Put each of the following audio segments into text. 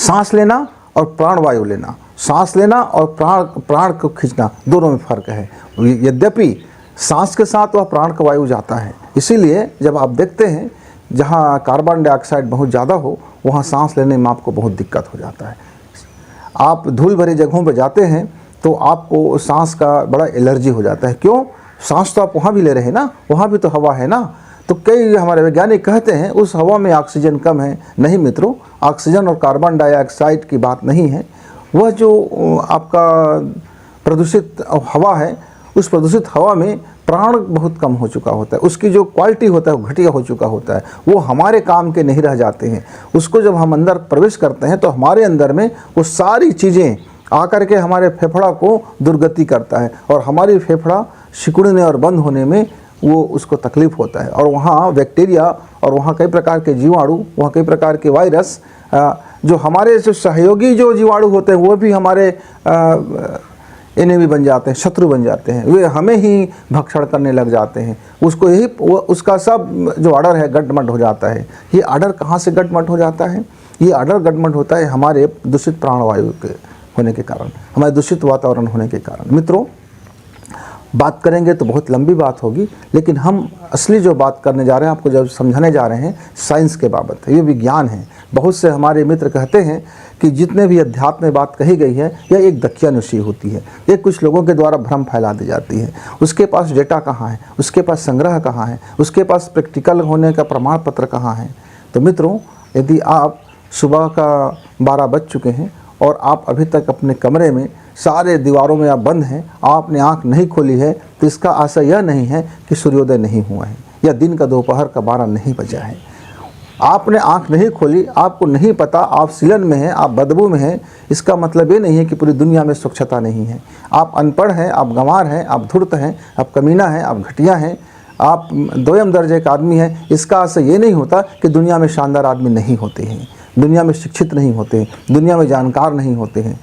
सांस लेना और प्राणवायु लेना, सांस लेना और प्राण को खींचना, दोनों में फ़र्क है। यद्यपि सांस के साथ वह प्राण का वायु जाता है, इसीलिए जब आप देखते हैं जहाँ कार्बन डाइऑक्साइड बहुत ज़्यादा हो वहाँ सांस लेने में आपको बहुत दिक्कत हो जाता है। आप धूल भरी जगहों पर जाते हैं तो आपको सांस का बड़ा एलर्जी हो जाता है। क्यों? सांस तो आप वहाँ भी ले रहे हैं ना, वहाँ भी तो हवा है ना। तो कई हमारे वैज्ञानिक कहते हैं उस हवा में ऑक्सीजन कम है। नहीं मित्रों, ऑक्सीजन और कार्बन डाइऑक्साइड की बात नहीं है। वह जो आपका प्रदूषित हवा है, उस प्रदूषित हवा में प्राण बहुत कम हो चुका होता है, उसकी जो क्वालिटी होता है वो घटिया हो चुका होता है, वो हमारे काम के नहीं रह जाते हैं। उसको जब हम अंदर प्रवेश करते हैं तो हमारे अंदर में वो सारी चीज़ें आकर के हमारे फेफड़ा को दुर्गति करता है और हमारी फेफड़ा सिकुड़ने और बंद होने में वो उसको तकलीफ़ होता है। और वहाँ बैक्टीरिया और वहाँ कई प्रकार के जीवाणु, वहाँ कई प्रकार के वायरस, जो हमारे जो सहयोगी जो जीवाणु होते हैं वो भी हमारे एनिमी बन जाते हैं, शत्रु बन जाते हैं। वे हमें ही भक्षण करने लग जाते हैं। उसको यही उसका सब जो आर्डर है गटमट हो जाता है। ये आर्डर कहाँ से गटमट हो जाता है? ये आर्डर गटमट होता है हमारे दूषित प्राणवायु के होने के कारण, हमारे दूषित वातावरण होने के कारण। मित्रों, बात करेंगे तो बहुत लंबी बात होगी, लेकिन हम असली जो बात करने जा रहे हैं, आपको जब समझाने जा रहे हैं, साइंस के बाबत है, ये विज्ञान है। बहुत से हमारे मित्र कहते हैं कि जितने भी अध्यात्म में बात कही गई है यह एक दकियानुसी होती है, ये कुछ लोगों के द्वारा भ्रम फैला दी जाती है। उसके पास डेटा कहाँ है, उसके पास संग्रह कहाँ है, उसके पास प्रैक्टिकल होने का प्रमाण पत्र कहाँ है। तो मित्रों, यदि आप सुबह का 12 बज चुके हैं और आप अभी तक अपने कमरे में सारे दीवारों में आप बंद हैं, आपने आंख नहीं खोली है, तो इसका आशय यह नहीं है कि सूर्योदय नहीं हुआ है या दिन का दोपहर का 12 नहीं बजा है। आपने आंख नहीं खोली, आपको नहीं पता, आप सीलन में हैं, आप बदबू में हैं, इसका मतलब ये नहीं है कि पूरी दुनिया में स्वच्छता नहीं है। आप अनपढ़ हैं, आप गंवार हैं, आप धूर्त हैं, आप कमीना हैं, आप घटिया हैं, आप दोयम दर्जे का आदमी हैं, इसका आशय ये नहीं होता कि दुनिया में शानदार आदमी नहीं होते हैं, दुनिया में शिक्षित नहीं होते हैं, दुनिया में जानकार नहीं होते हैं।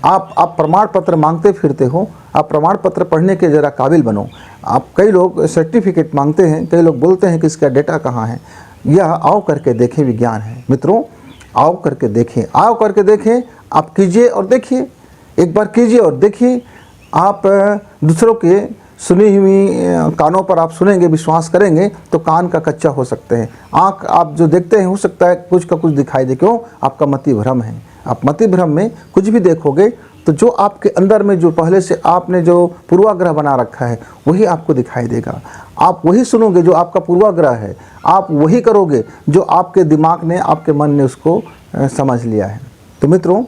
आप प्रमाण पत्र मांगते फिरते हो, आप प्रमाण पत्र पढ़ने के ज़रा काबिल बनो। आप कई लोग सर्टिफिकेट मांगते हैं, कई लोग बोलते हैं कि इसका डेटा कहाँ है। यह आओ करके देखें विज्ञान है। मित्रों, आओ करके देखें, आओ करके देखें, आप कीजिए और देखिए, एक बार कीजिए और देखिए। आप दूसरों के सुनी हुई कानों पर आप सुनेंगे, विश्वास करेंगे तो कान का कच्चा हो सकते हैं। आँख आप जो देखते हैं हो सकता है कुछ का कुछ दिखाई दे। क्यों? आपका मति भ्रम है। आप मति भ्रम में कुछ भी देखोगे तो जो आपके अंदर में जो पहले से आपने जो पूर्वाग्रह बना रखा है वही आपको दिखाई देगा। आप वही सुनोगे जो आपका पूर्वाग्रह है, आप वही करोगे जो आपके दिमाग ने, आपके मन ने उसको समझ लिया है। तो मित्रों,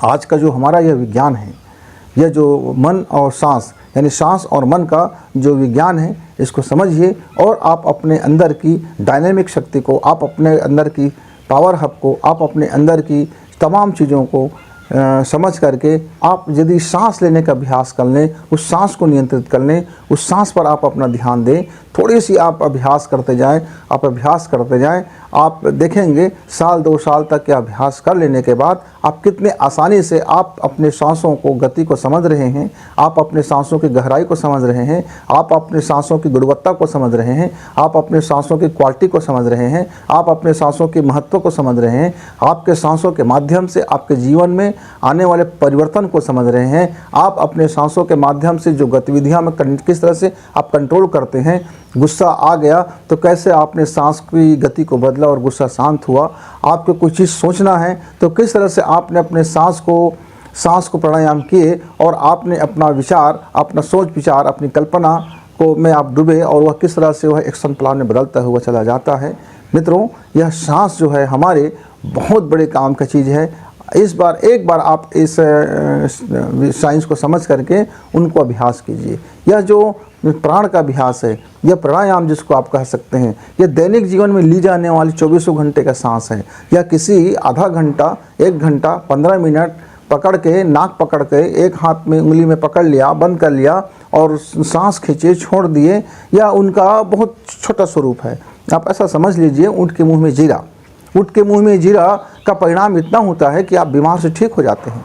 आज का जो हमारा यह विज्ञान है, यह जो मन और सांस यानी सांस और मन का जो विज्ञान है, इसको समझिए और आप अपने अंदर की डायनेमिक शक्ति को, आप अपने अंदर की पावर हब को, आप अपने अंदर की तमाम चीज़ों को समझ करके आप यदि सांस लेने का अभ्यास कर लें, उस सांस को नियंत्रित कर लें, उस सांस पर आप अपना ध्यान दें, थोड़ी सी आप अभ्यास करते जाएं, आप अभ्यास करते जाएं, आप देखेंगे साल 2 साल तक के अभ्यास कर लेने के बाद आप कितने आसानी से आप अपने सांसों को गति को समझ रहे हैं, आप अपने सांसों की गहराई को समझ रहे हैं, आप अपने सांसों की गुणवत्ता को समझ रहे हैं, आप अपने सांसों की क्वालिटी को समझ रहे हैं, आप अपने सांसों के महत्व को समझ रहे हैं, आपके सांसों के माध्यम से आपके जीवन में आने वाले परिवर्तन को समझ रहे हैं, आप अपने सांसों के माध्यम से जो गतिविधियां में किस तरह से आप कंट्रोल करते हैं। गुस्सा आ गया तो कैसे आपने सांस की गति को बदला और गुस्सा शांत हुआ। आपको कुछ चीज़ सोचना है तो किस तरह से आपने अपने सांस को प्राणायाम किए और आपने अपना विचार, अपना सोच विचार, अपनी कल्पना को में आप डूबे और वह किस तरह से वह एक्शन प्लान में बदलता हुआ चला जाता है। मित्रों, यह सांस जो है हमारे बहुत बड़े काम का चीज़ है। एक बार आप इस साइंस को समझ करके उनको अभ्यास कीजिए। यह जो प्राण का अभ्यास है, यह प्राणायाम जिसको आप कह सकते हैं, यह दैनिक जीवन में ली जाने वाली 24 घंटे का सांस है। यह किसी आधा घंटा, 1 घंटा, 15 मिनट पकड़ के, नाक पकड़ के एक हाथ में उंगली में पकड़ लिया, बंद कर लिया और सांस खींचे, छोड़ दिए, यह उनका बहुत छोटा स्वरूप है। आप ऐसा समझ लीजिए ऊँट के मुँह में जीरा। ऊँट के मुँह में जीरा का परिणाम इतना होता है कि आप बीमार से ठीक हो जाते हैं।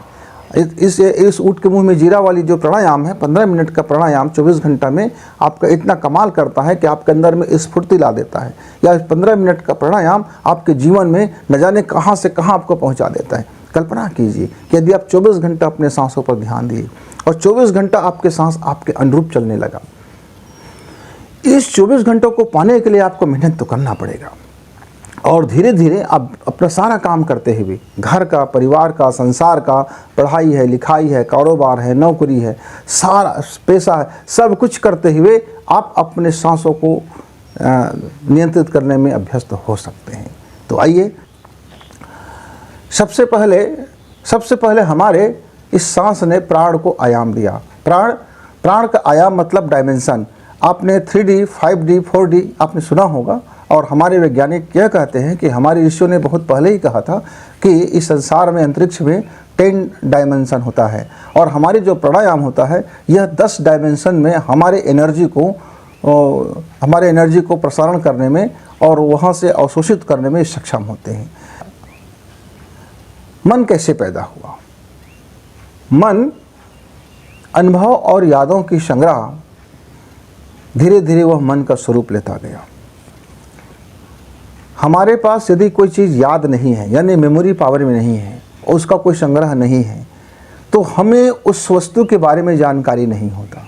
इस ऊँट के मुंह में जीरा वाली जो प्राणायाम है, 15 मिनट का प्राणायाम 24 घंटा में आपका इतना कमाल करता है कि आपके अंदर में स्फूर्ति ला देता है। या 15 मिनट का प्राणायाम आपके जीवन में न जाने कहाँ से कहाँ आपको पहुँचा देता है। कल्पना कीजिए कि यदि आप 24 घंटा अपने सांसों पर ध्यान दिए और 24 घंटा आपके सांस आपके अनुरूप चलने लगा। इस 24 घंटों को पाने के लिए आपको मेहनत तो करना पड़ेगा और धीरे धीरे आप अपना सारा काम करते हुए, घर का, परिवार का, संसार का, पढ़ाई है, लिखाई है, कारोबार है, नौकरी है, सारा पैसा है, सब कुछ करते हुए आप अपने सांसों को नियंत्रित करने में अभ्यस्त हो सकते हैं। तो आइए सबसे पहले हमारे इस सांस ने प्राण को आयाम दिया। प्राण का आयाम मतलब डायमेंशन। आपने 3D, 5D, 4D आपने सुना होगा। और हमारे वैज्ञानिक यह कहते हैं कि हमारे ऋषियों ने बहुत पहले ही कहा था कि इस संसार में, अंतरिक्ष में 10 डायमेंशन होता है और हमारे जो प्राणायाम होता है यह 10 डायमेंशन में हमारे एनर्जी को प्रसारण करने में और वहाँ से अवशोषित करने में सक्षम होते हैं। मन कैसे पैदा हुआ? मन अनुभव और यादों की संग्रह, धीरे धीरे वह मन का स्वरूप लेता गया। हमारे पास यदि कोई चीज़ याद नहीं है, यानी मेमोरी पावर में नहीं है, उसका कोई संग्रह नहीं है, तो हमें उस वस्तु के बारे में जानकारी नहीं होता।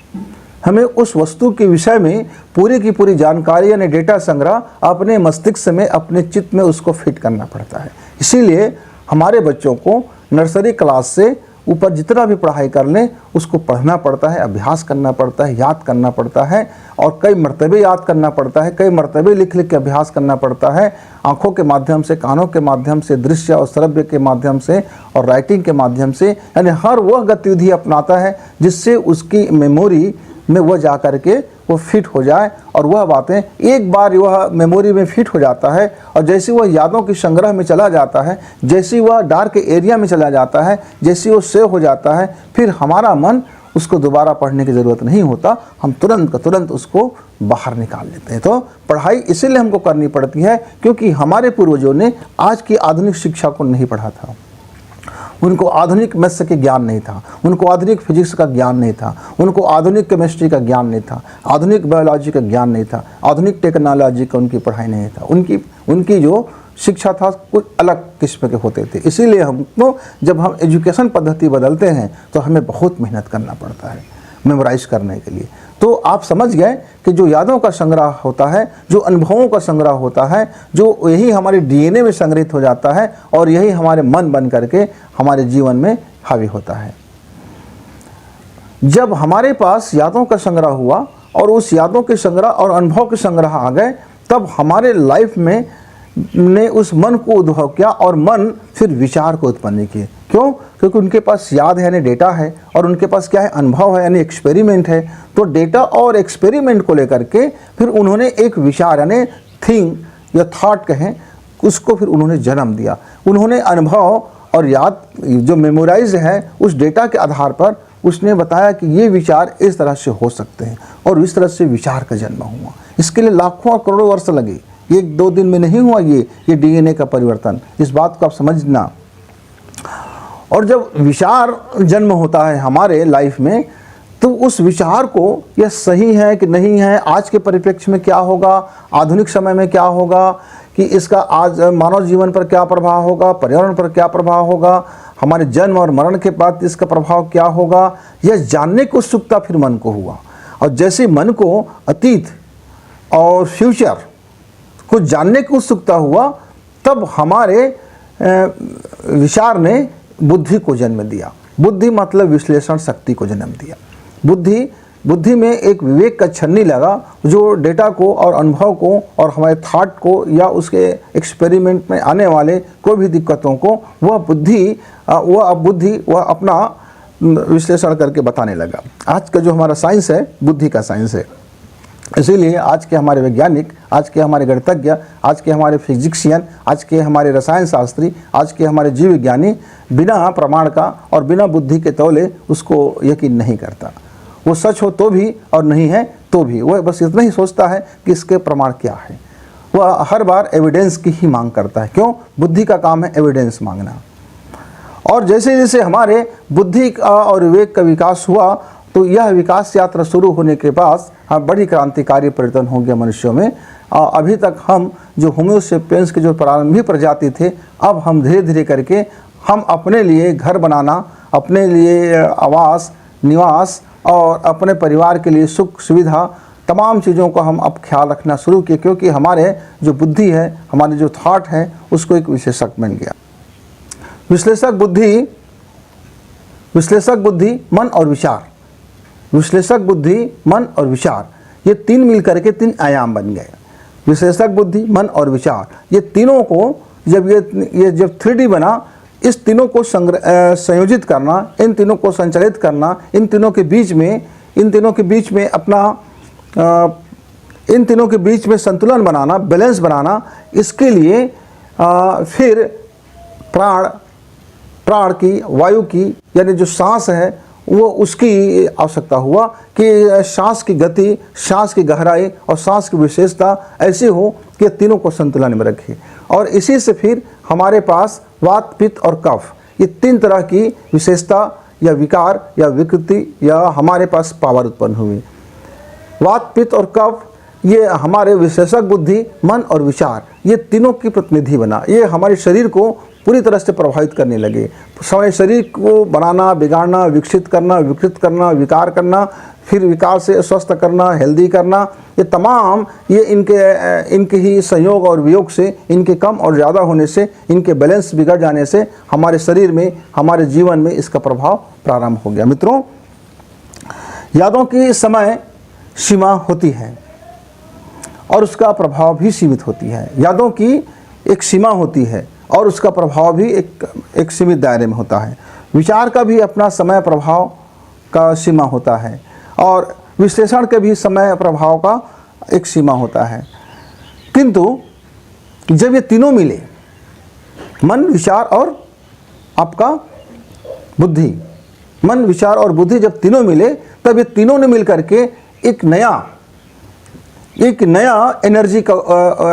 हमें उस वस्तु के विषय में पूरी की पूरी जानकारी यानी डेटा संग्रह अपने मस्तिष्क में, अपने चित्त में उसको फिट करना पड़ता है। इसीलिए हमारे बच्चों को नर्सरी क्लास से ऊपर जितना भी पढ़ाई कर लें उसको पढ़ना पड़ता है, अभ्यास करना पड़ता है, याद करना पड़ता है और कई मरतबे याद करना पड़ता है, कई मरतबे लिख लिख के अभ्यास करना पड़ता है। आँखों के माध्यम से, कानों के माध्यम से, दृश्य और श्रव्य के माध्यम से और राइटिंग के माध्यम से, यानी हर वह गतिविधि अपनाता है जिससे उसकी मेमोरी में वह जा कर के वो फिट हो जाए और वह बातें एक बार वह मेमोरी में फिट हो जाता है और जैसे वह यादों की संग्रह में चला जाता है, जैसे वह डार्क एरिया में चला जाता है, जैसे वो सेव हो जाता है, फिर हमारा मन उसको दोबारा पढ़ने की ज़रूरत नहीं होता, हम तुरंत का तुरंत उसको बाहर निकाल लेते हैं। तो पढ़ाई इसीलिए हमको करनी पड़ती है क्योंकि हमारे पूर्वजों ने आज की आधुनिक शिक्षा को नहीं पढ़ा था। उनको आधुनिक मैथ्स के ज्ञान नहीं था, उनको आधुनिक फिजिक्स का ज्ञान नहीं था, उनको आधुनिक केमिस्ट्री का ज्ञान नहीं था, आधुनिक बायोलॉजी का ज्ञान नहीं था, आधुनिक टेक्नोलॉजी का उनकी पढ़ाई नहीं था। उनकी जो शिक्षा था कुछ अलग किस्म के होते थे। इसीलिए हमको जब हम एजुकेशन पद्धति बदलते हैं तो हमें बहुत मेहनत करना पड़ता है मेमोराइज करने के लिए। तो आप समझ गए कि जो यादों का संग्रह होता है, जो अनुभवों का संग्रह होता है, जो यही हमारे डीएनए में संग्रहित हो जाता है और यही हमारे मन बन करके हमारे जीवन में हावी होता है। जब हमारे पास यादों का संग्रह हुआ और उस यादों के संग्रह और अनुभव के संग्रह आ गए, तब हमारे लाइफ में ने उस मन को उद्भव किया और मन फिर विचार को उत्पन्न किए। क्यों? क्योंकि उनके पास याद है यानी डेटा है और उनके पास क्या है, अनुभव है यानी एक्सपेरिमेंट है। तो डेटा और एक्सपेरिमेंट को लेकर के फिर उन्होंने एक विचार यानी थिंग या थॉट कहें, उसको फिर उन्होंने जन्म दिया। उन्होंने अनुभव और याद जो मेमोराइज है उस डेटा के आधार पर उसने बताया कि ये विचार इस तरह से हो सकते हैं और इस तरह से विचार का जन्म हुआ। इसके लिए लाखों और करोड़ों वर्ष लगे, 1-2 दिन में नहीं हुआ ये डीएनए का परिवर्तन। इस बात को आप समझना। और जब विचार जन्म होता है हमारे लाइफ में तो उस विचार को यह सही है कि नहीं है, आज के परिप्रेक्ष्य में क्या होगा, आधुनिक समय में क्या होगा, कि इसका आज मानव जीवन पर क्या प्रभाव होगा, पर्यावरण पर क्या प्रभाव होगा, हमारे जन्म और मरण के बाद इसका प्रभाव क्या होगा, यह जानने की उत्सुकता फिर मन को हुआ। और जैसे मन को अतीत और फ्यूचर को जानने की उत्सुकता हुआ, तब हमारे विचार ने बुद्धि को जन्म दिया। बुद्धि मतलब विश्लेषण शक्ति को जन्म दिया। बुद्धि में एक विवेक का छन्नी लगा जो डेटा को और अनुभव को और हमारे थॉट को या उसके एक्सपेरिमेंट में आने वाले कोई भी दिक्कतों को वह बुद्धि अपना विश्लेषण करके बताने लगा। आज का जो हमारा साइंस है बुद्धि का साइंस है। इसीलिए आज के हमारे वैज्ञानिक, आज के हमारे गणितज्ञ, आज के हमारे फिजिक्सियन, आज के हमारे रसायन शास्त्री, आज के हमारे जीव विज्ञानी बिना प्रमाण का और बिना बुद्धि के तौले उसको यकीन नहीं करता। वो सच हो तो भी और नहीं है तो भी वह बस इतना ही सोचता है कि इसके प्रमाण क्या है। वह हर बार एविडेंस की ही मांग करता है। क्यों? बुद्धि का काम है एविडेंस मांगना। और जैसे जैसे हमारे बुद्धि का और विवेक का विकास हुआ, तो यह विकास यात्रा शुरू होने के बाद बड़ी क्रांतिकारी परिवर्तन हो गया मनुष्यों में। अभी तक हम जो होमो सेपियंस के जो प्रारंभिक प्रजाति थे, अब हम धीरे धीरे करके हम अपने लिए घर बनाना, अपने लिए आवास निवास और अपने परिवार के लिए सुख सुविधा, तमाम चीज़ों का हम अब ख्याल रखना शुरू किए, क्योंकि हमारे जो बुद्धि है, हमारे जो थॉट है, उसको एक विशेषक बन गया। विश्लेषक बुद्धि मन और विचार, विश्लेषक बुद्धि मन और विचार, ये तीन मिलकर के तीन आयाम बन गए। विश्लेषक बुद्धि मन और विचार, ये तीनों को जब ये जब 3D बना, इस तीनों को संयोजित करना, इन तीनों को संचालित करना, इन तीनों के बीच में अपना इन तीनों के बीच में संतुलन बनाना, बैलेंस बनाना, इसके लिए फिर प्राण की, वायु की, यानी जो सांस है वो उसकी आवश्यकता हुआ कि सांस की गति, सांस की गहराई और सांस की विशेषता ऐसी हो कि तीनों को संतुलन में रखे। और इसी से फिर हमारे पास वात पित्त और कफ, ये तीन तरह की विशेषता या विकार या विकृति या हमारे पास पावर उत्पन्न हुई। वात पित्त और कफ ये हमारे विशेषक बुद्धि मन और विचार, ये तीनों की प्रतिनिधि बना। ये हमारे शरीर को पूरी तरह से प्रभावित करने लगे। हमारे शरीर को बनाना, बिगाड़ना, विकसित करना, विकृत करना, विकार करना, फिर विकार से स्वस्थ करना, हेल्दी करना, ये तमाम ये इनके ही संयोग और वियोग से, इनके कम और ज़्यादा होने से, इनके बैलेंस बिगड़ जाने से हमारे शरीर में, हमारे जीवन में इसका प्रभाव प्रारंभ हो गया। मित्रों, यादों की समय सीमा होती है और उसका प्रभाव भी सीमित होती है। यादों की एक सीमा होती है और उसका प्रभाव भी एक सीमित दायरे में होता है। विचार का भी अपना समय प्रभाव का सीमा होता है और विश्लेषण के भी समय प्रभाव का एक सीमा होता है। किंतु जब ये तीनों मिले, मन, विचार और आपका बुद्धि, मन, विचार और बुद्धि जब तीनों मिले, तब ये तीनों ने मिलकर के एक नया एनर्जी का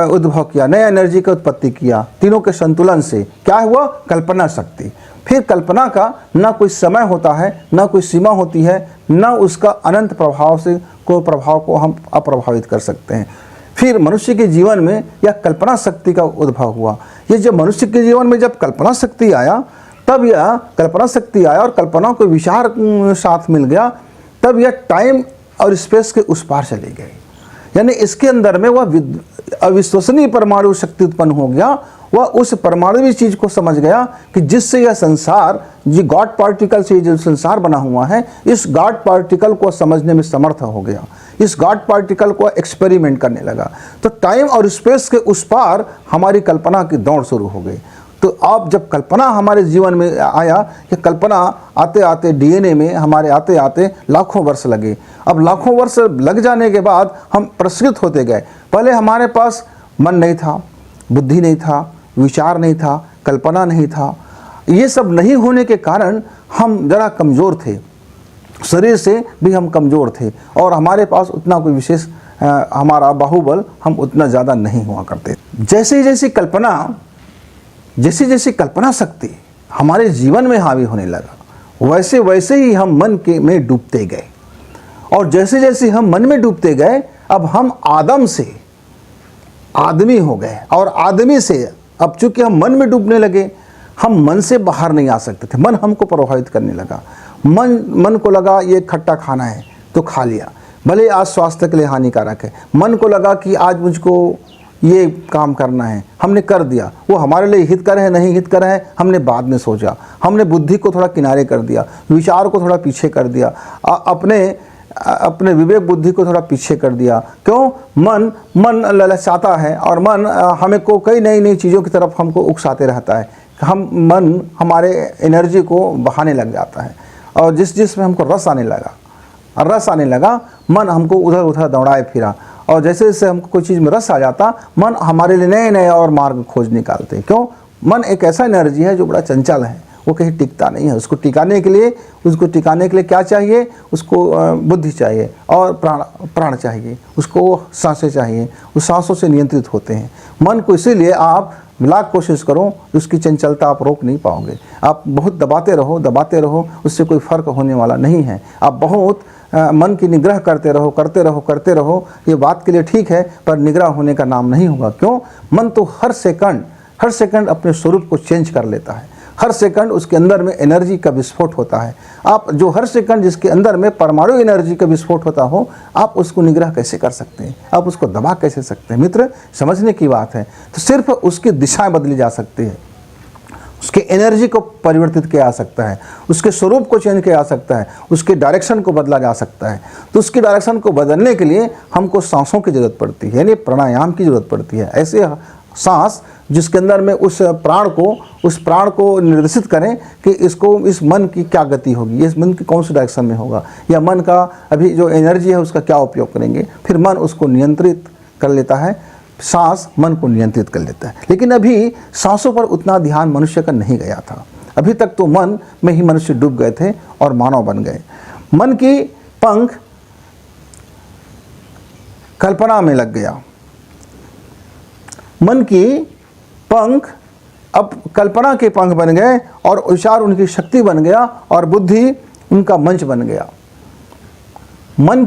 उद्भव किया, नया एनर्जी का उत्पत्ति किया। तीनों के संतुलन से क्या हुआ? कल्पना शक्ति। फिर कल्पना का ना कोई समय होता है, ना कोई सीमा होती है, ना उसका अनंत प्रभाव को हम अप्रभावित कर सकते हैं। फिर मनुष्य के जीवन में यह कल्पना शक्ति का उद्भव हुआ। ये जब मनुष्य के जीवन में जब कल्पना शक्ति आया, तब यह कल्पना शक्ति आया और कल्पना को विचार साथ मिल गया, तब यह टाइम और स्पेस के उस पार चले गए। यानी इसके अंदर में वह अविश्वसनीय परमाणु शक्ति उत्पन्न हो गया। वह उस परमाणु चीज को समझ गया कि जिससे यह संसार, जी गॉड पार्टिकल से जो संसार बना हुआ है, इस गॉड पार्टिकल को समझने में समर्थ हो गया। इस गॉड पार्टिकल को एक्सपेरिमेंट करने लगा। तो टाइम और स्पेस के उस पार हमारी कल्पना की दौड़ शुरू हो गई। तो अब जब कल्पना हमारे जीवन में आया, ये कल्पना आते आते डीएनए में हमारे आते आते लाखों वर्ष लगे। अब लाखों वर्ष लग जाने के बाद हम प्रसृत होते गए। पहले हमारे पास मन नहीं था, बुद्धि नहीं था, विचार नहीं था, कल्पना नहीं था। ये सब नहीं होने के कारण हम ज़रा कमज़ोर थे, शरीर से भी हम कमज़ोर थे और हमारे पास उतना कोई विशेष हमारा बाहुबल हम उतना ज़्यादा नहीं हुआ करते। जैसे जैसी कल्पना शक्ति हमारे जीवन में हावी होने लगा, वैसे वैसे ही हम मन में डूबते गए। और जैसे जैसे हम मन में डूबते गए, अब हम आदम से आदमी हो गए। और आदमी से अब चूंकि हम मन में डूबने लगे, हम मन से बाहर नहीं आ सकते थे। मन हमको प्रभावित करने लगा। मन को लगा ये खट्टा खाना है तो खा लिया, भले आज स्वास्थ्य के लिए हानिकारक है। मन को लगा कि आज मुझको ये काम करना है, हमने कर दिया। वो हमारे लिए हितकर है नहीं हितकर है हमने बाद में सोचा। हमने बुद्धि को थोड़ा किनारे कर दिया, विचार को थोड़ा पीछे कर दिया, अपने विवेक बुद्धि को थोड़ा पीछे कर दिया। क्यों? मन ललचाता है और मन हमें को कई नई चीज़ों की तरफ हमको उकसाते रहता है। मन हमारे एनर्जी को बहाने लग जाता है और जिसमें हमको रस आने लगा मन हमको उधर उधर दौड़ाए फिरा। और जैसे जैसे हमको कोई चीज़ में रस आ जाता, मन हमारे लिए नए नए और मार्ग खोज निकालते। क्यों? मन एक ऐसा एनर्जी है जो बड़ा चंचल है, वो कहीं टिकता नहीं है। उसको टिकाने के लिए क्या चाहिए? उसको बुद्धि चाहिए और प्राण चाहिए, उसको सांसें चाहिए, उस सांसों से नियंत्रित होते हैं मन को। इसीलिए आप लाख कोशिश करो, उसकी चंचलता आप रोक नहीं पाओगे। आप बहुत दबाते रहो, उससे कोई फर्क होने वाला नहीं है। आप बहुत मन की निग्रह करते रहो, ये बात के लिए ठीक है, पर निग्रह होने का नाम नहीं होगा। क्यों? मन तो हर सेकंड अपने स्वरूप को चेंज कर लेता है। हर सेकंड उसके अंदर में एनर्जी का विस्फोट होता है। आप जो हर सेकंड जिसके अंदर में परमाणु एनर्जी का विस्फोट होता हो, आप उसको निग्रह कैसे कर सकते हैं? आप उसको दबा कैसे सकते हैं? मित्र, समझने की बात है। तो सिर्फ उसकी दिशाएं बदली जा सकती है, उसके एनर्जी को परिवर्तित किया जा सकता है, उसके स्वरूप को चेंज किया जा सकता है, उसके डायरेक्शन को बदला जा सकता है। तो उसकी डायरेक्शन को बदलने के लिए हमको सांसों की जरूरत पड़ती है, यानी प्राणायाम की जरूरत पड़ती है। ऐसे सांस जिसके अंदर में उस प्राण को निर्देशित करें कि इस मन की क्या गति होगी, इस मन की कौन सी डायरेक्शन में होगा, या मन का अभी जो एनर्जी है उसका क्या उपयोग करेंगे। फिर मन उसको नियंत्रित कर लेता है, सांस मन को नियंत्रित कर लेता है। लेकिन अभी सांसों पर उतना ध्यान मनुष्य का नहीं गया था। अभी तक तो मन में ही मनुष्य डूब गए थे और मानव बन गए। मन की पंख कल्पना में लग गया, मन की पंख अब कल्पना के पंख बन गए और विचार उनकी शक्ति बन गया और बुद्धि उनका मंच बन गया। मन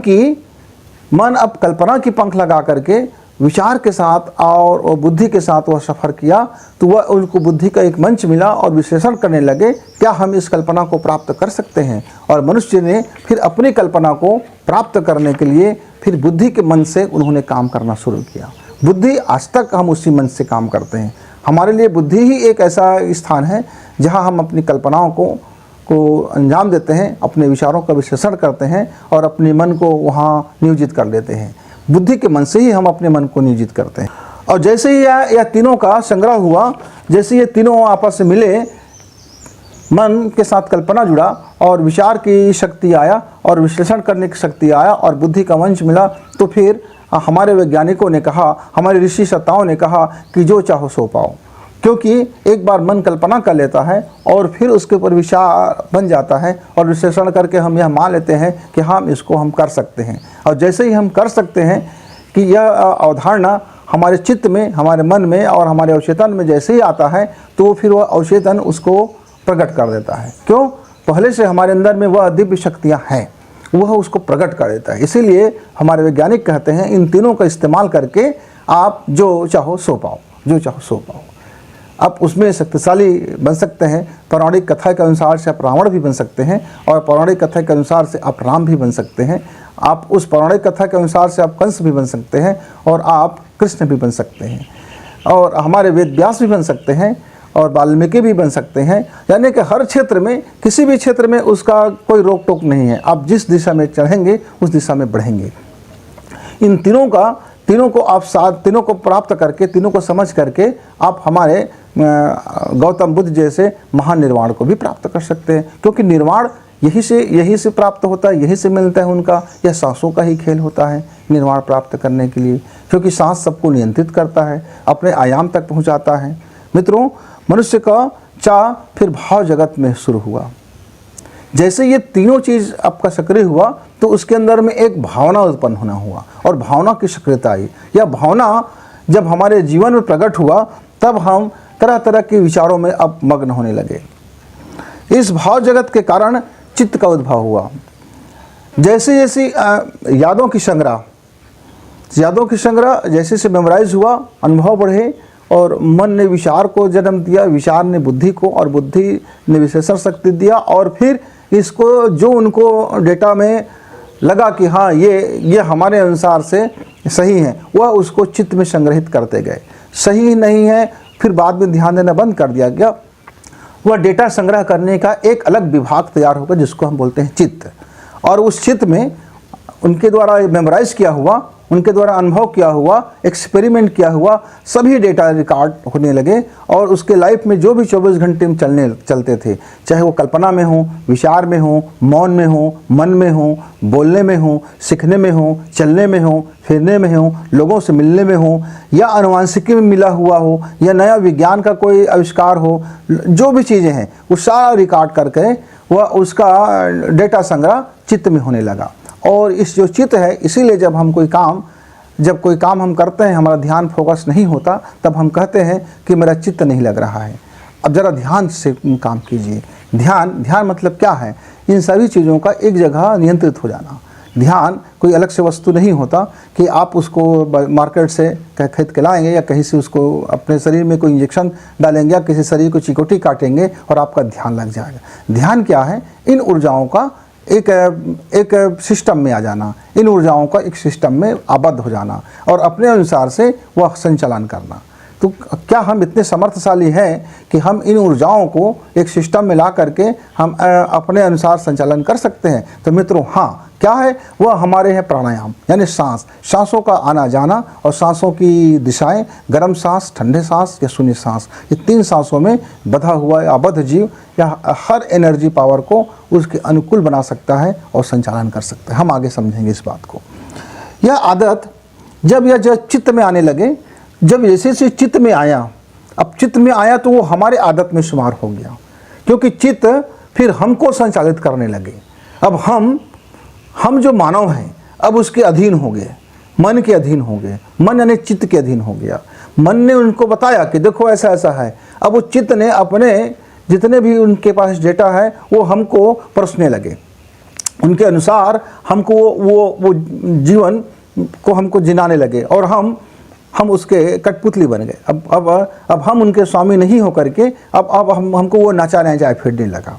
अब कल्पना की पंख लगा करके विचार के साथ और बुद्धि के साथ वह सफ़र किया, तो वह उनको बुद्धि का एक मंच मिला और विश्लेषण करने लगे, क्या हम इस कल्पना को प्राप्त कर सकते हैं। और मनुष्य ने फिर अपनी कल्पना को प्राप्त करने के लिए फिर बुद्धि के मन से उन्होंने काम करना शुरू किया। बुद्धि आज तक हम उसी मन से काम करते हैं। हमारे लिए बुद्धि ही एक ऐसा स्थान है जहाँ हम अपनी कल्पनाओं को अंजाम देते हैं, अपने विचारों का विश्लेषण करते हैं और अपने मन को वहाँ नियोजित कर लेते हैं। बुद्धि के मन से ही हम अपने मन को नियोजित करते हैं। और जैसे ही यह तीनों का संग्रह हुआ, जैसे ये तीनों आपस में मिले, मन के साथ कल्पना जुड़ा और विचार की शक्ति आया और विश्लेषण करने की शक्ति आया और बुद्धि का मंच मिला, तो फिर हमारे वैज्ञानिकों ने कहा, हमारे ऋषि सत्ताओं ने कहा कि जो चाहो सो पाओ। क्योंकि एक बार मन कल्पना कर लेता है और फिर उसके ऊपर विचार बन जाता है और विश्लेषण करके हम यह मान लेते हैं कि हम इसको हम कर सकते हैं। और जैसे ही हम कर सकते हैं कि यह अवधारणा हमारे चित्त में, हमारे मन में और हमारे अवचेतन में जैसे ही आता है, तो फिर वह अवचेतन उसको प्रकट कर देता है। क्यों? पहले से हमारे अंदर में वह दिव्य शक्तियाँ हैं, वह उसको प्रकट कर देता है। इसीलिए हमारे वैज्ञानिक कहते हैं, इन तीनों का इस्तेमाल करके आप जो चाहो सो पाओ, जो चाहो सो पाओ। आप उसमें शक्तिशाली बन सकते हैं। पौराणिक कथा के अनुसार से आप रावण भी बन सकते हैं और पौराणिक कथा के अनुसार से आप राम भी बन सकते हैं। आप उस पौराणिक कथा के अनुसार से आप कंस भी बन सकते हैं और आप कृष्ण भी बन सकते हैं और हमारे वेद व्यास भी बन सकते हैं और वाल्मीकि भी बन सकते हैं। यानी कि हर क्षेत्र में, किसी भी क्षेत्र में उसका कोई रोक टोक नहीं है। आप जिस दिशा में चढ़ेंगे उस दिशा में बढ़ेंगे। इन तीनों को प्राप्त करके, तीनों को समझ करके आप हमारे गौतम बुद्ध जैसे महान निर्वाण को भी प्राप्त कर सकते हैं। क्योंकि निर्वाण यही से प्राप्त होता है, यही से मिलता है उनका। यह सांसों का ही खेल होता है निर्वाण प्राप्त करने के लिए, क्योंकि सांस सबको नियंत्रित करता है, अपने आयाम तक पहुंचाता है। मित्रों, मनुष्य का चाह फिर भाव जगत में शुरू हुआ। जैसे ये तीनों चीज़ आपका सक्रिय हुआ, तो उसके अंदर में एक भावना उत्पन्न होना हुआ और भावना की सक्रियता आई। यह भावना जब हमारे जीवन में प्रकट हुआ, तब हम तरह तरह के विचारों में अब मग्न होने लगे। इस भाव जगत के कारण चित्त का उद्भव हुआ। जैसे जैसे यादों की संग्रह जैसे से मेमोराइज हुआ, अनुभव बढ़े और मन ने विचार को जन्म दिया, विचार ने बुद्धि को और बुद्धि ने विश्लेषण शक्ति दिया और फिर इसको जो उनको डेटा में लगा कि हाँ ये हमारे अनुसार से सही है, वह उसको चित्त में संग्रहित करते गए। सही नहीं है, फिर बाद में ध्यान देना बंद कर दिया गया। वह डेटा संग्रह करने का एक अलग विभाग तैयार होगा जिसको हम बोलते हैं चित्त। और उस चित्त में उनके द्वारा मेमोराइज किया हुआ उनके द्वारा अनुभव किया हुआ, एक्सपेरिमेंट किया हुआ सभी डेटा रिकॉर्ड होने लगे और उसके लाइफ में जो भी 24 घंटे में चलते थे, चाहे वो कल्पना में हो, विचार में हो, मौन में हो, मन में हो, बोलने में हो, सीखने में हो, चलने में हो, फिरने में हो, लोगों से मिलने में हो, या आनुवांशिकी में मिला हुआ हो, या नया विज्ञान का कोई आविष्कार हो, जो भी चीज़ें हैं वो सारा रिकॉर्ड करके वह उसका डेटा संग्रह चित्त में होने लगा। और इस जो चित्त है, इसीलिए जब कोई काम हम करते हैं, हमारा ध्यान फोकस नहीं होता, तब हम कहते हैं कि मेरा चित्त नहीं लग रहा है। अब ज़रा ध्यान से काम कीजिए। ध्यान मतलब क्या है? इन सभी चीज़ों का एक जगह नियंत्रित हो जाना। ध्यान कोई अलग से वस्तु नहीं होता कि आप उसको मार्केट से खरीद के लाएंगे या कहीं से उसको अपने शरीर में कोई इंजेक्शन डालेंगे या किसी शरीर को चिकोटी काटेंगे और आपका ध्यान लग जाएगा। ध्यान क्या है? इन ऊर्जाओं का एक सिस्टम में आ जाना, इन ऊर्जाओं का एक सिस्टम में आबद्ध हो जाना और अपने अनुसार से वह संचालन करना। तो क्या हम इतने समर्थशाली हैं कि हम इन ऊर्जाओं को एक सिस्टम में ला करके हम अपने अनुसार संचालन कर सकते हैं? तो मित्रों, हाँ, क्या है वह? हमारे हैं प्राणायाम, यानी सांसों का आना जाना और सांसों की दिशाएं, गर्म सांस, ठंडे सांस या शून्य सांस, ये 3 सांसों में बधा हुआ आबद्ध जीव या हर एनर्जी पावर को उसके अनुकूल बना सकता है और संचालन कर सकता है। हम आगे समझेंगे इस बात को। यह आदत जब चित्त में आने लगे, जब जैसे चित्त में आया, अब चित्त में आया तो वो हमारे आदत में शुमार हो गया, क्योंकि चित्त फिर हमको संचालित करने लगे। अब हम जो मानव हैं अब उसके अधीन हो गए, मन के अधीन हो गए। मन यानी चित्त के अधीन हो गया। मन ने उनको बताया कि देखो ऐसा ऐसा है। अब वो चित्त ने अपने जितने भी उनके पास डेटा है वो हमको परसने लगे, उनके अनुसार हमको वो जीवन को हमको जिनाने लगे और हम उसके कठपुतली बन गए। अब हम उनके स्वामी नहीं होकर के अब हमको वो नचाया फिरने लगा।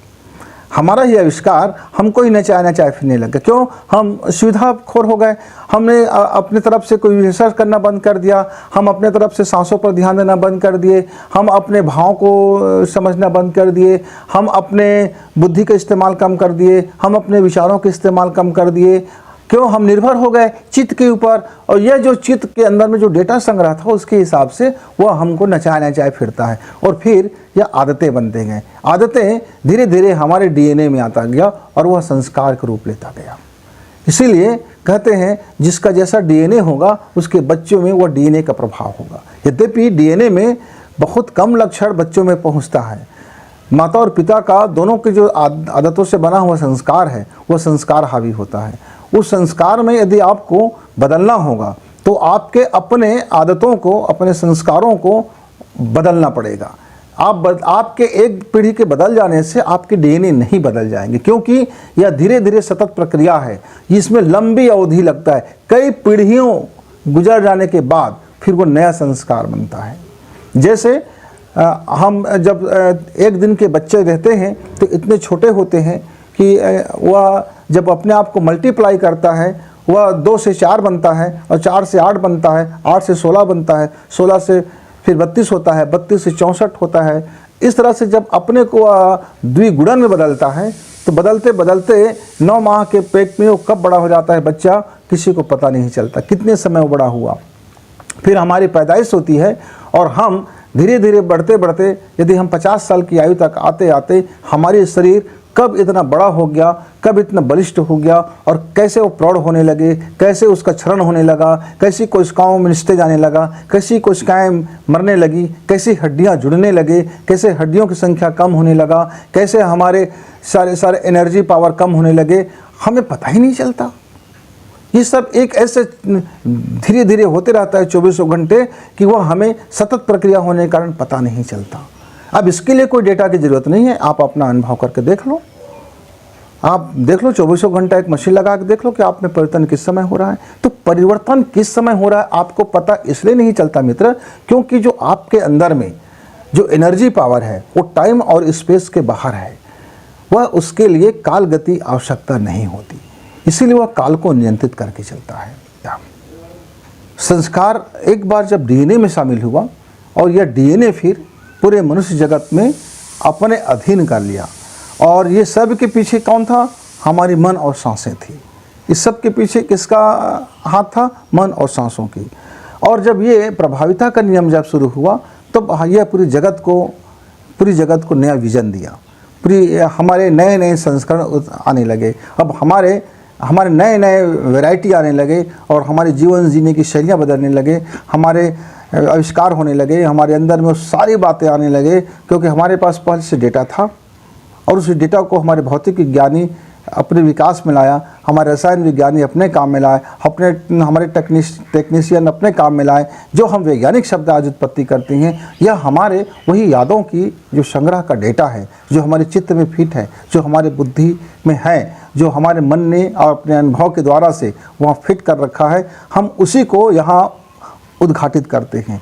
हमारा ही आविष्कार हमको ही नचाया फिरने लगा। क्यों? हम सुविधा खोर हो गए। हमने अपने तरफ से कोई रिसर्च करना बंद कर दिया, हम अपने तरफ से सांसों पर ध्यान देना बंद कर दिए, हम अपने भाव को समझना बंद कर दिए, हम अपने बुद्धि का इस्तेमाल कम कर दिए, हम अपने विचारों के इस्तेमाल कम कर दिए। क्यों? हम निर्भर हो गए चित्त के ऊपर, और यह जो चित्त के अंदर में जो डेटा संग्रह था उसके हिसाब से वह हमको नचाया फिरता है और फिर यह आदतें बनते गए। आदतें धीरे धीरे हमारे डीएनए में आता गया और वह संस्कार का रूप लेता गया। इसीलिए कहते हैं जिसका जैसा डीएनए होगा उसके बच्चों में वह डीएनए का प्रभाव होगा। यद्यपि डीएनए में बहुत कम लक्षण बच्चों में पहुँचता है, माता और पिता का दोनों के जो आदतों से बना हुआ संस्कार है वह संस्कार हावी होता है। उस संस्कार में यदि आपको बदलना होगा तो आपके अपने आदतों को, अपने संस्कारों को बदलना पड़ेगा। आपके एक पीढ़ी के बदल जाने से आपके डीएनए नहीं बदल जाएंगे, क्योंकि यह धीरे धीरे सतत प्रक्रिया है, जिसमें लंबी अवधि लगता है। कई पीढ़ियों गुजर जाने के बाद फिर वो नया संस्कार बनता है। जैसे हम जब एक दिन के बच्चे रहते हैं तो इतने छोटे होते हैं कि वह जब अपने आप को मल्टीप्लाई करता है वह 2 से 4 बनता है और 4 से 8 बनता है, 8 से 16 बनता है, 16 से फिर 32 होता है, 32 से 64 होता है। इस तरह से जब अपने को द्विगुणन में बदलता है तो बदलते बदलते 9 माह के पेट में वो कब बड़ा हो जाता है बच्चा, किसी को पता नहीं चलता कितने समय वो बड़ा हुआ। फिर हमारी पैदाइश होती है और हम धीरे धीरे बढ़ते बढ़ते यदि हम 50 साल की आयु तक आते आते हमारे शरीर कब इतना बड़ा हो गया, कब इतना बलिष्ठ हो गया और कैसे वो प्रौढ़ होने लगे, कैसे उसका क्षरण होने लगा, कैसी कोशिकाओं में रिश्ते जाने लगा, कैसी कोशिकाएं मरने लगी, कैसी हड्डियां जुड़ने लगे, कैसे हड्डियों की संख्या कम होने लगा, कैसे हमारे सारे एनर्जी पावर कम होने लगे, हमें पता ही नहीं चलता। ये सब एक ऐसे धीरे धीरे होते रहता है 24 घंटे कि वह हमें सतत प्रक्रिया होने के कारण पता नहीं चलता। अब इसके लिए कोई डेटा की ज़रूरत नहीं है, आप अपना अनुभव करके देख लो। आप देख लो 24 घंटा एक मशीन लगा के देख लो कि आप में परिवर्तन किस समय हो रहा है। तो परिवर्तन किस समय हो रहा है आपको पता इसलिए नहीं चलता मित्र, क्योंकि जो आपके अंदर में जो एनर्जी पावर है वो टाइम और स्पेस के बाहर है, वह उसके लिए काल गति आवश्यकता नहीं होती, इसीलिए वह काल को नियंत्रित करके चलता है। संस्कार एक बार जब डीएनए में शामिल हुआ और यह डीएनए फिर पूरे मनुष्य जगत में अपने अधीन कर लिया, और ये सब के पीछे कौन था? हमारी मन और सांसें थी। इस सब के पीछे किसका हाथ था? मन और सांसों की। और जब ये प्रभाविता का नियम जब शुरू हुआ तो यह पूरी जगत को नया विजन दिया। पूरी हमारे नए नए संस्करण आने लगे। अब हमारे नए नए वैरायटी आने लगे और हमारे जीवन जीने की शैलियाँ बदलने लगे, हमारे आविष्कार होने लगे, हमारे अंदर में वो सारी बातें आने लगे, क्योंकि हमारे पास पहले से डेटा था और उस डेटा को हमारे भौतिक विज्ञानी अपने विकास में लाया, हमारे रसायन विज्ञानी अपने काम में लाए, हमारे टेक्नीशियन अपने काम में लाए। जो हम वैज्ञानिक शब्द आज उत्पत्ति करते हैं, यह हमारे वही यादों की जो संग्रह का डेटा है, जो हमारे चित्त में फिट है, जो हमारे बुद्धि में है, जो हमारे मन ने और अपने अनुभव के द्वारा से वहाँ फिट कर रखा है, हम उसी को यहाँ उद्घाटित करते हैं।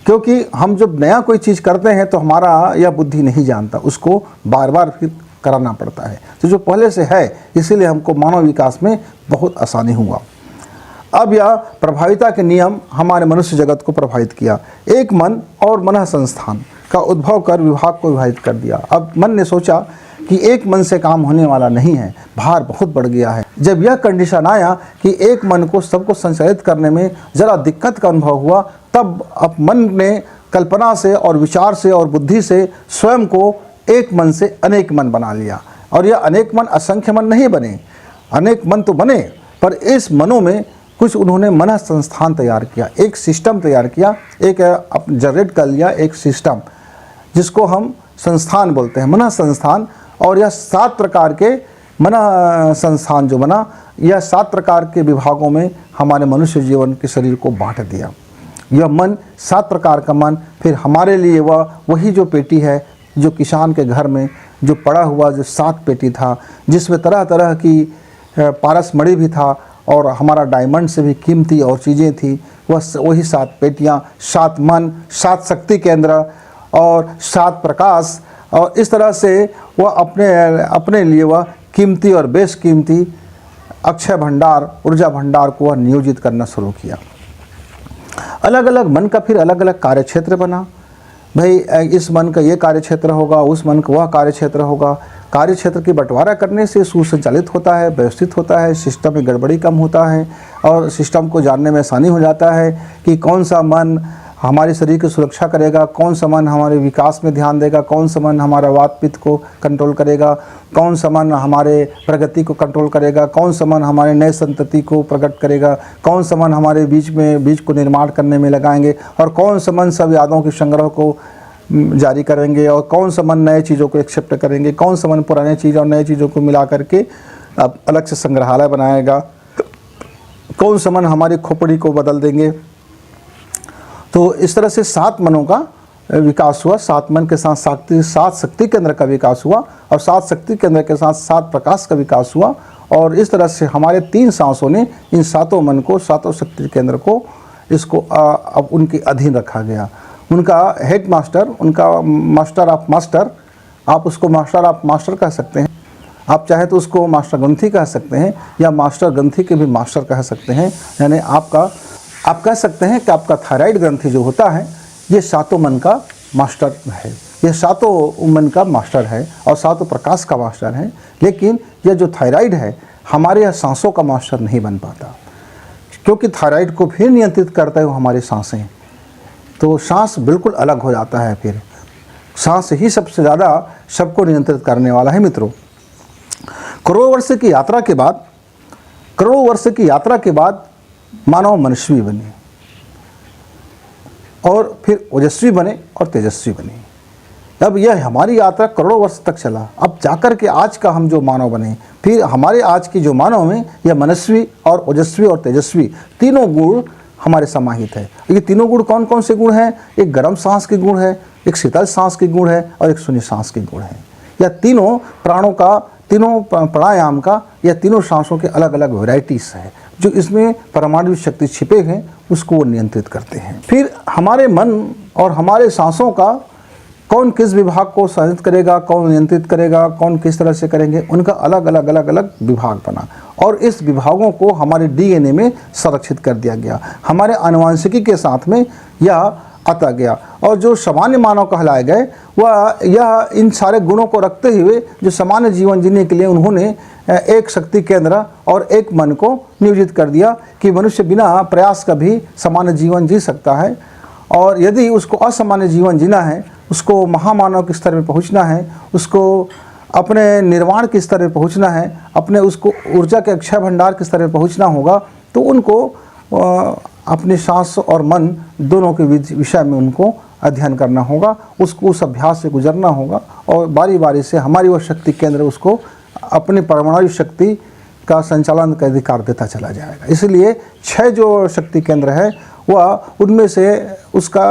क्योंकि हम जब नया कोई चीज़ करते हैं तो हमारा यह बुद्धि नहीं जानता, उसको बार बार फिर कराना पड़ता है। तो जो पहले से है, इसीलिए हमको मानव विकास में बहुत आसानी हुआ। अब यह प्रभाविता के नियम हमारे मनुष्य जगत को प्रभावित किया। एक मन और मन संस्थान का उद्भव कर विभाग को विभाजित कर दिया। अब मन ने सोचा कि एक मन से काम होने वाला नहीं है, भार बहुत बढ़ गया है। जब यह कंडीशन आया कि एक मन को सबको संचालित करने में ज़रा दिक्कत का अनुभव हुआ, तब अब मन ने कल्पना से और विचार से और बुद्धि से स्वयं को एक मन से अनेक मन बना लिया। और यह अनेक मन असंख्य मन नहीं बने, अनेक मन तो बने, पर इस मनों में कुछ उन्होंने मन संस्थान तैयार किया, एक सिस्टम तैयार किया, एक जनरेट कर लिया एक सिस्टम, जिसको हम संस्थान बोलते हैं, मन संस्थान। और यह 7 प्रकार के मन संस्थान जो बना, यह 7 प्रकार के विभागों में हमारे मनुष्य जीवन के शरीर को बांट दिया। यह मन 7 प्रकार का मन फिर हमारे लिए वही जो पेटी है, जो किसान के घर में जो पड़ा हुआ जो 7 पेटी था, जिसमें तरह तरह की पारस मणि भी था और हमारा डायमंड से भी कीमती और चीज़ें थी, वही 7 पेटियाँ, 7 मन, 7 शक्ति केंद्र और 7 प्रकाश। और इस तरह से वह अपने लिए वह कीमती और बेशकीमती अक्षय भंडार, ऊर्जा भंडार को वह नियोजित करना शुरू किया। अलग अलग मन का फिर अलग अलग कार्य क्षेत्र बना। भाई इस मन का ये कार्य क्षेत्र होगा, उस मन का वह कार्य क्षेत्र होगा। कार्य क्षेत्र की बंटवारा करने से सुसंचालित होता है, व्यवस्थित होता है, सिस्टम में गड़बड़ी कम होता है और सिस्टम को जानने में आसानी हो जाता है कि कौन सा मन हमारे शरीर की सुरक्षा करेगा, कौन सा मन हमारे विकास में ध्यान देगा, कौन सा मन हमारा वात पित्त को कंट्रोल करेगा, कौन सा मन हमारे प्रगति को कंट्रोल करेगा, कौन सा मन हमारे नए संतति को प्रकट करेगा, कौन सा मन हमारे बीज को निर्माण करने में लगाएंगे और कौन सा मन सब यादों के संग्रह को जारी करेंगे और कौन सा मन नए चीज़ों को एक्सेप्ट करेंगे, कौन सा मन पुराने चीज़ और नए चीज़ों को मिला करके अब अलग से संग्रहालय बनाएगा, कौन सा मन हमारी खोपड़ी को बदल देंगे। तो इस तरह से 7 मनों का विकास हुआ। 7 मन के साथ 7 शक्ति केंद्र का विकास हुआ और 7 शक्ति केंद्र के साथ 7 प्रकाश का विकास हुआ। और इस तरह से हमारे 3 सांसों ने इन 7 मन को, 7 शक्ति केंद्र को, इसको अब उनके अधीन रखा गया। उनका हेड मास्टर, उनका मास्टर ऑफ मास्टर, आप उसको मास्टर ऑफ मास्टर कह सकते हैं, आप चाहे तो उसको मास्टर ग्रंथि कह सकते हैं या मास्टर ग्रंथि के भी मास्टर कह सकते हैं। यानी आप कह सकते हैं कि आपका थायराइड ग्रंथि जो होता है, ये 7 मन का मास्टर है, ये 7 मन का मास्टर है और 7 प्रकाश का मास्टर है। लेकिन यह जो थायराइड है हमारे यहाँ सांसों का मास्टर नहीं बन पाता, क्योंकि थायराइड को फिर नियंत्रित करता है वो हमारी सांसें। तो सांस बिल्कुल अलग हो जाता है, फिर सांस ही सबसे ज़्यादा सबको नियंत्रित करने वाला है। मित्रों, करोड़ों वर्ष की यात्रा के बाद मानव मनस्वी बने और फिर ओजस्वी बने और तेजस्वी बने। अब यह हमारी यात्रा करोड़ों वर्ष तक चला। अब जाकर के आज का हम जो मानव बने, फिर हमारे आज की जो मानव में यह मनस्वी और ओजस्वी और तेजस्वी तीनों गुण हमारे समाहित है। ये तीनों गुण कौन कौन से गुण हैं? एक गर्म सांस के गुण है, एक शीतल सांस के गुण है और एक शून्य सांस के गुण है। यह तीनों प्राणों का, तीनों प्राणायाम का, यह तीनों सांसों के अलग अलग वैरायटीज़ है जो इसमें परमाणु शक्ति छिपे हैं, उसको वो नियंत्रित करते हैं। फिर हमारे मन और हमारे सांसों का कौन किस विभाग को संचालित करेगा, कौन नियंत्रित करेगा, कौन किस तरह से करेंगे, उनका अलग अलग विभाग बना और इस विभागों को हमारे DNA में संरक्षित कर दिया गया। हमारे आनुवंशिकी के साथ में यह आता गया। और जो सामान्य मानव कहलाए गए वह यह इन सारे गुणों को रखते हुए जो सामान्य जीवन जीने के लिए उन्होंने एक शक्ति केंद्र और एक मन को नियोजित कर दिया कि मनुष्य बिना प्रयास का भी सामान्य जीवन जी सकता है। और यदि उसको असामान्य जीवन जीना है, उसको महामानव के स्तर में पहुंचना है, उसको अपने निर्वाण के स्तर में पहुंचना है, अपने उसको ऊर्जा के अक्षय भंडार के स्तर में पहुंचना होगा, तो उनको अपने सांस और मन दोनों के विषय में उनको अध्ययन करना होगा, उसको उस अभ्यास से गुजरना होगा और बारी बारी से हमारी वो शक्ति केंद्र उसको अपनी परमाणु शक्ति का संचालन का अधिकार देता चला जाएगा। इसलिए 6 जो शक्ति केंद्र है वह उनमें से उसका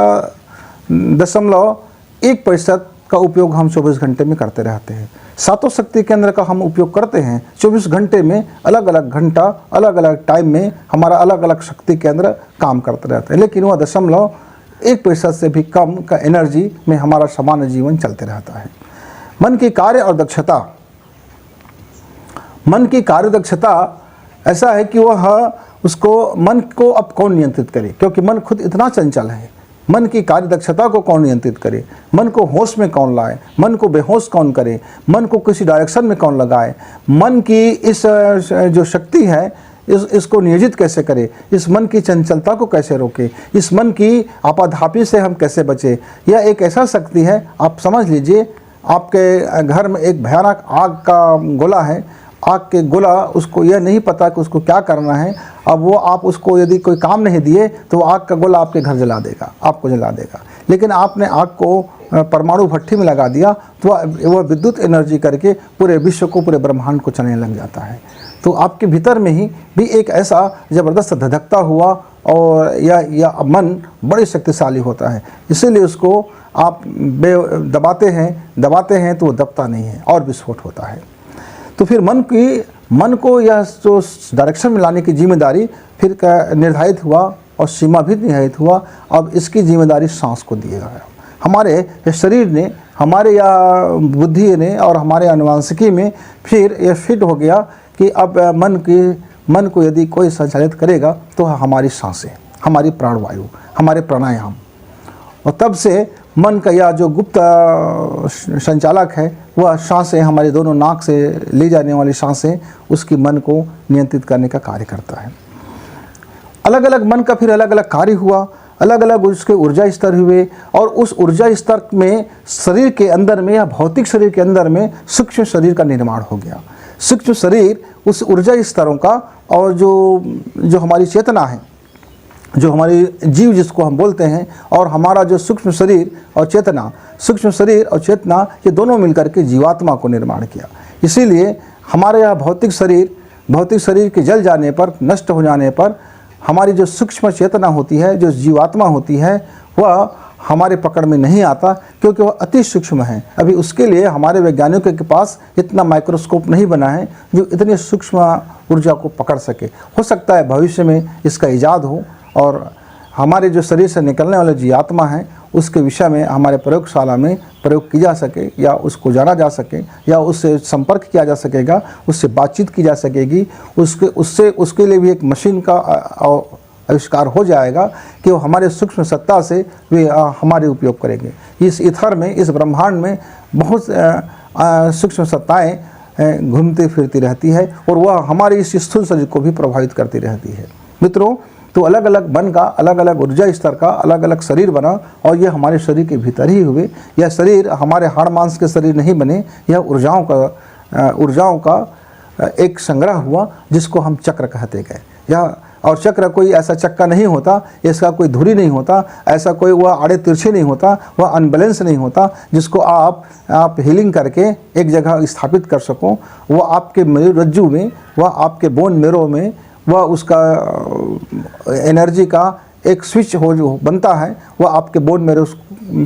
0.1% का उपयोग हम 24 घंटे में करते रहते हैं। 7 शक्ति केंद्र का हम उपयोग करते हैं 24 घंटे में, अलग अलग घंटा अलग अलग टाइम में हमारा अलग अलग शक्ति केंद्र काम करते रहते हैं, लेकिन वह 0.1% से भी कम का एनर्जी में हमारा सामान्य जीवन चलते रहता है। मन की कार्य और दक्षता, मन की कार्य दक्षता ऐसा है कि वह उसको मन को अब कौन नियंत्रित करे, क्योंकि मन खुद इतना चंचल है। मन की कार्य दक्षता को कौन नियंत्रित करे, मन को होश में कौन लाए, मन को बेहोश कौन करे, मन को किसी डायरेक्शन में कौन लगाए, मन की इस जो शक्ति है इसको नियोजित कैसे करे, इस मन की चंचलता को कैसे रोके, इस मन की आपाधापी से हम कैसे बचे। यह एक ऐसा शक्ति है, आप समझ लीजिए आपके घर में एक भयानक आग का गोला है, आग के गोला उसको यह नहीं पता कि उसको क्या करना है। अब वो आप उसको यदि कोई काम नहीं दिए तो आग का गोला आपके घर जला देगा, आपको जला देगा। लेकिन आपने आग को परमाणु भट्टी में लगा दिया तो वह विद्युत एनर्जी करके पूरे विश्व को, पूरे ब्रह्मांड को चलने लग जाता है। तो आपके भीतर में ही भी एक ऐसा ज़बरदस्त धधकता हुआ और या मन बड़ी शक्तिशाली होता है। इसीलिए उसको आप दबाते हैं तो वो दबता नहीं है और विस्फोट होता है। तो फिर मन को यह जो डायरेक्शन में लाने की जिम्मेदारी फिर निर्धारित हुआ और सीमा भी निर्धारित हुआ। अब इसकी जिम्मेदारी सांस को दिया गया। हमारे शरीर ने, हमारे या बुद्धि ने और हमारे अनुवांशिकी में फिर यह फिट हो गया कि अब मन को यदि कोई संचालित करेगा तो हमारी सांसें, हमारी प्राणवायु, हमारे प्राणायाम। और तब से मन का यह जो गुप्त संचालक है वह सांसें, हमारी दोनों नाक से ली जाने वाली सांसें, उसकी मन को नियंत्रित करने का कार्य करता है। अलग अलग मन का फिर अलग अलग कार्य हुआ, अलग अलग उसके ऊर्जा स्तर हुए और उस ऊर्जा स्तर में शरीर के अंदर में या भौतिक शरीर के अंदर में सूक्ष्म शरीर का निर्माण हो गया। सूक्ष्म शरीर उस ऊर्जा स्तरों का और जो हमारी चेतना है, जो हमारी जीव जिसको हम बोलते हैं, और हमारा जो सूक्ष्म शरीर और चेतना, सूक्ष्म शरीर और चेतना ये दोनों मिलकर के जीवात्मा को निर्माण किया। इसीलिए हमारे यहाँ भौतिक शरीर के जल जाने पर, नष्ट हो जाने पर हमारी जो सूक्ष्म चेतना होती है, जो जीवात्मा होती है, वह हमारे पकड़ में नहीं आता क्योंकि वह अति सूक्ष्म है। अभी उसके लिए हमारे वैज्ञानिकों के पास इतना माइक्रोस्कोप नहीं बना है जो इतनी सूक्ष्म ऊर्जा को पकड़ सके। हो सकता है भविष्य में इसका इजाद हो और हमारे जो शरीर से निकलने वाले जीवात्मा है उसके विषय में हमारे प्रयोगशाला में प्रयोग की जा सके, या उसको जाना जा सके, या उससे संपर्क किया जा सकेगा, उससे बातचीत की जा सकेगी। उसके लिए भी एक मशीन का आविष्कार हो जाएगा कि वो हमारे सूक्ष्म सत्ता से वे हमारे उपयोग करेंगे। इस ईथर में, इस ब्रह्मांड में बहुत सूक्ष्म सत्ताएं घूमती फिरती रहती है और वह हमारे इस स्थूल शरीर को भी प्रभावित करती रहती है। मित्रों, तो अलग अलग मन का, अलग अलग ऊर्जा स्तर का अलग अलग शरीर बना और यह हमारे शरीर के भीतर ही हुए। यह शरीर हमारे हाड़ मांस के शरीर नहीं बने, यह ऊर्जाओं का एक संग्रह हुआ जिसको हम चक्र कहते गए। यह और चक्र कोई ऐसा चक्का नहीं होता, इसका कोई धुरी नहीं होता, ऐसा कोई वह आड़े तिरछे नहीं होता, वह अनबैलेंस नहीं होता जिसको आप हीलिंग करके एक जगह स्थापित कर सको। वह आपके रज्जु में, वह आपके बोन मेरो में, वह उसका एनर्जी का एक स्विच जो बनता है वह आपके बोन मेरो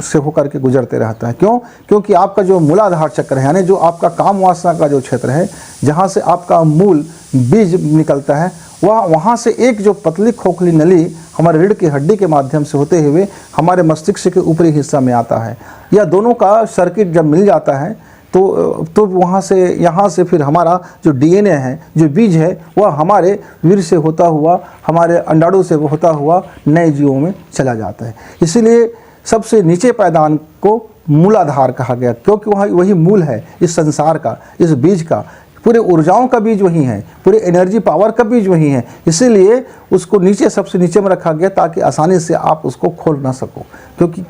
से होकर के गुजरते रहता है। क्यों? क्योंकि आपका जो मूलाधार चक्र है, यानी जो आपका काम वासना का जो क्षेत्र है, जहाँ से आपका मूल बीज निकलता है, वहाँ से एक जो पतली खोखली नली हमारे रीढ़ की हड्डी के माध्यम से होते हुए हमारे मस्तिष्क के ऊपरी हिस्सा में आता है। यह दोनों का सर्किट जब मिल जाता है तो वहाँ से यहाँ से फिर हमारा जो डीएनए है, जो बीज है, वह हमारे वीर से होता हुआ, हमारे अंडाणु से होता हुआ नए जीवों में चला जाता है। इसीलिए सबसे नीचे पायदान को मूलाधार कहा गया, क्योंकि वहाँ वही मूल है इस संसार का, इस बीज का। पूरे ऊर्जाओं का बीज वही है, पूरे एनर्जी पावर का बीज वही है। इसीलिए उसको नीचे, सबसे नीचे में रखा गया, ताकि आसानी से आप उसको खोल ना सको। क्योंकि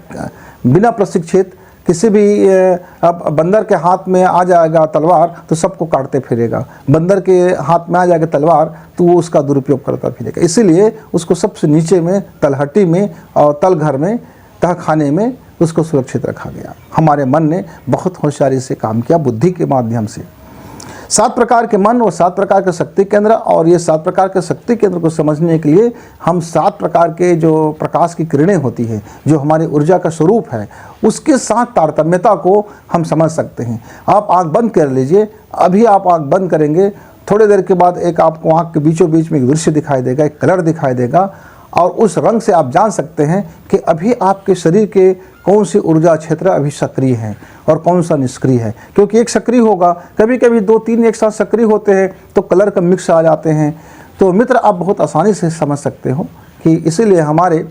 बिना प्रशिक्षित किसी भी अब बंदर के हाथ में आ जाएगा तलवार तो सबको काटते फिरेगा, बंदर के हाथ में आ जाएगा तलवार तो वो उसका दुरुपयोग करता फिरेगा। इसीलिए उसको सबसे नीचे में, तलहटी में और तलघर में, तहखाने में उसको सुरक्षित रखा गया। हमारे मन ने बहुत होशियारी से काम किया, बुद्धि के माध्यम से। 7 प्रकार के मन और 7 प्रकार के शक्ति केंद्र, और ये 7 प्रकार के शक्ति केंद्र को समझने के लिए हम 7 प्रकार के जो प्रकाश की किरणें होती है, जो हमारी ऊर्जा का स्वरूप है, उसके साथ तारतम्यता को हम समझ सकते हैं। आप आंख बंद कर लीजिए, अभी आप आंख बंद करेंगे, थोड़ी देर के बाद एक आपको आंख के बीचों बीच में एक दृश्य दिखाई देगा, एक कलर दिखाई देगा, और उस रंग से आप जान सकते हैं कि अभी आपके शरीर के कौन सी ऊर्जा क्षेत्र अभी सक्रिय है और कौन सा निष्क्रिय है। क्योंकि एक सक्रिय होगा, कभी कभी 2-3 एक साथ सक्रिय होते हैं तो कलर का मिक्स आ जाते हैं। तो मित्र, आप बहुत आसानी से समझ सकते हो कि इसीलिए हमारे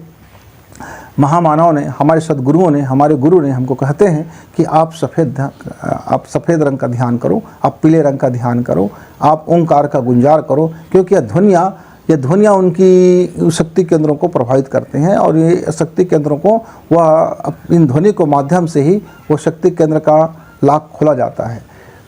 महामानव ने, हमारे सद्गुरुओं ने, हमारे गुरु ने हमको कहते हैं कि आप सफ़ेद रंग का ध्यान करो, आप पीले रंग का ध्यान करो, आप ओंकार का गुंजार करो, क्योंकि ये ध्वनियाँ उनकी शक्ति केंद्रों को प्रभावित करते हैं, और ये शक्ति केंद्रों को वह इन ध्वनि को माध्यम से ही वो शक्ति केंद्र का लाभ खोला जाता है।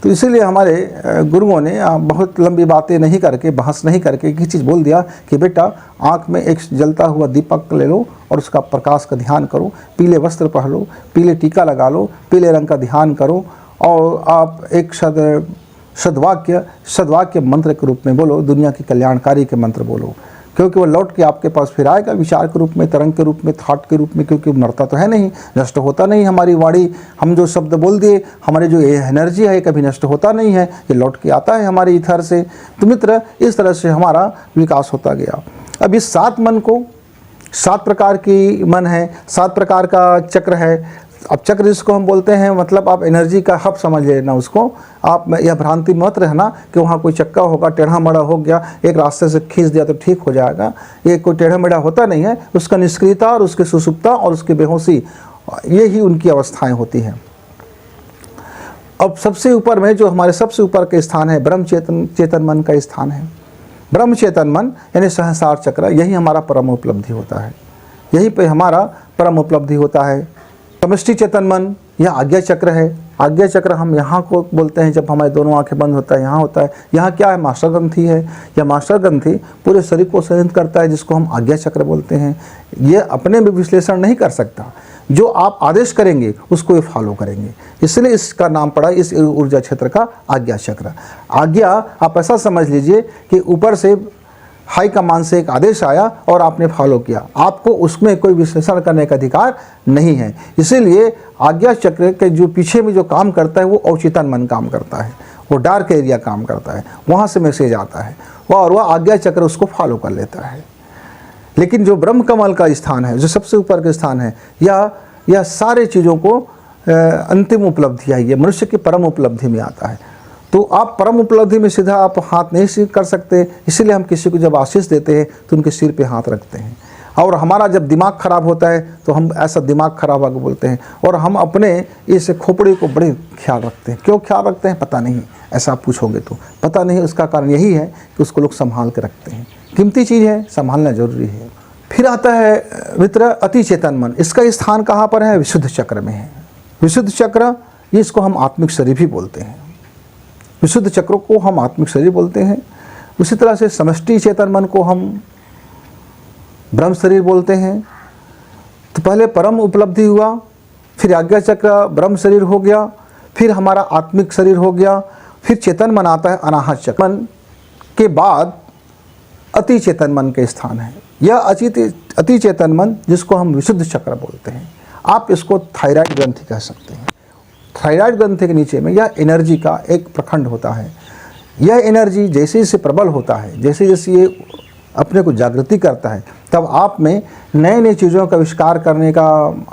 तो इसीलिए हमारे गुरुओं ने बहुत लंबी बातें नहीं करके, बहस नहीं करके एक ही चीज़ बोल दिया कि बेटा आँख में एक जलता हुआ दीपक ले लो और उसका प्रकाश का ध्यान करो, पीले वस्त्र पहन लो, पीले टीका लगा लो, पीले रंग का ध्यान करो, और आप एक सद्वाक्य मंत्र के रूप में बोलो, दुनिया की कल्याणकारी के मंत्र बोलो, क्योंकि वो लौट के आपके पास फिर आएगा विचार के रूप में, तरंग के रूप में, थॉट के रूप में, क्योंकि मरता तो है नहीं, नष्ट होता नहीं। हमारी वाणी, हम जो शब्द बोल दिए, हमारे जो एनर्जी है कभी नष्ट होता नहीं है, ये लौट के आता है हमारे ईथर से। तो मित्र, इस तरह से हमारा विकास होता गया। अब इस 7 मन को, 7 प्रकार की मन है, 7 प्रकार का चक्र है। अब चक्र जिसको हम बोलते हैं, मतलब आप एनर्जी का हब समझ लेना उसको। आप में यह भ्रांति मत रहना कि वहाँ कोई चक्का होगा, टेढ़ा मेढ़ा हो गया, एक रास्ते से खींच दिया तो ठीक हो जाएगा। ये कोई टेढ़ा मेढ़ा होता नहीं है, उसका निष्क्रियता और उसकी सुसुप्ता और उसकी बेहोशी, ये ही उनकी अवस्थाएं होती हैं। अब सबसे ऊपर में जो हमारे सबसे ऊपर के स्थान है, ब्रह्म चेतन मन का स्थान है। ब्रह्म चेतन मन यानी सहस्रार चक्र, यही हमारा परम उपलब्धि होता है, यहीं पर हमारा परम उपलब्धि होता है। समष्टि चेतन मन, यह आज्ञा चक्र है। आज्ञा चक्र हम यहाँ को बोलते हैं जब हमारी दोनों आंखें बंद होता है, यहाँ होता है। यहाँ क्या है? मास्टर ग्रंथि है। यह मास्टर ग्रंथि पूरे शरीर को संयंत्रित करता है, जिसको हम आज्ञा चक्र बोलते हैं। ये अपने में विश्लेषण नहीं कर सकता, जो आप आदेश करेंगे उसको ये फॉलो करेंगे, इसलिए इसका नाम पड़ा इस ऊर्जा क्षेत्र का आज्ञा चक्र। आज्ञा आप ऐसा समझ लीजिए कि ऊपर से हाई कमान से एक आदेश आया और आपने फॉलो किया, आपको उसमें कोई विश्लेषण करने का अधिकार नहीं है। इसीलिए आज्ञा चक्र के जो पीछे में जो काम करता है वो अवचेतन मन काम करता है, वो डार्क एरिया काम करता है, वहाँ से मैसेज आता है और वह आज्ञा चक्र उसको फॉलो कर लेता है। लेकिन जो ब्रह्म कमल का स्थान है, जो सबसे ऊपर का स्थान है, यह सारे चीज़ों को अंतिम उपलब्धि है, ये मनुष्य की परम उपलब्धि में आता है। तो आप परम उपलब्धि में सीधा आप हाथ नहीं कर सकते, इसीलिए हम किसी को जब आशीष देते हैं तो उनके सिर पे हाथ रखते हैं। और हमारा जब दिमाग खराब होता है तो हम ऐसा दिमाग खराब आगे बोलते हैं, और हम अपने इस खोपड़ी को बड़े ख्याल रखते हैं। क्यों ख्याल रखते हैं पता नहीं, ऐसा आप पूछोगे तो पता नहीं। उसका कारण यही है कि उसको लोग संभाल के रखते हैं, कीमती चीज़ है, संभालना जरूरी है। फिर आता है मित्र अति चेतन मन। इसका स्थान कहाँ पर है? विशुद्ध चक्र में है। विशुद्ध चक्र, इसको हम आत्मिक शरीर भी बोलते हैं। विशुद्ध चक्र को हम आत्मिक शरीर बोलते हैं। उसी तरह से समष्टि चेतन मन को हम ब्रह्म शरीर बोलते हैं। तो पहले परम उपलब्धि हुआ, फिर आज्ञा चक्र ब्रह्म शरीर हो गया, फिर हमारा आत्मिक शरीर हो गया, फिर चेतन मन आता है अनाहत चक्र। मन के बाद अति चेतन मन के स्थान है। यह अति चेतन मन जिसको हम विशुद्ध चक्र बोलते हैं। आप इसको थायराइड ग्रंथि कह सकते हैं। थायराइड ग्रंथि के नीचे में यह एनर्जी का एक प्रखंड होता है। यह एनर्जी जैसे जैसे प्रबल होता है, जैसे जैसे ये अपने को जागृति करता है, तब आप में नए नए चीज़ों का आविष्कार करने का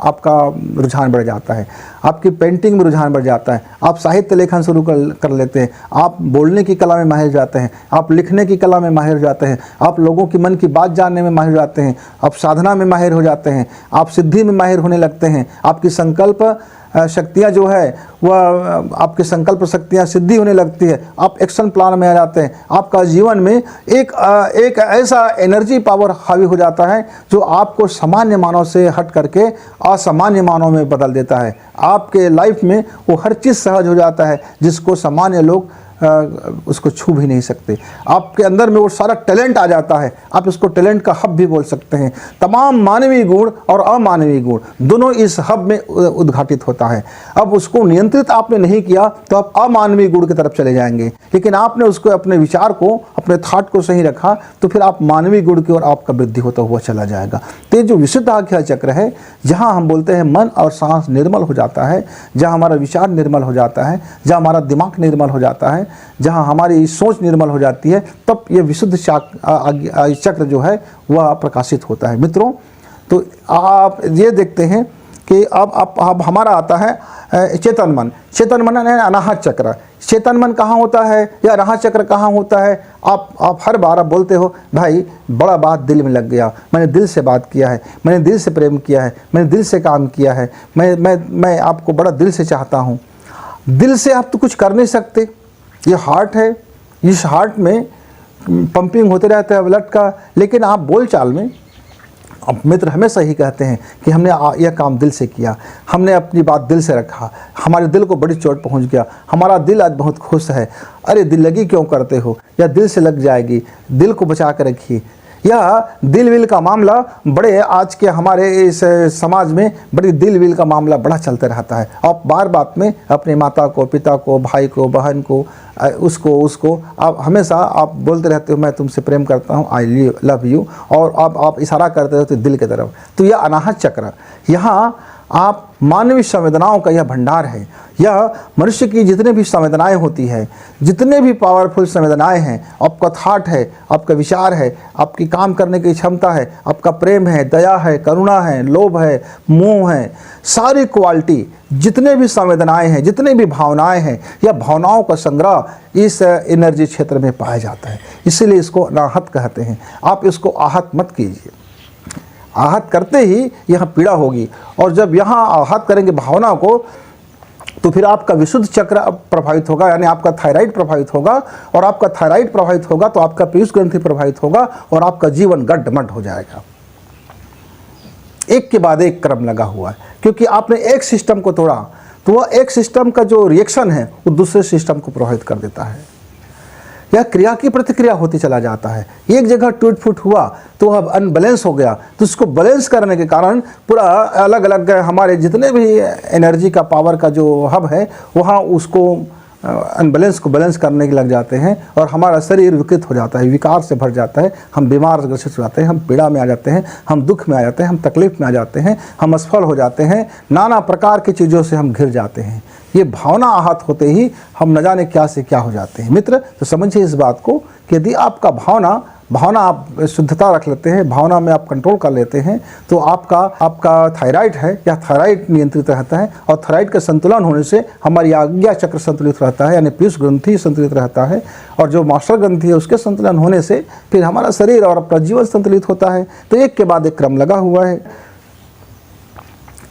आपका रुझान बढ़ जाता है, आपकी पेंटिंग में रुझान बढ़ जाता है, आप साहित्य लेखन शुरू कर लेते हैं, आप बोलने की कला में माहिर हो जाते हैं, आप लिखने की कला में माहिर हो जाते हैं, आप लोगों की मन की बात जानने में माहिर हो जाते हैं, आप साधना में माहिर हो जाते हैं, आप सिद्धि में माहिर होने लगते हैं, आपकी संकल्प शक्तियाँ जो है वह आपकी संकल्प शक्तियाँ सिद्धि होने लगती है, आप एक्शन प्लान में आ जाते हैं, आपका जीवन में एक ऐसा एनर्जी पावर हावी हो जाता है जो आपको सामान्य मानव से हट करके असामान्य मानव में बदल देता है। आपके लाइफ में वो हर चीज़ सहज हो जाता है जिसको सामान्य लोग उसको छू भी नहीं सकते। आपके अंदर में वो सारा टैलेंट आ जाता है, आप इसको टैलेंट का हब भी बोल सकते हैं। तमाम मानवीय गुण और अमानवीय गुण दोनों इस हब में उद्घाटित होता है। अब उसको नियंत्रित आपने नहीं किया तो आप अमानवीय गुण की तरफ चले जाएंगे, लेकिन आपने उसको अपने विचार को, अपने थाट को सही रखा तो फिर आप मानवीय गुण की ओर आपका वृद्धि होता हुआ चला जाएगा। तो ये जो विशुद्ध आज्ञा चक्र है, जहाँ हम बोलते हैं मन और सांस निर्मल हो जाता है, जहाँ हमारा विचार निर्मल हो जाता है, जहाँ हमारा दिमाग निर्मल हो जाता है, जहाँ हमारी सोच निर्मल हो जाती है, तब ये विशुद्ध चक्र जो है वह प्रकाशित होता है। मित्रों, तो आप ये देखते हैं कि अब हमारा आता है चेतन मन। चेतन मन है अनाहत चक्र। चेतन मन कहाँ होता है या अनाहत चक्र कहाँ होता है? आप हर बार आप बोलते हो भाई बड़ा बात दिल में लग गया, मैंने दिल से बात किया है, मैंने दिल से प्रेम किया है, मैंने दिल से काम किया है, मैं आपको बड़ा दिल से चाहता हूँ। दिल से आप तो कुछ कर नहीं सकते, ये हार्ट है, इस हार्ट में पंपिंग होते रहता है ब्लड का, लेकिन आप बोल चाल में अब मित्र हमेशा ही कहते हैं कि हमने यह काम दिल से किया, हमने अपनी बात दिल से रखा, हमारे दिल को बड़ी चोट पहुंच गया, हमारा दिल आज बहुत खुश है। अरे दिल लगी क्यों करते हो, या दिल से लग जाएगी, दिल को बचा कर रखिए। यह दिल विल का मामला बड़े आज के हमारे इस समाज में बड़ी दिल विल का मामला बड़ा चलते रहता है। आप बार बात में अपने माता को, पिता को, भाई को, बहन को, उसको आप हमेशा आप बोलते रहते हो मैं तुमसे प्रेम करता हूँ, आई लव यू, और आप इशारा करते रहते हो दिल की तरफ। तो यह अनाहत चक्र, यहाँ आप मानवीय संवेदनाओं का यह भंडार है। यह मनुष्य की जितने भी संवेदनाएं होती है, जितने भी पावरफुल संवेदनाएं हैं, आपका थाट है, आपका विचार है, आपकी काम करने की क्षमता है, आपका प्रेम है, दया है, करुणा है, लोभ है, मोह है, सारी क्वालिटी, जितने भी संवेदनाएं हैं, जितने भी भावनाएं हैं, यह भावनाओं का संग्रह इस एनर्जी क्षेत्र में पाया जाता है। इसीलिए इसको अनाहत कहते हैं। आप इसको आहत मत कीजिए। आहत करते ही यहाँ पीड़ा होगी, और जब यहाँ आहत करेंगे भावना को तो फिर आपका विशुद्ध चक्र प्रभावित होगा, यानी आपका थायराइड प्रभावित होगा, और आपका थायराइड प्रभावित होगा तो आपका पीयूष ग्रंथि प्रभावित होगा, और आपका जीवन गड्ढमड्ढ हो जाएगा। एक के बाद एक क्रम लगा हुआ है, क्योंकि आपने एक सिस्टम को तोड़ा तो वह एक सिस्टम का जो रिएक्शन है वो दूसरे सिस्टम को प्रभावित कर देता है। यह क्रिया की प्रतिक्रिया होती चला जाता है। एक जगह टूट फूट हुआ तो वह अनबैलेंस हो गया, तो उसको बैलेंस करने के कारण पूरा अलग अलग हमारे जितने भी एनर्जी का पावर का जो हब है वहाँ उसको अनबैलेंस को बैलेंस करने के लग जाते हैं, और हमारा शरीर विकृत हो जाता है, विकार से भर जाता है, हम बीमार ग्रसित हो जाते हैं, हम पीड़ा में आ जाते हैं, हम दुख में आ जाते हैं, हम तकलीफ में आ जाते हैं, हम असफल हो जाते हैं, नाना प्रकार की चीज़ों से हम घिर जाते हैं। ये भावना आहत होते ही हम न जाने क्या से क्या हो जाते हैं। मित्र, तो समझिए इस बात को कि यदि आपका भावना आप शुद्धता रख लेते हैं, भावना में आप कंट्रोल कर लेते हैं, तो आपका थायराइड है या थायराइड नियंत्रित रहता है, और थायराइड का संतुलन होने से हमारी आज्ञा चक्र संतुलित रहता है, यानी पीयूष ग्रंथि संतुलित रहता है, और जो मास्टर ग्रंथि है उसके संतुलन होने से फिर हमारा शरीर और अपना जीवन संतुलित होता है। तो एक के बाद एक क्रम लगा हुआ है।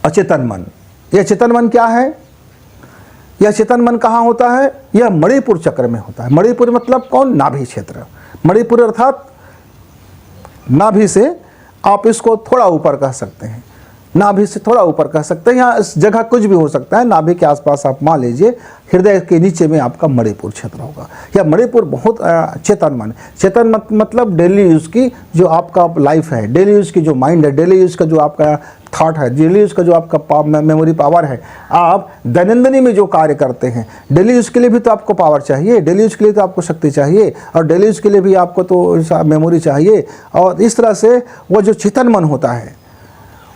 अचेतन मन, यह चेतन मन क्या है? यह चेतन मन कहाँ होता है? यह मणिपुर चक्र में होता है। मणिपुर मतलब कौन? नाभि क्षेत्र। मणिपुर अर्थात नाभि से आप इसको थोड़ा ऊपर कह सकते हैं, नाभि से थोड़ा ऊपर कह सकते हैं, यहाँ इस जगह कुछ भी हो सकता है। नाभि के आसपास आप मान लीजिए हृदय के नीचे में आपका मणिपुर क्षेत्र होगा। यह मणिपुर बहुत चेतन मन। चेतन मतलब डेली यूज़ की जो आपका लाइफ है, डेली यूज़ की जो माइंड है, डेली यूज़ का जो आपका थॉट है, डेली यूज़ का जो आपका मेमोरी पावर है, आप दैनंदिनी में जो कार्य करते हैं, डेली यूज़ के लिए भी तो आपको पावर चाहिए, डेली यूज़ के लिए तो आपको शक्ति चाहिए, और डेली यूज़ के लिए भी आपको तो मेमोरी चाहिए। और इस तरह से वो जो चेतन मन होता है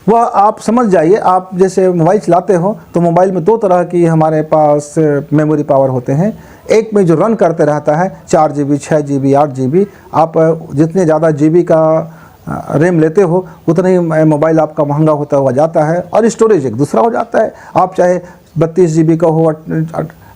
वह आप समझ जाइए, आप जैसे मोबाइल चलाते हो तो मोबाइल में दो तरह की हमारे पास मेमोरी पावर होते हैं। एक में जो रन करते रहता है 4 GB 6 GB 8 GB, आप जितने ज़्यादा GB का रैम लेते हो उतना ही मोबाइल आपका महंगा होता हुआ जाता है, और स्टोरेज एक दूसरा हो जाता है। आप चाहे 32 GB का हो,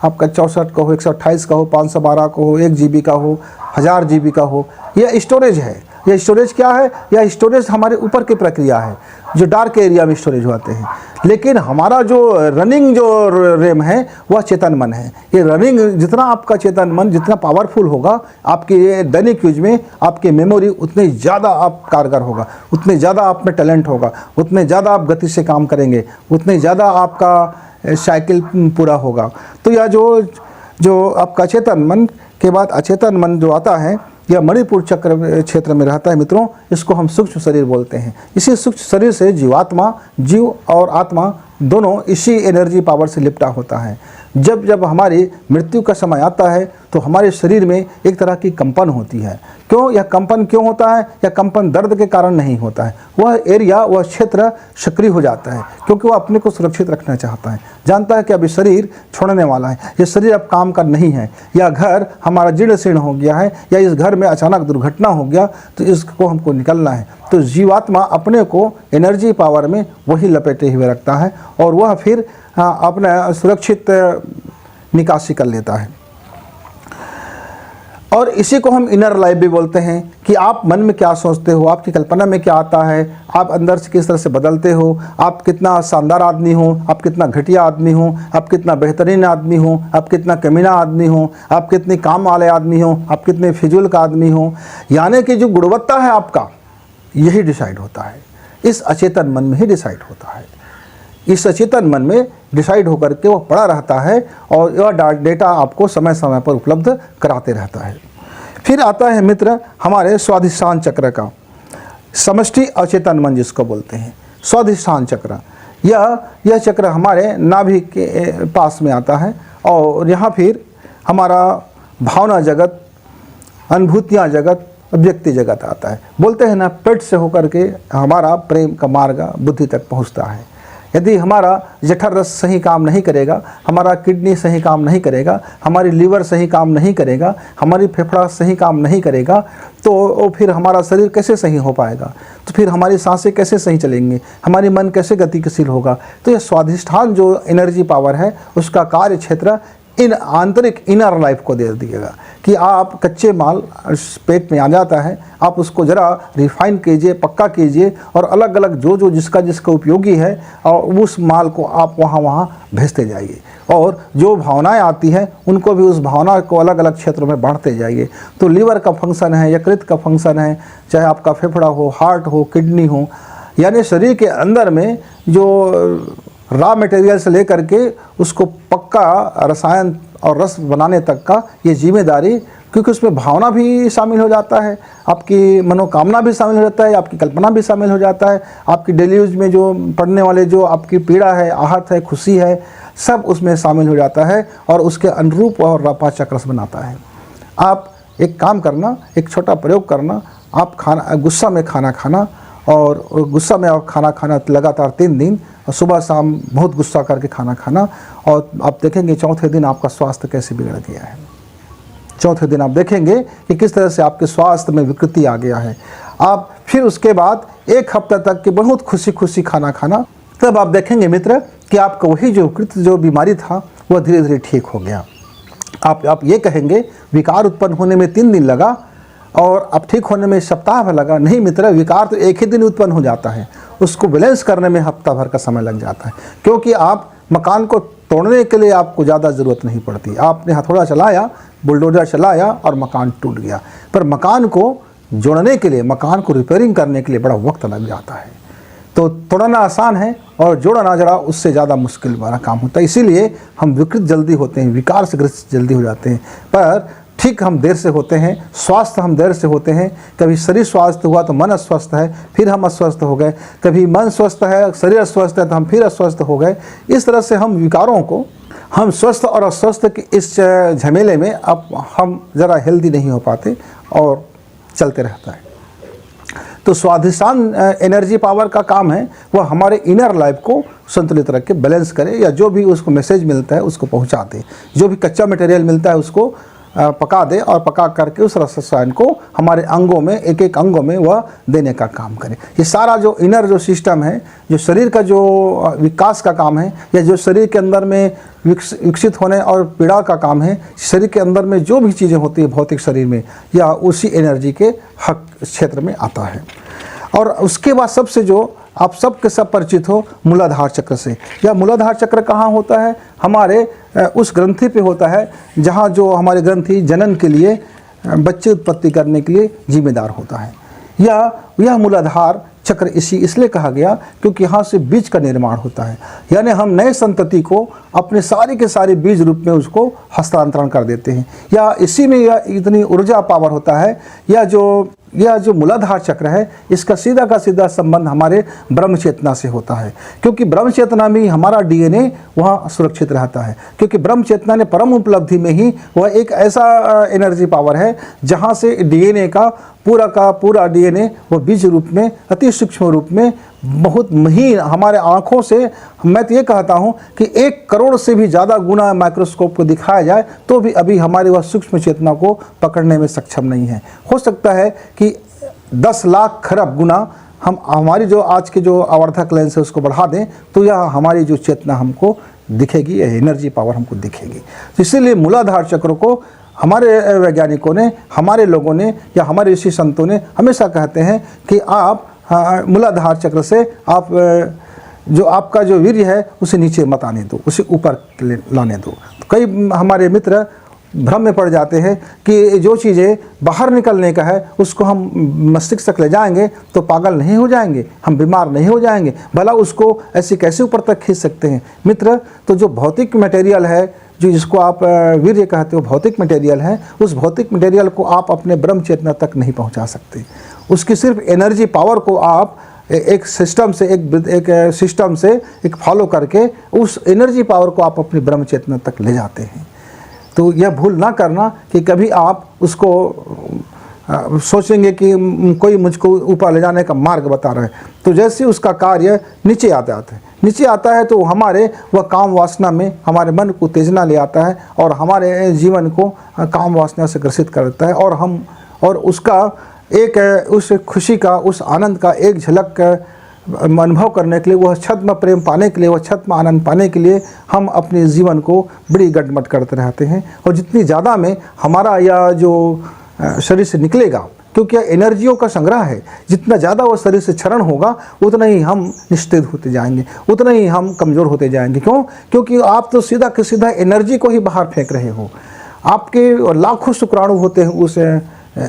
आपका 64 का हो, 128 का हो, 512 का हो, 1 GB का हो, 1000 GB का हो, यह स्टोरेज है। यह स्टोरेज क्या है? यह स्टोरेज हमारे ऊपर की प्रक्रिया है जो डार्क एरिया में स्टोरेज होते हैं। लेकिन हमारा जो रनिंग जो रैम है वह चेतन मन है। ये रनिंग जितना आपका चेतन मन जितना पावरफुल होगा, आपके दैनिक यूज में आपकी मेमोरी उतने ज़्यादा आप कारगर होगा, उतने ज़्यादा आप में टैलेंट होगा, उतने ज़्यादा आप गति से काम करेंगे, उतने ज़्यादा आपका साइकिल पूरा होगा। तो यह जो आपका चेतन मन के बाद अचेतन मन जो आता है, यह मणिपुर चक्र क्षेत्र में रहता है मित्रों। इसको हम सूक्ष्म शरीर बोलते हैं। इसी सूक्ष्म शरीर से जीव और आत्मा दोनों इसी एनर्जी पावर से लिपटा होता है। जब जब हमारी मृत्यु का समय आता है तो हमारे शरीर में एक तरह की कंपन होती है। क्यों यह कंपन क्यों होता है? यह कंपन दर्द के कारण नहीं होता है। वह एरिया, वह क्षेत्र सक्रिय हो जाता है क्योंकि वह अपने को सुरक्षित रखना चाहता है, जानता है कि अभी शरीर छोड़ने वाला है, यह शरीर अब काम का नहीं है, यह घर हमारा जीर्ण शीर्ण हो गया है, या इस घर में अचानक दुर्घटना हो गया तो इसको हमको निकलना है। तो जीवात्मा अपने को एनर्जी पावर में वही लपेटे हुए रखता है और वह फिर अपना सुरक्षित निकासी कर लेता है। और इसी को हम इनर लाइफ भी बोलते हैं कि आप मन में क्या सोचते हो, आपकी कल्पना में क्या आता है, आप अंदर से किस तरह से बदलते हो, आप कितना शानदार आदमी हो, आप कितना घटिया आदमी हो, आप कितना बेहतरीन आदमी हो, आप कितना कमीना आदमी हो, आप कितने काम वाले आदमी हो, आप कितने फिजूल का आदमी हो। यानी कि जो गुणवत्ता है आपका, यही डिसाइड होता है, इस अचेतन मन में ही डिसाइड होता है। इस अचेतन मन में डिसाइड होकर के वो पड़ा रहता है और यह डेटा आपको समय समय पर उपलब्ध कराते रहता है। फिर आता है मित्र हमारे स्वाधिष्ठान चक्र का, समष्टि अचेतन मन जिसको बोलते हैं, स्वाधिष्ठान चक्र। यह चक्र हमारे नाभि के पास में आता है और यहाँ फिर हमारा भावना जगत, अनुभूतियाँ जगत, व्यक्ति जगत आता है। बोलते हैं ना, पेट से होकर के हमारा प्रेम का मार्ग बुद्धि तक पहुँचता है। यदि हमारा जठर रस सही काम नहीं करेगा, हमारा किडनी सही काम नहीं करेगा, हमारी लीवर सही काम नहीं करेगा, हमारी फेफड़ा सही काम नहीं करेगा, तो फिर हमारा शरीर कैसे सही हो पाएगा? तो फिर हमारी सांसें कैसे सही चलेंगी, हमारी मन कैसे गतिशील होगा? तो यह स्वाधिष्ठान जो एनर्जी पावर है उसका कार्य क्षेत्र इन आंतरिक इनर लाइफ को दे दिएगा कि आप कच्चे माल पेट में आ जाता है, आप उसको ज़रा रिफाइन कीजिए, पक्का कीजिए और अलग अलग जो जिसका उपयोगी है और उस माल को आप वहाँ भेजते जाइए। और जो भावनाएं आती हैं उनको भी उस भावना को अलग अलग क्षेत्रों में बांटते जाइए। तो लीवर का फंक्शन है, यकृत का फंक्शन है, चाहे आपका फेफड़ा हो, हार्ट हो, किडनी हो, यानी शरीर के अंदर में जो रॉ मटेरियल से लेकर के उसको पक्का रसायन और रस बनाने तक का ये जिम्मेदारी, क्योंकि उसमें भावना भी शामिल हो जाता है, आपकी मनोकामना भी शामिल हो जाता है, आपकी कल्पना भी शामिल हो जाता है, आपकी डेली यूज में जो पड़ने वाले जो आपकी पीड़ा है, आहत है, खुशी है, सब उसमें शामिल हो जाता है और उसके अनुरूप और रपा चक्रस बनाता है। आप एक काम करना, एक छोटा प्रयोग करना, आप गुस्सा में खाना खाना और गुस्सा में आप खाना खाना लगातार 3 दिन और सुबह शाम बहुत गुस्सा करके खाना खाना, और आप देखेंगे चौथे दिन आपका स्वास्थ्य कैसे बिगड़ गया है। चौथे दिन आप देखेंगे कि किस तरह से आपके स्वास्थ्य में विकृति आ गया है। आप फिर उसके बाद 1 हफ्ते तक के बहुत खुशी खाना खाना, तब आप देखेंगे मित्र कि आपका वही जो बीमारी था वह धीरे धीरे ठीक हो गया। आप ये कहेंगे विकार उत्पन्न होने में 3 दिन लगा और अब ठीक होने में सप्ताह भर लगा। नहीं मित्र, विकार तो एक ही दिन उत्पन्न हो जाता है, उसको बैलेंस करने में हफ्ता भर का समय लग जाता है। क्योंकि आप मकान को तोड़ने के लिए आपको ज़्यादा ज़रूरत नहीं पड़ती, आपने हथौड़ा चलाया, बुलडोजर चलाया और मकान टूट गया। पर मकान को जोड़ने के लिए, मकान को रिपेयरिंग करने के लिए बड़ा वक्त लग जाता है। तो तोड़ना आसान है और जोड़ना जरा उससे ज़्यादा मुश्किल वाला काम होता है। इसीलिए हम विकृत जल्दी होते हैं, विकार से ग्रस्त जल्दी हो जाते हैं। पर ठीक हम देर से होते हैं, स्वास्थ्य हम देर से होते हैं। कभी शरीर स्वस्थ हुआ तो मन अस्वस्थ है, फिर हम अस्वस्थ हो गए। कभी मन स्वस्थ है, शरीर अस्वस्थ है तो हम फिर अस्वस्थ हो गए। इस तरह से हम विकारों को, हम स्वस्थ और अस्वस्थ के इस झमेले में अब हम ज़रा हेल्दी नहीं हो पाते और चलते रहता है। तो स्वाधिष्ठान एनर्जी पावर का काम है वह हमारे इनर लाइफ को संतुलित रख के बैलेंस करे, या जो भी उसको मैसेज मिलता है उसको पहुंचा दे, जो भी कच्चा मटेरियल मिलता है उसको पका दे और पका करके उस रसायन को हमारे अंगों में, एक एक अंगों में वह देने का काम करे। ये सारा जो इनर जो सिस्टम है, जो शरीर का जो विकास का काम है, या जो शरीर के अंदर में विकसित होने और पीड़ा का काम है, शरीर के अंदर में जो भी चीज़ें होती है भौतिक शरीर में, या उसी एनर्जी के हक क्षेत्र में आता है। और उसके बाद सबसे जो आप सब के सब परिचित हो मूलाधार चक्र से। यह मूलाधार चक्र कहाँ होता है? हमारे उस ग्रंथि पे होता है जहाँ जो हमारे जनन के लिए, बच्चे उत्पत्ति करने के लिए जिम्मेदार होता है। यह मूलाधार चक्र इसलिए कहा गया क्योंकि यहाँ से बीज का निर्माण होता है, यानी हम नए संतति को अपने सारे के सारे बीज रूप में उसको हस्तांतरण कर देते हैं, या इसी में यह इतनी ऊर्जा पावर होता है। यह जो मूलाधार चक्र है इसका सीधा का सीधा संबंध हमारे ब्रह्म चेतना से होता है, क्योंकि ब्रह्म चेतना में ही हमारा डीएनए वहाँ सुरक्षित रहता है, क्योंकि ब्रह्म चेतना ने परम उपलब्धि में ही वह एक ऐसा एनर्जी पावर है जहाँ से डीएनए का पूरा डीएनए वह बीज रूप में, अति सूक्ष्म रूप में, बहुत महीन हमारे आँखों से, मैं तो ये कहता हूँ कि 1 करोड़ से भी ज़्यादा गुना माइक्रोस्कोप को दिखाया जाए तो भी अभी हमारी वह सूक्ष्म चेतना को पकड़ने में सक्षम नहीं है। हो सकता है कि 10 लाख खरब गुना हम हमारी जो आज के जो आवर्धक लेंस है उसको बढ़ा दें तो यह हमारी जो चेतना हमको दिखेगी, यह एनर्जी पावर हमको दिखेगी। तो इसीलिए मूलाधार चक्र को हमारे वैज्ञानिकों ने, हमारे लोगों ने, या हमारे ऋषि संतों ने हमेशा कहते हैं कि आप मूलाधार चक्र से आप जो आपका जो वीर्य है उसे नीचे मत आने दो, उसे ऊपर लाने दो। तो कई हमारे मित्र भ्रम में पड़ जाते हैं कि जो चीज़ें बाहर निकलने का है उसको हम मस्तिष्क तक ले जाएंगे तो पागल नहीं हो जाएंगे, हम बीमार नहीं हो जाएंगे, भला उसको ऐसे कैसे ऊपर तक खींच सकते हैं। मित्र, तो जो भौतिक मटेरियल है, जो जिसको आप वीर्य कहते हो, भौतिक मटेरियल है, उस भौतिक मटेरियल को आप अपने ब्रह्म चेतना तक नहीं पहुंचा सकते। उसकी सिर्फ एनर्जी पावर को आप एक सिस्टम से एक फॉलो करके उस एनर्जी पावर को आप अपनी ब्रह्म चेतना तक ले जाते हैं। तो यह भूल ना करना कि कभी आप उसको सोचेंगे कि कोई मुझको ऊपर ले जाने का मार्ग बता रहा है, तो जैसे उसका कार्य नीचे आता है तो हमारे वह काम वासना में हमारे मन को उत्तेजना ले आता है और हमारे जीवन को काम वासना से ग्रसित करता है, और उसका उस खुशी का, उस आनंद का एक झलक अनुभव करने के लिए, वह छद्म प्रेम पाने के लिए, वह छद्म आनंद पाने के लिए हम अपने जीवन को बड़ी गटमट करते रहते हैं। और जितनी ज़्यादा में हमारा यह जो शरीर से निकलेगा, क्योंकि यह एनर्जियों का संग्रह है, जितना ज़्यादा वह शरीर से क्षरण होगा उतना ही हम निस्तेज होते जाएंगे, उतना ही हम कमज़ोर होते जाएंगे। क्यों? क्योंकि आप तो सीधा के सीधा एनर्जी को ही बाहर फेंक रहे हो। आपके लाखों शुक्राणु होते हैं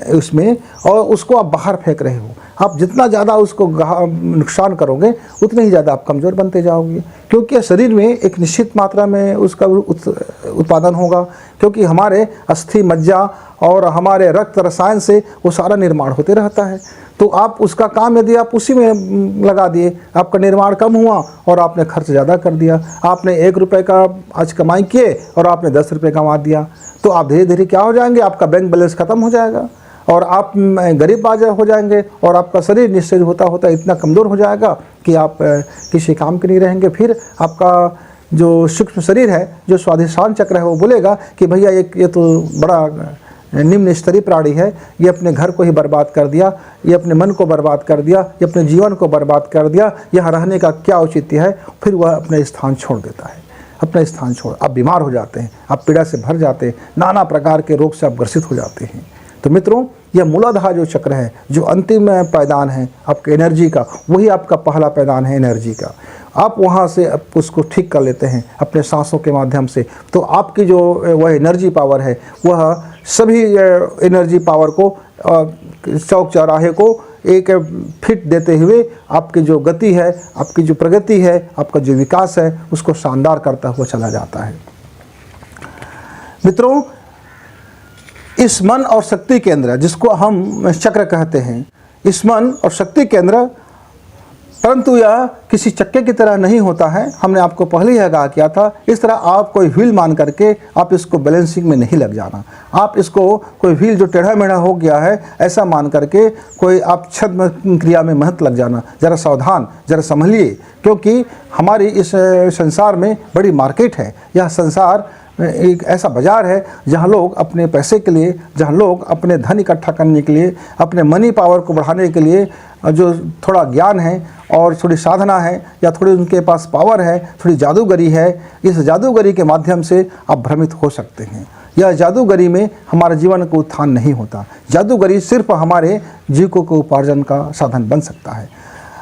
उसमें, और उसको आप बाहर फेंक रहे हो। आप जितना ज़्यादा उसको नुकसान करोगे उतने ही ज़्यादा आप कमज़ोर बनते जाओगे, क्योंकि शरीर में एक निश्चित मात्रा में उसका उत्पादन होगा, क्योंकि हमारे अस्थि, मज्जा और हमारे रक्त रसायन से वो सारा निर्माण होते रहता है। तो आप उसका काम यदि आप उसी में लगा दिए, आपका निर्माण कम हुआ और आपने खर्च ज़्यादा कर दिया। आपने 1 रुपये का आज कमाई किए और आपने 10 रुपये कमा दिया, तो आप धीरे धीरे क्या हो जाएंगे, आपका बैंक बैलेंस ख़त्म हो जाएगा और आप गरीब बाजा हो जाएंगे, और आपका शरीर निश्चय होता होता इतना कमज़ोर हो जाएगा कि आप किसी काम के नहीं रहेंगे। फिर आपका जो सूक्ष्म शरीर है, जो स्वाधिष्ठान चक्र है, वो बोलेगा कि भैया ये तो बड़ा निम्न स्तरीय प्राणी है, ये अपने घर को ही बर्बाद कर दिया, ये अपने मन को बर्बाद कर दिया, ये अपने जीवन को बर्बाद कर दिया, यहाँ रहने का क्या औचित्य है। फिर वह अपना स्थान छोड़ देता है, अपना स्थान छोड़, आप बीमार हो जाते हैं, आप पीड़ा से भर जाते हैं, नाना प्रकार के रोग से आप ग्रसित हो जाते हैं। तो मित्रों, यह मूलाधार जो चक्र है, जो अंतिम पैदान है आपके एनर्जी का, वही आपका पहला पैदान है एनर्जी का। आप वहाँ से उसको ठीक कर लेते हैं अपने सांसों के माध्यम से, तो आपकी जो वह एनर्जी पावर है, वह सभी एनर्जी पावर को, चौक चौराहे को एक फिट देते हुए आपकी जो गति है, आपकी जो प्रगति है, आपका जो विकास है, उसको शानदार करता हुआ चला जाता है। मित्रों, इस मन और शक्ति केंद्र, जिसको हम चक्र कहते हैं, इस मन और शक्ति केंद्र परंतु यह किसी चक्के की तरह नहीं होता है। हमने आपको पहले ही आगाह किया था, इस तरह आप कोई व्हील मान करके आप इसको बैलेंसिंग में नहीं लग जाना। आप इसको कोई व्हील जो टेढ़ा मेढ़ा हो गया है ऐसा मान करके कोई आप छद्म क्रिया में मत लग जाना। ज़रा सावधान, ज़रा संभलिए, क्योंकि हमारी इस संसार में बड़ी मार्केट है। यह संसार एक ऐसा बाज़ार है जहाँ लोग अपने पैसे के लिए, जहाँ लोग अपने धन इकट्ठा करने के लिए, अपने मनी पावर को बढ़ाने के लिए जो थोड़ा ज्ञान है और थोड़ी साधना है या थोड़ी उनके पास पावर है, थोड़ी जादूगरी है, इस जादूगरी के माध्यम से आप भ्रमित हो सकते हैं। यह जादूगरी में हमारे जीवन का उत्थान नहीं होता। जादूगरी सिर्फ हमारे जीविकों को उपार्जन का साधन बन सकता है।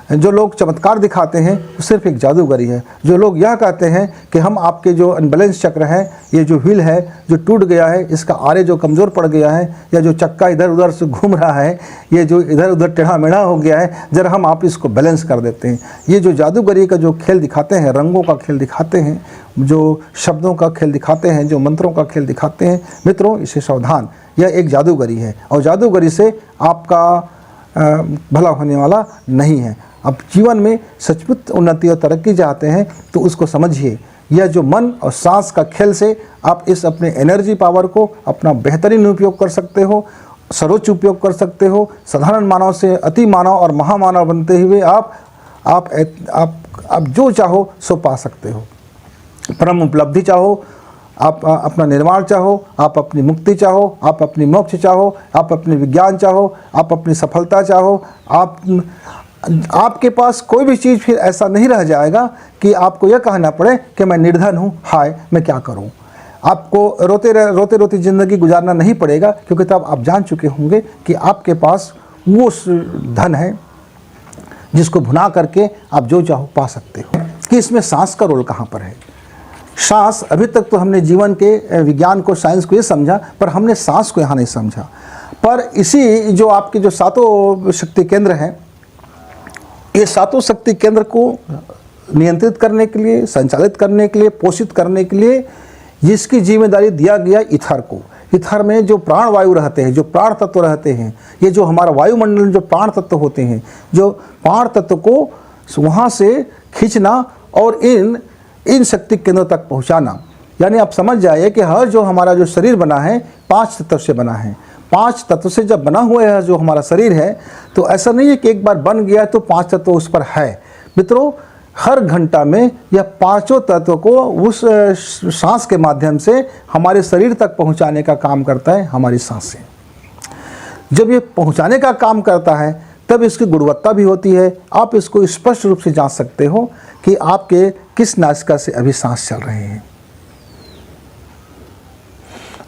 जो लोग चमत्कार दिखाते हैं वो सिर्फ एक जादूगरी है। जो लोग यह कहते हैं कि हम आपके जो अनबैलेंस चक्र है, ये जो व्हील है जो टूट गया है, इसका आरे जो कमज़ोर पड़ गया है, या जो चक्का इधर उधर से घूम रहा है, ये जो इधर उधर टेढ़ा मेढ़ा हो गया है, ज़रा हम आप इसको बैलेंस कर देते हैं। ये जो जादूगरी का जो खेल दिखाते हैं, रंगों का खेल दिखाते हैं, जो शब्दों का खेल दिखाते हैं, जो मंत्रों का खेल दिखाते हैं, मित्रों इससे सावधान। यह एक जादूगरी है और जादूगरी से आपका भला होने वाला नहीं है। अब जीवन में सचमुच उन्नति और तरक्की चाहते हैं तो उसको समझिए। यह जो मन और सांस का खेल से आप इस अपने एनर्जी पावर को अपना बेहतरीन उपयोग कर सकते हो, सर्वोच्च उपयोग कर सकते हो। साधारण मानव से अति मानव और महामानव बनते हुए आप जो चाहो सो पा सकते हो। परम उपलब्धि चाहो, आप अपना निर्माण चाहो, आप अपनी मुक्ति चाहो, आप अपनी मोक्ष चाहो, आप अपने विज्ञान चाहो, आप अपनी सफलता चाहो, आपके पास कोई भी चीज़ फिर ऐसा नहीं रह जाएगा कि आपको यह कहना पड़े कि मैं निर्धन हूँ, हाय मैं क्या करूँ। आपको रोते ज़िंदगी गुजारना नहीं पड़ेगा, क्योंकि तब आप जान चुके होंगे कि आपके पास वो धन है जिसको भुना करके आप जो चाहो पा सकते हो। कि इसमें सांस का रोल कहाँ पर है। सांस, अभी तक तो हमने जीवन के विज्ञान को, साइंस को ये समझा, पर हमने सांस को यहाँ नहीं समझा। पर इसी जो आपके जो सातों शक्ति केंद्र हैं, ये सातों शक्ति केंद्र को नियंत्रित करने के लिए, संचालित करने के लिए, पोषित करने के लिए जिसकी जिम्मेदारी दिया गया ईथर को। ईथर में जो प्राण वायु रहते हैं, जो प्राण तत्व रहते हैं, ये जो हमारा वायुमंडल में जो प्राण तत्व होते हैं, जो प्राण तत्व को वहाँ से खींचना और इन शक्ति केंद्रों तक पहुँचाना। यानी आप समझ जाइए कि हर जो हमारा जो शरीर बना है 5 तत्व से बना है। 5 तत्व से जब बना हुआ है जो हमारा शरीर है, तो ऐसा नहीं है कि एक बार बन गया तो 5 तत्व उस पर है। मित्रों, हर घंटा में यह 5 तत्व को उस सांस के माध्यम से हमारे शरीर तक पहुंचाने का काम करता है हमारी सांसें। जब ये पहुंचाने का काम करता है तब इसकी गुणवत्ता भी होती है। आप इसको स्पष्ट रूप से जान सकते हो कि आपके किस नासिका से अभी सांस चल रहे हैं।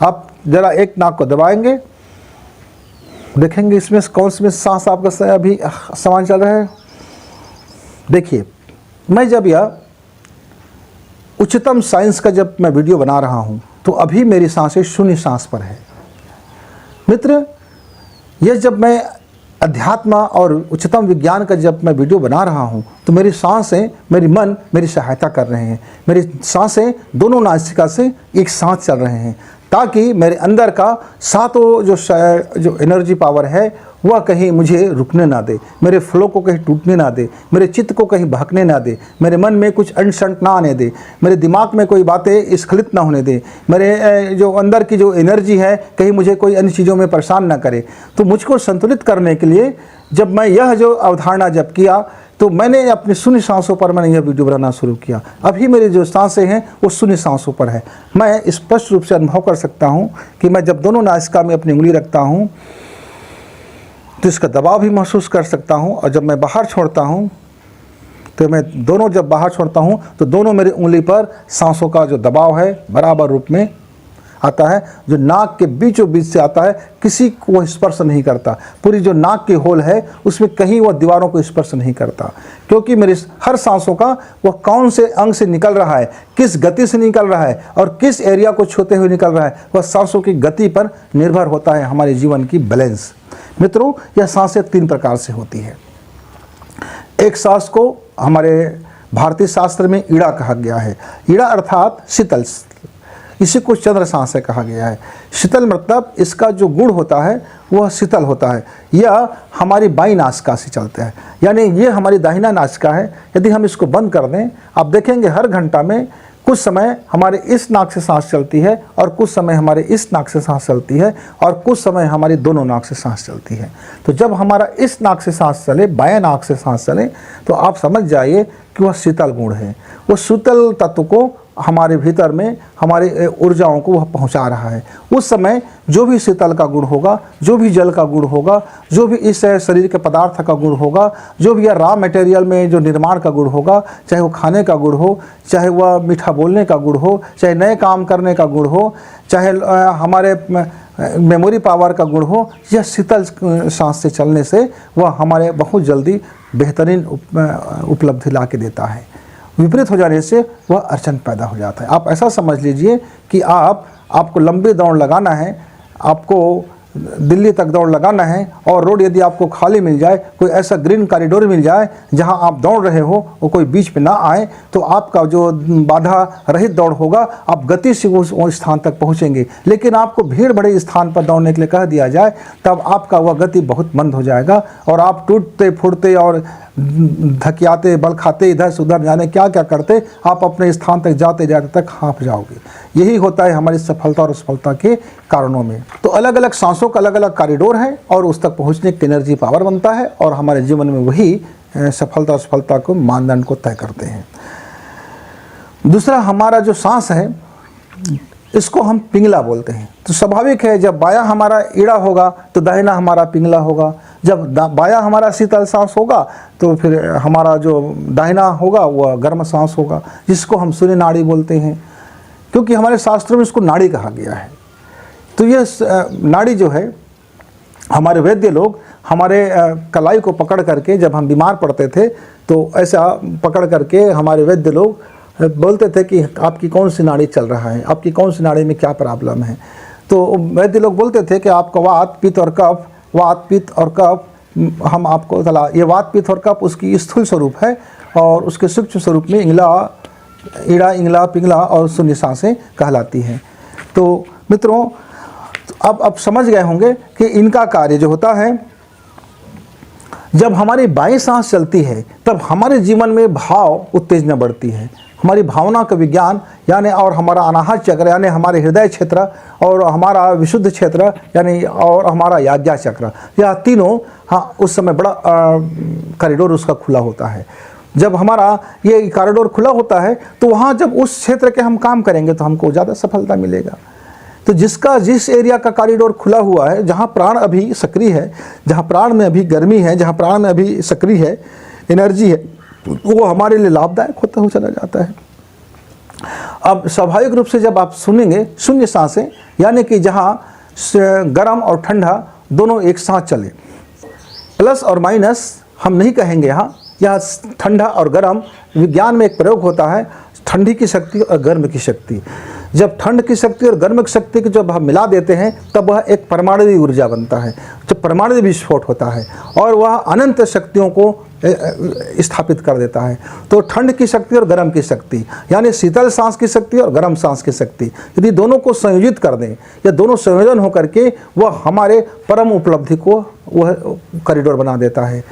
आप जरा एक नाक को दबाएंगे, देखेंगे इसमें कौन सी में सांस आपका अभी सामान चल रहा है। देखिए, मैं जब यह उच्चतम साइंस का जब मैं वीडियो बना रहा हूं तो अभी मेरी सांसें 0 सांस पर है। मित्र, यह जब मैं अध्यात्म और उच्चतम विज्ञान का जब मैं वीडियो बना रहा हूं तो मेरी सांसें, मेरी मन मेरी सहायता कर रहे हैं। मेरी सांसें दोनों नासिका से एक साथ चल रहे हैं, ताकि मेरे अंदर का सातों जो एनर्जी पावर है वह कहीं मुझे रुकने ना दे, मेरे फ्लो को कहीं टूटने ना दे, मेरे चित्त को कहीं बहकने ना दे, मेरे मन में कुछ अनशंट ना आने दे, मेरे दिमाग में कोई बातें स्खलित ना होने दे, मेरे जो अंदर की जो एनर्जी है कहीं मुझे कोई अन्य चीज़ों में परेशान ना करे। तो मुझको संतुलित करने के लिए जब मैं यह जो अवधारणा जब किया तो मैंने अपनी 0 सांसों पर मैंने यह वीडियो बनाना शुरू किया। अभी मेरी जो सांसें हैं वो 0 सांसों पर है। मैं स्पष्ट रूप से अनुभव कर सकता हूँ कि मैं जब दोनों नासिका में अपनी उंगली रखता हूँ तो इसका दबाव भी महसूस कर सकता हूँ, और जब मैं बाहर छोड़ता हूँ तो मैं दोनों जब बाहर छोड़ता हूँ तो दोनों मेरी उंगली पर सांसों का जो दबाव है बराबर रूप में आता है, जो नाक के बीचों बीच से आता है, किसी को स्पर्श नहीं करता। पूरी जो नाक की होल है उसमें कहीं वह दीवारों को स्पर्श नहीं करता, क्योंकि मेरे हर सांसों का वह कौन से अंग से निकल रहा है, किस गति से निकल रहा है और किस एरिया को छूते हुए निकल रहा है, वह सांसों की गति पर निर्भर होता है हमारे जीवन की बैलेंस। मित्रों, यह सांसें 3 प्रकार से होती है। एक सांस को हमारे भारतीय शास्त्र में ईड़ा कहा गया है। ईड़ा अर्थात शीतल, इसी को चंद्र सांसें कहा गया है। शीतल मतलब इसका जो गुण होता है वह शीतल होता है। यह हमारी बाईं नासिका से चलता है, यानी ये हमारी दाहिना नासिका है। यदि हम इसको बंद कर दें, आप देखेंगे हर घंटा में कुछ समय हमारे इस नाक से सांस चलती है और कुछ समय हमारे इस नाक से सांस चलती है और कुछ समय हमारी दोनों नाक से सांस चलती है। तो जब हमारा इस नाक से सांस चले, बाएं नाक से सांस चले, तो आप समझ जाइए कि वह शीतल गुण है। वो शीतल तत्व को हमारे भीतर में हमारे ऊर्जाओं को वह पहुंचा रहा है। उस समय जो भी शीतल का गुण होगा, जो भी जल का गुण होगा, जो भी इस शरीर के पदार्थ का गुण होगा, जो भी रॉ मटेरियल में जो निर्माण का गुण होगा, चाहे वो खाने का गुण हो, चाहे वह मीठा बोलने का गुण हो, चाहे नए काम करने का गुण हो, चाहे हमारे मेमोरी पावर का गुण हो, यह शीतल सांस से चलने से वह हमारे बहुत जल्दी बेहतरीन उपलब्धि ला के देता है। विपरीत हो जाने से वह अड़चन पैदा हो जाता है। आप ऐसा समझ लीजिए कि आपको लंबी दौड़ लगाना है, आपको दिल्ली तक दौड़ लगाना है और रोड यदि आपको खाली मिल जाए, कोई ऐसा ग्रीन कॉरिडोर मिल जाए जहां आप दौड़ रहे हो, वो कोई बीच में ना आए, तो आपका जो बाधा रहित दौड़ होगा, आप गति से उस स्थान तक पहुंचेंगे। लेकिन आपको भीड़ भरे स्थान पर दौड़ने के लिए कह दिया जाए, तब आपका वह गति बहुत मंद हो जाएगा और आप टूटते फूटते और धकियाते बल खाते इधर से उधर जाने क्या क्या करते आप अपने स्थान तक जाते जाते तक हाँफ जाओगे। यही होता है हमारी सफलता और असफलता के कारणों में। तो अलग अलग सांसों का अलग अलग कॉरिडोर है और उस तक पहुंचने की एनर्जी पावर बनता है और हमारे जीवन में वही सफलता असफलता को मानदंड को तय करते हैं। दूसरा, हमारा जो सांस है इसको हम पिंगला बोलते हैं। तो स्वाभाविक है, जब बायां हमारा ईड़ा होगा तो दाहिना हमारा पिंगला होगा। जब बायां हमारा शीतल सांस होगा तो फिर हमारा जो दाहिना होगा वह गर्म सांस होगा, जिसको हम सूर्य नाड़ी बोलते हैं, क्योंकि हमारे शास्त्रों में इसको नाड़ी कहा गया है। तो ये नाड़ी जो है, हमारे वैद्य लोग हमारे कलाई को पकड़ करके, जब हम बीमार पड़ते थे तो ऐसा पकड़ करके हमारे वैद्य लोग बोलते थे कि आपकी कौन सी नाड़ी चल रहा है, आपकी कौन सी नाड़ी में क्या प्रॉब्लम है। तो वैद्य लोग बोलते थे कि आपका वात पित्त और कफ, वात पित्त और कफ हम आपको चला, ये वात पित्त और कफ उसकी स्थूल स्वरूप है और उसके सूक्ष्म स्वरूप में इंगला, ईड़ा, इंगला, पिंगला और शून्य सांसें कहलाती हैं। तो मित्रों, अब समझ गए होंगे कि इनका कार्य जो होता है, जब हमारी बाईं सांस चलती है तब हमारे जीवन में भाव उत्तेजना बढ़ती है। हमारी भावना का विज्ञान यानी और हमारा अनाहत चक्र यानी हमारे हृदय क्षेत्र और हमारा विशुद्ध क्षेत्र यानी और हमारा याज्ञा चक्र, यह तीनों उस समय बड़ा कॉरिडोर उसका खुला होता है। जब हमारा ये कॉरिडोर खुला होता है तो वहाँ जब उस क्षेत्र के हम काम करेंगे तो हमको ज़्यादा सफलता मिलेगा। तो जिस एरिया का कॉरिडोर खुला हुआ है, जहाँ प्राण अभी सक्रिय है, जहाँ प्राण में अभी गर्मी है, जहाँ प्राण में अभी सक्रिय है, एनर्जी है, वो हमारे लिए लाभदायक होता हुआ चला जाता है। अब स्वाभाविक रूप से जब आप सुनेंगे शून्य सांसें, यानी कि जहाँ गर्म और ठंडा दोनों एक साथ चले, प्लस और माइनस हम नहीं कहेंगे। यहाँ ठंडा और गर्म विज्ञान में एक प्रयोग होता है, ठंडी की शक्ति और गर्म की शक्ति। जब ठंड की शक्ति और गर्म की शक्ति को जब हम मिला देते हैं तब वह एक परमाणु ऊर्जा बनता है, जब परमाणु विस्फोट होता है और वह अनंत शक्तियों को स्थापित कर देता है। तो ठंड की शक्ति और गर्म की शक्ति यानी शीतल सांस की शक्ति और गर्म सांस की शक्ति, यदि दोनों को संयोजित कर दें या दोनों संयोजन होकर के वह हमारे परम उपलब्धि को वह कॉरिडोर बना देता है।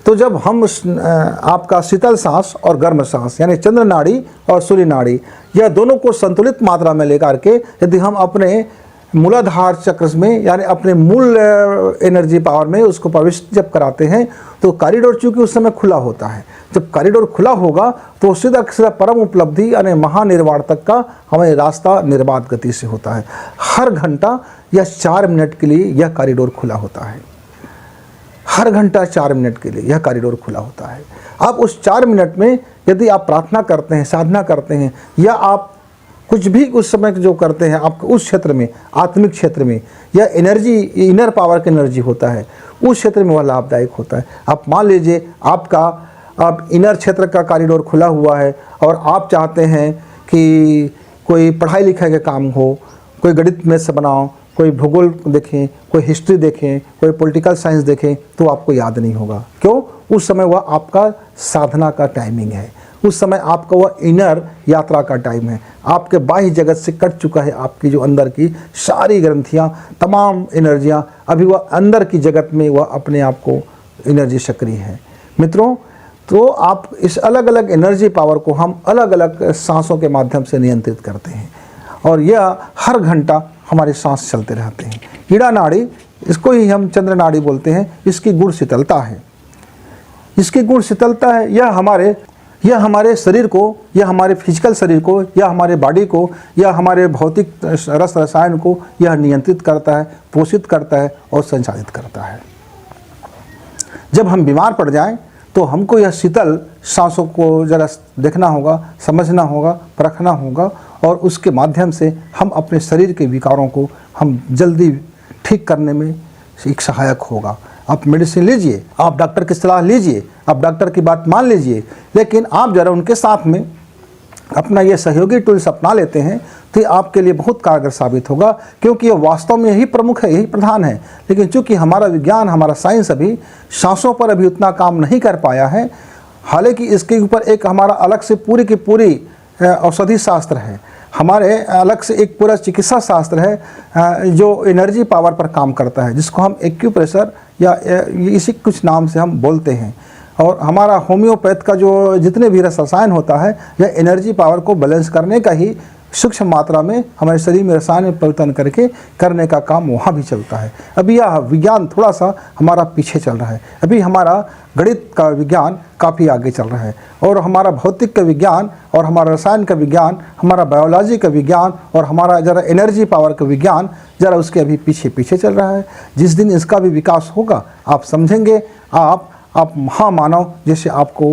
तो जब हम आपका शीतल सांस और गर्म सांस यानी चंद्र नाड़ी और सूर्य नाड़ी, यह दोनों को संतुलित मात्रा में लेकर के यदि हम अपने मूलाधार चक्र में यानी अपने मूल एनर्जी पावर में उसको प्रविष्ट जब कराते हैं तो कॉरिडोर चूँकि उस समय खुला होता है, जब कॉरिडोर खुला होगा तो सीधा सीधा परम उपलब्धि यानी महानिर्वाण तक का हमें रास्ता निर्बाध गति से होता है। हर घंटा या 4 मिनट के लिए यह कॉरिडोर खुला होता है, हर घंटा 4 मिनट के लिए यह कॉरिडोर खुला होता है। आप उस 4 मिनट में यदि आप प्रार्थना करते हैं, साधना करते हैं या आप कुछ भी उस समय जो करते हैं, आप उस क्षेत्र में, आत्मिक क्षेत्र में यह एनर्जी, इनर पावर की एनर्जी होता है, उस क्षेत्र में वह लाभदायक होता है। आप मान लीजिए आप इनर क्षेत्र का कॉरिडोर खुला हुआ है और आप चाहते हैं कि कोई पढ़ाई लिखाई का काम हो, कोई गणित में से बनाओ, कोई भूगोल देखें, कोई हिस्ट्री देखें, कोई पॉलिटिकल साइंस देखें, तो आपको याद नहीं होगा। क्यों? उस समय वह आपका साधना का टाइमिंग है, उस समय आपका वह इनर यात्रा का टाइम है। आपके बाह्य जगत से कट चुका है आपकी जो अंदर की सारी ग्रंथियाँ, तमाम एनर्जियाँ, अभी वह अंदर की जगत में वह अपने आप को एनर्जी सक्रिय है। मित्रों, तो आप इस अलग अलग एनर्जी पावर को हम अलग अलग सांसों के माध्यम से नियंत्रित करते हैं और यह हर घंटा हमारे सांस चलते रहते हैं। ईड़ा नाड़ी, इसको ही हम चंद्र नाड़ी बोलते हैं, इसकी गुण शीतलता है। इसकी गुण शीतलता है। यह हमारे शरीर को, यह हमारे फिजिकल शरीर को, या हमारे बॉडी को, या हमारे भौतिक रस रसायन को यह नियंत्रित करता है, पोषित करता है और संचालित करता है। जब हम बीमार पड़ जाएं तो हमको यह शीतल सांसों को जरा देखना होगा, समझना होगा, परखना होगा और उसके माध्यम से हम अपने शरीर के विकारों को हम जल्दी ठीक करने में एक सहायक होगा। आप मेडिसिन लीजिए, आप डॉक्टर की सलाह लीजिए, आप डॉक्टर की बात मान लीजिए, लेकिन आप ज़रा उनके साथ में अपना ये सहयोगी टूल्स अपना लेते हैं तो ये आपके लिए बहुत कारगर साबित होगा, क्योंकि ये वास्तव में यही प्रमुख है, यही प्रधान है। लेकिन चूंकि हमारा विज्ञान, हमारा साइंस अभी सांसों पर अभी उतना काम नहीं कर पाया है, हालांकि इसके ऊपर एक हमारा अलग से पूरी की पूरी औषधि शास्त्र है, हमारे अलग से एक पूरा चिकित्सा शास्त्र है जो एनर्जी पावर पर काम करता है, जिसको हम एक्यूप्रेशर या इसी कुछ नाम से हम बोलते हैं। और हमारा होम्योपैथ का जो जितने भी रस रसायन होता है, यह एनर्जी पावर को बैलेंस करने का ही सूक्ष्म मात्रा में हमारे शरीर में रसायन में परिवर्तन करके करने का काम वहाँ भी चलता है। अभी यह विज्ञान थोड़ा सा हमारा पीछे चल रहा है। अभी हमारा गणित का विज्ञान काफ़ी आगे चल रहा है और हमारा भौतिक का विज्ञान और हमारा रसायन का विज्ञान, हमारा बायोलॉजी का विज्ञान और हमारा ज़रा एनर्जी पावर का विज्ञान ज़रा उसके अभी पीछे चल रहा है। जिस दिन इसका भी विकास होगा आप समझेंगे, आप महामानव जैसे आपको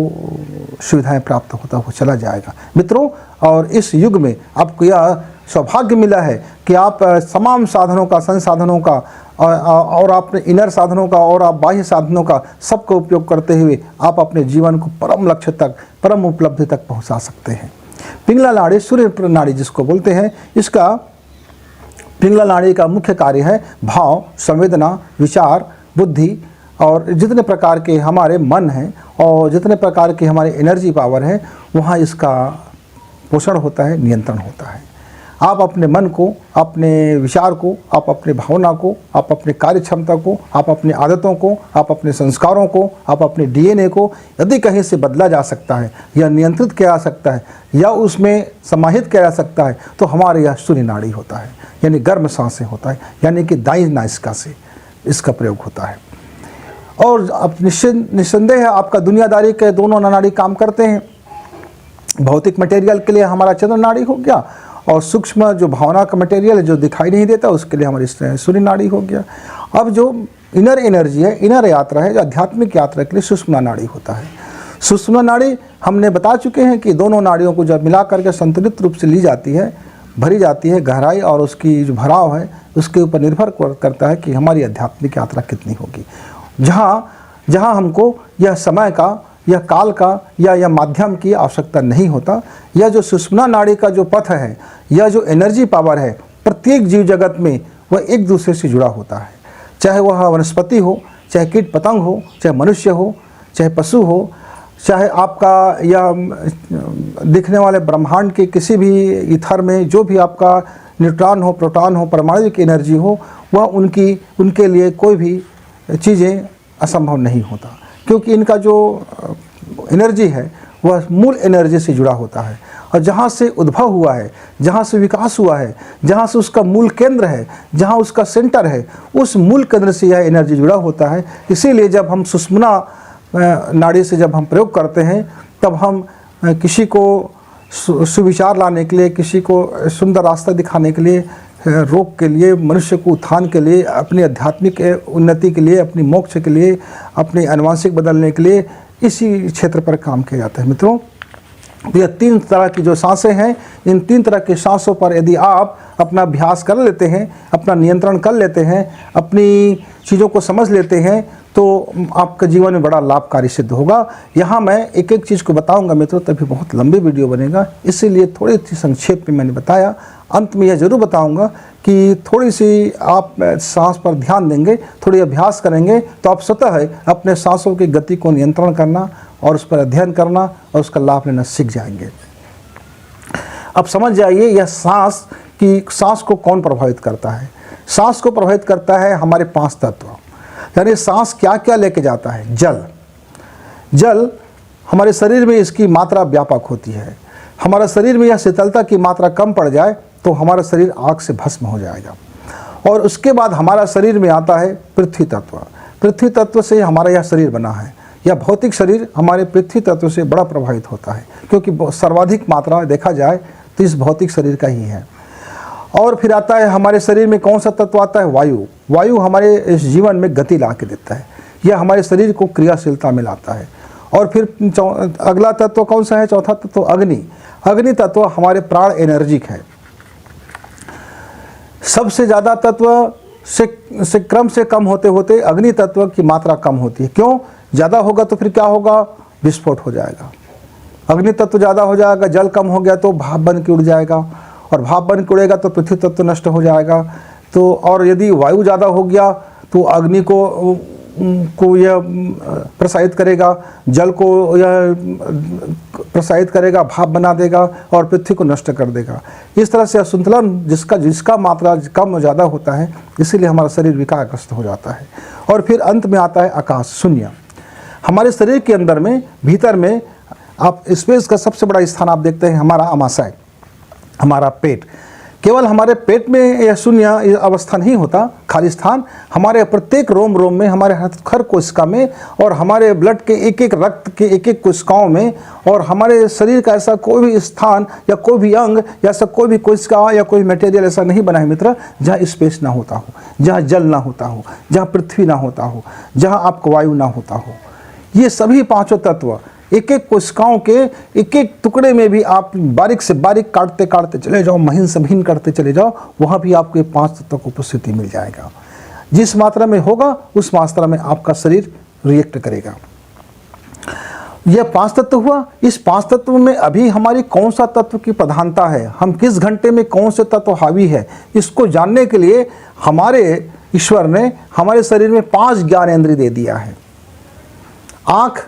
सुविधाएं प्राप्त होता हुआ चला जाएगा। मित्रों, और इस युग में आपको यह सौभाग्य मिला है कि आप तमाम साधनों का, संसाधनों का और अपने इनर साधनों का और आप बाह्य साधनों का सबका उपयोग करते हुए आप अपने जीवन को परम लक्ष्य तक, परम उपलब्धि तक पहुंचा सकते हैं। पिंगला नाड़ी, सूर्य नाड़ी जिसको बोलते हैं, इसका पिंगला नाड़ी का मुख्य कार्य है भाव, संवेदना, विचार, बुद्धि और जितने प्रकार के हमारे मन हैं और जितने प्रकार के हमारे एनर्जी पावर है, वहाँ इसका पोषण होता है, नियंत्रण होता है। आप अपने मन को, अपने विचार को, आप अपने भावना को, आप अपने कार्य क्षमता को, आप अपनी आदतों को, आप अपने संस्कारों को, आप अपने डीएनए को यदि कहीं से बदला जा सकता है या नियंत्रित किया जा सकता है या उसमें समाहित किया जा सकता है, तो हमारे यहाँ सूर्य नाड़ी होता है, यानी गर्म सांसें होता है, यानी कि दाईं नासिका से इसका प्रयोग होता है। और अब निस्संदेह है आपका दुनियादारी के दोनों नाड़ी काम करते हैं। भौतिक मटेरियल के लिए हमारा चंद्र नाड़ी हो गया और सूक्ष्म जो भावना का मटेरियल जो दिखाई नहीं देता उसके लिए हमारी सूर्य नाड़ी हो गया। अब जो इनर एनर्जी है, इनर यात्रा है, जो आध्यात्मिक यात्रा के लिए सुषुम्ना नाड़ी होता है। सुषुम्ना नाड़ी हमने बता चुके हैं कि दोनों नाड़ियों को जब मिला करके संतुलित रूप से ली जाती है, भरी जाती है, गहराई और उसकी जो भराव है उसके ऊपर निर्भर करता है कि हमारी आध्यात्मिक यात्रा कितनी होगी। जहाँ हमको यह समय का, यह काल का या यह माध्यम की आवश्यकता नहीं होता, यह जो सुषुम्ना नाड़ी का जो पथ है, यह जो एनर्जी पावर है, प्रत्येक जीव जगत में वह एक दूसरे से जुड़ा होता है। चाहे वह वनस्पति हो, चाहे कीट पतंग हो, चाहे मनुष्य हो, चाहे पशु हो, चाहे आपका यह दिखने वाले ब्रह्मांड के किसी भी ईथर में जो भी आपका न्यूट्रॉन हो, प्रोटॉन हो, परमाणुविक एनर्जी हो, वह उनके लिए कोई भी चीज़ें असंभव नहीं होता, क्योंकि इनका जो एनर्जी है वह मूल एनर्जी से जुड़ा होता है और जहाँ से उद्भव हुआ है, जहाँ से विकास हुआ है, जहाँ से उसका मूल केंद्र है, जहाँ उसका सेंटर है, उस मूल केंद्र से यह एनर्जी जुड़ा होता है। इसीलिए जब हम सुषुम्ना नाड़ी से जब हम प्रयोग करते हैं तब हम किसी को सुविचार लाने के लिए, किसी को सुंदर रास्ता दिखाने के लिए, रोग के लिए, मनुष्य को उत्थान के लिए, अपनी आध्यात्मिक उन्नति के लिए, अपनी मोक्ष के लिए, अपने आनुवंशिक बदलने के लिए इसी क्षेत्र पर काम किया जाता है। मित्रों, यह 3 तरह की जो सांसें हैं, इन 3 तरह की सांसों पर यदि आप अपना अभ्यास कर लेते हैं, अपना नियंत्रण कर लेते हैं, अपनी चीज़ों को समझ लेते हैं, तो आपका जीवन में बड़ा लाभकारी सिद्ध होगा। यहाँ मैं एक एक चीज़ को बताऊंगा मित्रों, तभी बहुत लंबी वीडियो बनेगा, इसीलिए थोड़ी सी संक्षेप में मैंने बताया। अंत में यह ज़रूर बताऊंगा कि थोड़ी सी आप सांस पर ध्यान देंगे, थोड़ी अभ्यास करेंगे तो आप स्वतः अपने सांसों की गति को नियंत्रण करना और उस पर अध्ययन करना और उसका लाभ लेना सीख जाएंगे। अब समझ जाइए यह सांस को कौन प्रभावित करता है। सांस को प्रभावित करता है हमारे 5 तत्व। यानी सांस क्या क्या लेके जाता है। जल हमारे शरीर में इसकी मात्रा व्यापक होती है। हमारा शरीर में यह शीतलता की मात्रा कम पड़ जाए तो हमारा शरीर आग से भस्म हो जाएगा। और उसके बाद हमारा शरीर में आता है पृथ्वी तत्व। पृथ्वी तत्व से हमारा यह शरीर बना है। यह भौतिक शरीर हमारे पृथ्वी तत्व से बड़ा प्रभावित होता है, क्योंकि सर्वाधिक मात्रा देखा जाए तो इस भौतिक शरीर का ही है। और फिर आता है हमारे शरीर में कौन सा तत्व आता है। वायु हमारे इस जीवन में गति ला के देता है। यह हमारे शरीर को क्रियाशीलता में लाता है। और फिर अगला तत्व कौन सा है, चौथा तत्व अग्नि तत्व हमारे प्राण एनर्जिक है। सबसे ज़्यादा तत्व से क्रम से कम होते होते अग्नि तत्व की मात्रा कम होती है। क्यों? ज़्यादा होगा तो फिर क्या होगा, विस्फोट हो जाएगा। अग्नि तत्व ज़्यादा हो जाएगा, जल कम हो गया तो भाप बन के उड़ जाएगा, और भाप बन के उड़ेगा तो पृथ्वी तत्व नष्ट हो जाएगा। तो और यदि वायु ज़्यादा हो गया तो अग्नि को यह प्रसारित करेगा, जल को यह प्रसारित करेगा, भाप बना देगा और पृथ्वी को नष्ट कर देगा। इस तरह से असंतुलन जिसका मात्रा कम ज़्यादा होता है, इसीलिए हमारा शरीर विकारग्रस्त हो जाता है। और फिर अंत में आता है आकाश, शून्य। हमारे शरीर के अंदर में भीतर में आप स्पेस का सबसे बड़ा स्थान आप देखते हैं हमारा आमाशय, हमारा पेट। केवल हमारे पेट में यह शून्य अवस्था नहीं होता, खाली स्थान हमारे प्रत्येक रोम में, हमारे हर कोशिका में, और हमारे ब्लड के एक एक रक्त के एक एक कोशिकाओं में, और हमारे शरीर का ऐसा कोई भी स्थान या कोई भी अंग या ऐसा कोई भी कोशिका या कोई मटेरियल ऐसा नहीं बना है मित्र जहाँ स्पेस ना होता हो, जहाँ जल ना होता हो, जहाँ पृथ्वी ना होता हो, जहाँ आपको वायु ना होता हो। ये सभी 5 तत्व एक एक कोशिकाओं के एक एक टुकड़े में भी आप बारीक से बारीक काटते काटते चले जाओ, महीन से महीन करते चले जाओ, वहाँ भी आपको 5 तत्व को उपस्थिति मिल जाएगा। जिस मात्रा में होगा उस मात्रा में आपका शरीर रिएक्ट करेगा। यह 5 तत्व हुआ। इस 5 तत्व में अभी हमारी कौन सा तत्व की प्रधानता है, हम किस घंटे में कौन से तत्व हावी है, इसको जानने के लिए हमारे ईश्वर ने हमारे शरीर में 5 ज्ञानेंद्रिय दे दिया है। आँख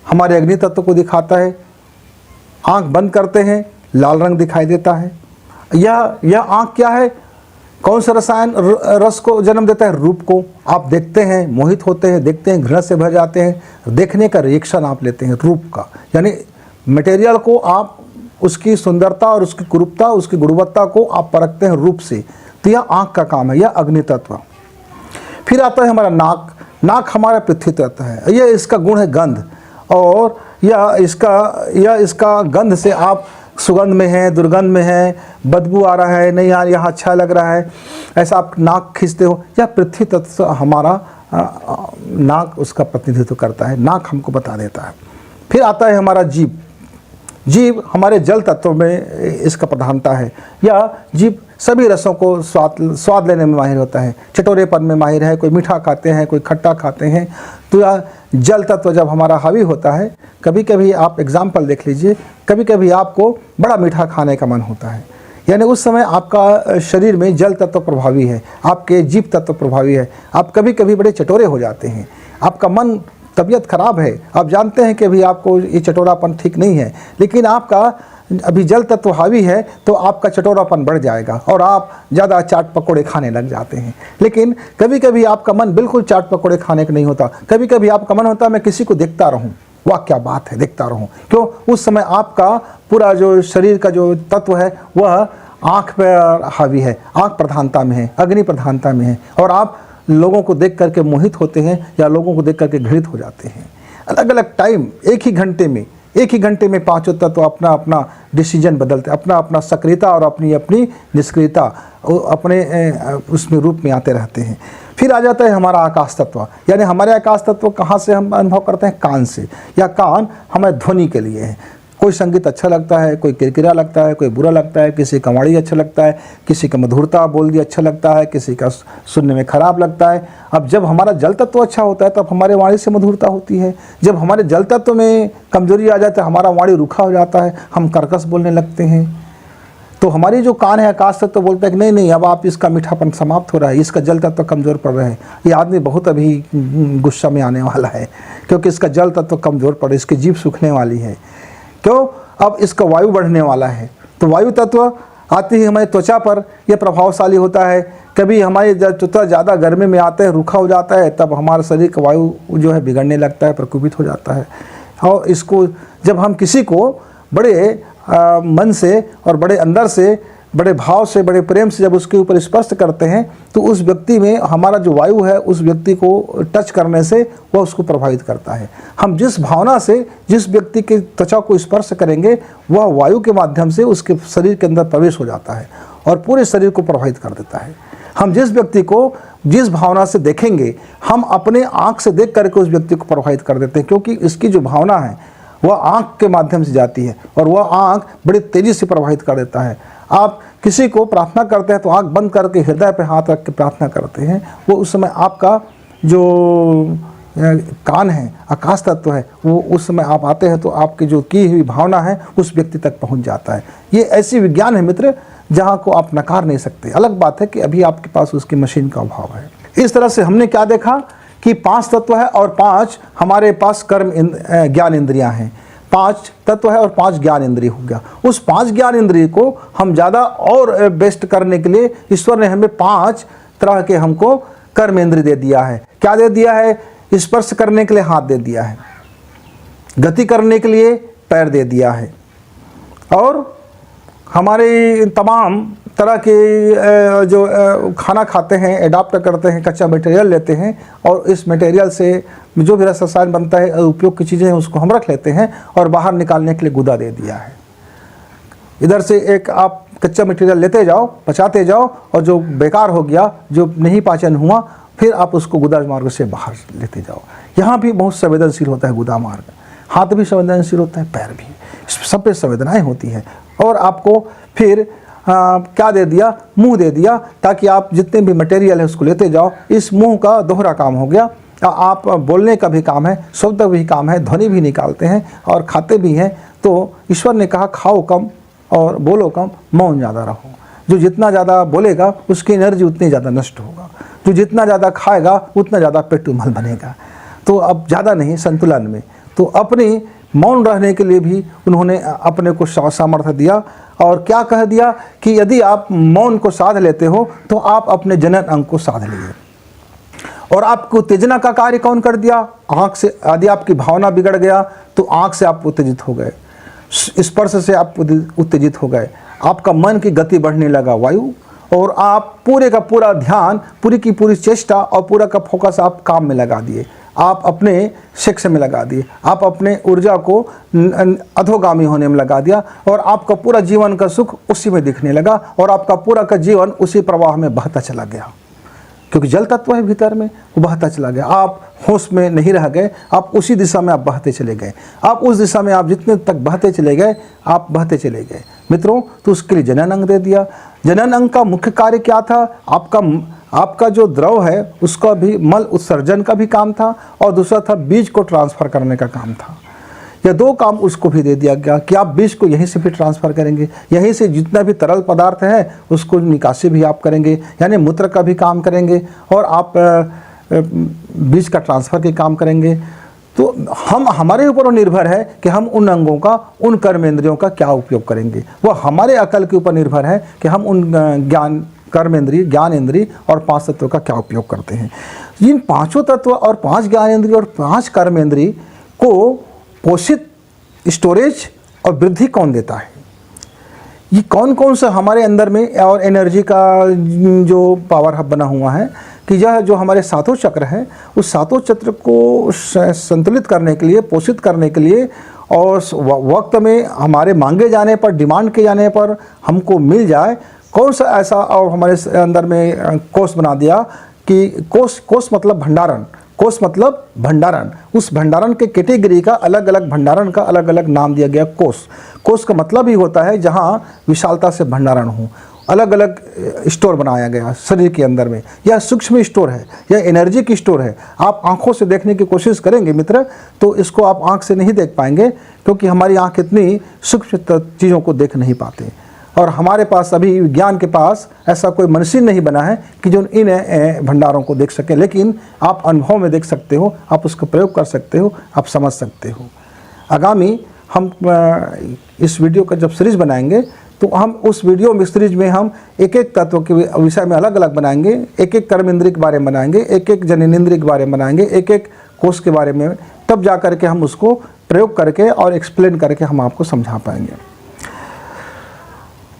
हमारे अग्नि तत्व को दिखाता है। आँख बंद करते हैं लाल रंग दिखाई देता है। यह आँख क्या है, कौन सा रसायन रस को जन्म देता है, रूप को। आप देखते हैं, मोहित होते हैं, देखते हैं, घृणा से भर जाते हैं। देखने का रिएक्शन आप लेते हैं रूप का, यानी मटेरियल को आप उसकी सुंदरता और उसकी कुरूपता, उसकी गुणवत्ता को आप परखते हैं रूप से। तो यह आँख का काम है, यह अग्नि तत्व। फिर आता है हमारा नाक हमारा पृथ्वी तत्व है। यह इसका गुण है गंध, और यह इसका गंध से आप सुगंध में हैं, दुर्गंध में हैं, बदबू आ रहा है, नहीं यार यहाँ अच्छा लग रहा है, ऐसा आप नाक खींचते हो। यह पृथ्वी तत्व हमारा नाक उसका प्रतिनिधित्व करता है, नाक हमको बता देता है। फिर आता है हमारा जीभ हमारे जल तत्व में इसका प्रधानता है। यह जीभ सभी रसों को स्वाद लेने में माहिर होता है, चटोरेपन में माहिर है। कोई मीठा खाते हैं, कोई खट्टा खाते हैं। तो यह जल तत्व जब हमारा हावी होता है, कभी कभी आप एग्जाम्पल देख लीजिए, कभी कभी आपको बड़ा मीठा खाने का मन होता है, यानी उस समय आपका शरीर में जल तत्व प्रभावी है, आपके जीभ तत्व प्रभावी है। आप कभी कभी बड़े चटोरे हो जाते हैं, आपका मन, तबीयत खराब है, आप जानते हैं कि अभी आपको ये चटोरापन ठीक नहीं है, लेकिन आपका अभी जल तत्व हावी है तो आपका चटोरापन बढ़ जाएगा और आप ज़्यादा चाट पकौड़े खाने लग जाते हैं। लेकिन कभी कभी आपका मन बिल्कुल चाट पकौड़े खाने का नहीं होता, कभी कभी आपका मन होता है मैं किसी को देखता रहूं, वाह क्या बात है, देखता रहूं। क्यों? उस समय आपका पूरा जो शरीर का जो तत्व है वह आँख पर हावी है, आँख प्रधानता में है, अग्नि प्रधानता में है, और आप लोगों को देख करके मोहित होते हैं या लोगों को देख करके घृणित हो जाते हैं। अलग अलग टाइम, एक ही घंटे में 5 तत्व अपना अपना डिसीजन बदलते, अपना अपना सक्रियता और अपनी निष्क्रियता अपने उसमें रूप में आते रहते हैं। फिर आ जाता है हमारा आकाश तत्व, यानी हमारे आकाश तत्व कहाँ से हम अनुभव करते हैं? कान से। या कान हमें ध्वनि के लिए है। कोई संगीत अच्छा लगता है, कोई किरकिरा लगता है, कोई बुरा लगता है, किसी का वाणी अच्छा लगता है, किसी का मधुरता बोल दिया अच्छा लगता है, किसी का सुनने में खराब लगता है। अब जब हमारा जल तत्व अच्छा होता है तब हमारे वाणी से मधुरता होती है। जब हमारे जल तत्व में कमजोरी आ जाता है, हमारा वाणी रूखा हो जाता है, हम कर्कश बोलने लगते हैं। तो हमारी जो कान है आकाश तत्व तो बोलता है कि नहीं नहीं, अब आप इसका मीठापन समाप्त हो रहा है, इसका जल तत्व कमज़ोर पड़ रहा है, ये आदमी बहुत अभी गुस्सा में आने वाला है, क्योंकि इसका जल तत्व कमज़ोर पड़ रहा है, इसकी जीभ सूखने वाली है। क्यों? अब इसका वायु बढ़ने वाला है। तो वायु तत्व आते ही हमारी त्वचा पर यह प्रभावशाली होता है। कभी हमारी त्वचा ज़्यादा गर्मी में आते हैं, रूखा हो जाता है, तब हमारे शरीर का वायु जो है बिगड़ने लगता है, प्रकोपित हो जाता है। और इसको जब हम किसी को बड़े मन से और बड़े अंदर से, बड़े भाव से, बड़े प्रेम से जब उसके ऊपर स्पर्श करते हैं, तो उस व्यक्ति में हमारा जो वायु है उस व्यक्ति को टच करने से वह उसको प्रभावित करता है। हम जिस भावना से जिस व्यक्ति के त्वचा को स्पर्श करेंगे, वह वायु के माध्यम से उसके शरीर के अंदर प्रवेश हो जाता है और पूरे शरीर को प्रभावित कर देता है। हम जिस व्यक्ति को जिस भावना से देखेंगे, हम अपने आँख से देख करके उस व्यक्ति को प्रभावित कर देते हैं, क्योंकि इसकी जो भावना है वह आँख के माध्यम से जाती है और वह आँख बड़ी तेज़ी से प्रभावित कर देता है। आप किसी को प्रार्थना करते हैं तो आँख बंद करके हृदय पे हाथ रख के प्रार्थना करते हैं, वो उस समय आपका जो कान है, आकाश तत्व है, वो उस समय आप आते हैं तो आपकी जो की हुई भावना है उस व्यक्ति तक पहुंच जाता है। ये ऐसी विज्ञान है मित्र जहाँ को आप नकार नहीं सकते। अलग बात है कि अभी आपके पास उसकी मशीन का अभाव है। इस तरह से हमने क्या देखा कि 5 तत्व है और 5 हमारे पास कर्म ज्ञान इंद्रियां हैं। 5 तत्व है और 5 ज्ञान इंद्रिय हो गया। उस 5 ज्ञान इंद्रिय को हम ज़्यादा और बेस्ट करने के लिए ईश्वर ने हमें 5 तरह के हमको कर्म इंद्रिय दे दिया है। क्या दे दिया है? स्पर्श करने के लिए हाथ दे दिया है, गति करने के लिए पैर दे दिया है, और हमारे तमाम तरह के जो खाना खाते हैं, एडाप्ट करते हैं, कच्चा मटेरियल लेते हैं और इस मटेरियल से जो भी रसायन बनता है, उपयोग की चीज़ें हैं, उसको हम रख लेते हैं और बाहर निकालने के लिए गुदा दे दिया है। इधर से एक आप कच्चा मटेरियल लेते जाओ, पचाते जाओ, और जो बेकार हो गया, जो नहीं पाचन हुआ, फिर आप उसको गुदा मार्ग से बाहर लेते जाओ। यहाँ भी बहुत संवेदनशील होता है गुदा मार्ग, हाथ भी संवेदनशील होता है, पैर भी, सब पे संवेदनाएँ होती हैं। और आपको फिर क्या दे दिया? मुंह दे दिया, ताकि आप जितने भी मटेरियल है उसको लेते जाओ। इस मुंह का दोहरा काम हो गया, आप बोलने का भी काम है, शब्द भी काम है, ध्वनि भी निकालते हैं और खाते भी हैं। तो ईश्वर ने कहा खाओ कम और बोलो कम, मौन ज़्यादा रहो। जो जितना ज़्यादा बोलेगा उसकी एनर्जी उतनी ज़्यादा नष्ट होगा, जो जितना ज़्यादा खाएगा उतना ज़्यादा पेट उमल बनेगा। तो अब ज़्यादा नहीं, संतुलन में। तो अपनी मौन रहने के लिए भी उन्होंने अपने को सामर्थ्य दिया। और क्या कह दिया कि यदि आप मौन को साध लेते हो तो आप अपने जनन अंग को साध लिए। और आपको उत्तेजना का कार्य कौन कर दिया? आँख से। यदि आपकी भावना बिगड़ गया तो आँख से आप उत्तेजित हो गए, स्पर्श से आप उत्तेजित हो गए, आपका मन की गति बढ़ने लगा वायु, और आप पूरे का पूरा ध्यान, पूरी की पूरी चेष्टा और पूरा का फोकस आप काम में लगा दिए, आप अपने सेक्स में लगा दिए, आप अपने ऊर्जा को अधोगामी होने में लगा दिया, और आपका पूरा जीवन का सुख उसी में दिखने लगा, और आपका पूरा का जीवन उसी प्रवाह में बहता चला गया, क्योंकि जल तत्व है भीतर में, वो बहता चला गया। आप होश में नहीं रह गए, आप उसी दिशा में आप बहते चले गए। आप उस दिशा में आप जितने तक बहते चले गए, आप बहते चले गए मित्रों। तो उसके लिए जनन अंग दे दिया। जनन अंग का मुख्य कार्य क्या था? आपका जो द्रव है उसका भी मल उत्सर्जन का भी काम था, और दूसरा था बीज को ट्रांसफ़र करने का काम था। यह 2 काम उसको भी दे दिया गया कि आप बीज को यहीं से भी ट्रांसफ़र करेंगे, यहीं से जितना भी तरल पदार्थ है उसको निकासी भी आप करेंगे, यानी मूत्र का भी काम करेंगे, और आप बीज का ट्रांसफ़र के काम करेंगे। तो हमारे ऊपर निर्भर है कि हम उन अंगों का, उन कर्मेंद्रियों का क्या उपयोग करेंगे। वह हमारे अकल के ऊपर निर्भर है कि हम उन कर्मेंद्रिय, ज्ञान इंद्रिय और 5 तत्वों का क्या उपयोग करते हैं। इन 5 तत्व और 5 ज्ञान इंद्रिय और 5 कर्मेंद्रिय को पोषित, स्टोरेज और वृद्धि कौन देता है? ये कौन कौन सा हमारे अंदर में, और एनर्जी का जो पावर हब बना हुआ है कि यह जो हमारे 7 चक्र हैं, उस 7 चक्र को संतुलित करने के लिए, पोषित करने के लिए, और वक्त में हमारे मांगे जाने पर, डिमांड के जाने पर हमको मिल जाए, कौन सा ऐसा और हमारे अंदर में कोष बना दिया कि कोष मतलब भंडारण, कोष मतलब भंडारण। उस भंडारण के कैटेगरी का अलग अलग, भंडारण का अलग अलग नाम दिया गया कोष। कोष का मतलब ही होता है जहाँ विशालता से भंडारण हो। अलग अलग स्टोर बनाया गया शरीर के अंदर में। यह सूक्ष्म स्टोर है, यह एनर्जी की स्टोर है। आप आंखों से देखने की कोशिश करेंगे मित्र तो इसको आप आंख से नहीं देख पाएंगे, क्योंकि हमारी आंख इतनी सूक्ष्म चीज़ों को देख नहीं पाते। और हमारे पास अभी विज्ञान के पास ऐसा कोई मशीन नहीं बना है कि जो इन भंडारों को देख सके, लेकिन आप अनुभव में देख सकते हो, आप उसका प्रयोग कर सकते हो, आप समझ सकते हो। आगामी हम इस वीडियो का जब सीरीज बनाएंगे तो हम उस वीडियो में सीरीज में हम एक एक तत्व के विषय में अलग अलग बनाएंगे, एक एक कर्म इंद्रिय के बारे में बनाएंगे, एक एक जननेंद्रिय के बारे में बनाएंगे, एक एक कोष के बारे में, तब जा करके हम उसको प्रयोग करके और एक्सप्लेन करके हम आपको समझा पाएंगे।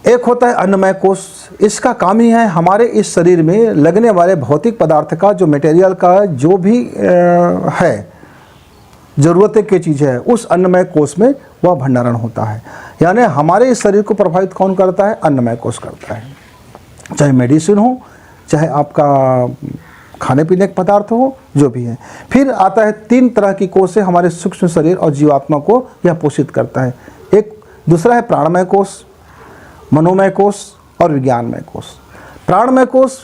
एक होता है अन्नमय कोष। इसका काम ही है हमारे इस शरीर में लगने वाले भौतिक पदार्थ का, जो मटेरियल का जो भी है, ज़रूरत की चीज़ है, उस अन्नमय कोष में वह भंडारण होता है। यानी हमारे इस शरीर को प्रभावित कौन करता है? अन्नमय कोष करता है। चाहे मेडिसिन हो, चाहे आपका खाने पीने के पदार्थ हो, जो भी है। फिर आता है 3 तरह की कोष है हमारे सूक्ष्म शरीर और जीवात्मा को यह पोषित करता है। एक दूसरा है प्राणमय कोष, मनोमय कोष और विज्ञानमय कोष। प्राणमय कोष,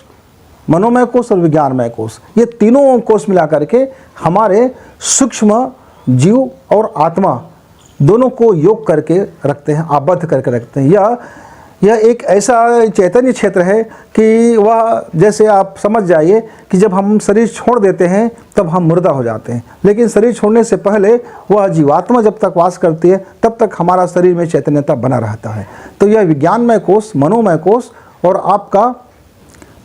मनोमय कोष और विज्ञानमय कोष, ये तीनों कोष मिला करके हमारे सूक्ष्म जीव और आत्मा दोनों को योग करके रखते हैं, आबद्ध करके रखते हैं। यह एक ऐसा चैतन्य क्षेत्र है कि वह, जैसे आप समझ जाइए कि जब हम शरीर छोड़ देते हैं तब हम मुर्दा हो जाते हैं, लेकिन शरीर छोड़ने से पहले वह जीवात्मा जब तक वास करती है तब तक हमारा शरीर में चैतन्यता बना रहता है। तो यह विज्ञानमय कोष, मनोमय कोष और आपका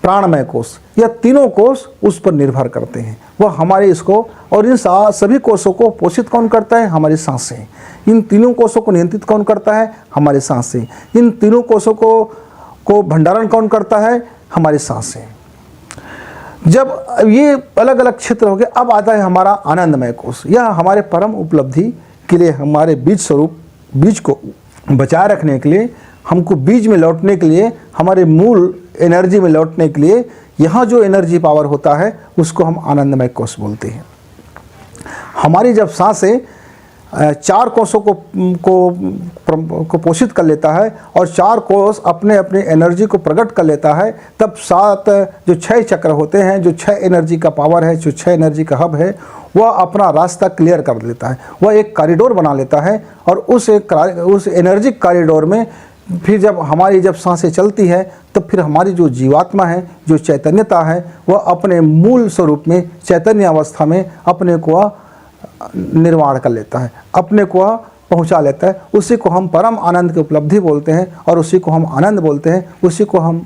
प्राणमय कोष, यह तीनों कोष उस पर निर्भर करते हैं। वह हमारे इसको, और इन सभी कोषों को पोषित कौन करता है? हमारी सांसें। इन तीनों कोषों को नियंत्रित कौन करता है? हमारी सांसें। इन तीनों कोषों को भंडारण कौन करता है? हमारी सांसें। जब ये अलग अलग क्षेत्र हो गए, अब आता है हमारा आनंदमय कोष। यह हमारे परम उपलब्धि के लिए, हमारे बीज स्वरूप, बीज को बचाए रखने के लिए, हमको बीज में लौटने के लिए, हमारे मूल एनर्जी में लौटने के लिए, यहाँ जो एनर्जी पावर होता है उसको हम आनंदमय कोष बोलते हैं। हमारी जब सांसें 4 कोषों को पोषित कर लेता है और 4 कोष अपने अपने एनर्जी को प्रकट कर लेता है, तब 7 जो 6 चक्र होते हैं, जो 6 एनर्जी का पावर है, जो 6 एनर्जी का हब है, वह अपना रास्ता क्लियर कर लेता है। वह एक कॉरिडोर बना लेता है और उस एनर्जी कॉरिडोर में फिर जब सांसें चलती है, तब फिर हमारी जो जीवात्मा है, जो चैतन्यता है, वह अपने मूल स्वरूप में, चैतन्य अवस्था में अपने को निर्माण कर लेता है, अपने को पहुंचा लेता है। उसी को हम परम आनंद की उपलब्धि बोलते हैं और उसी को हम आनंद बोलते हैं। उसी को हम,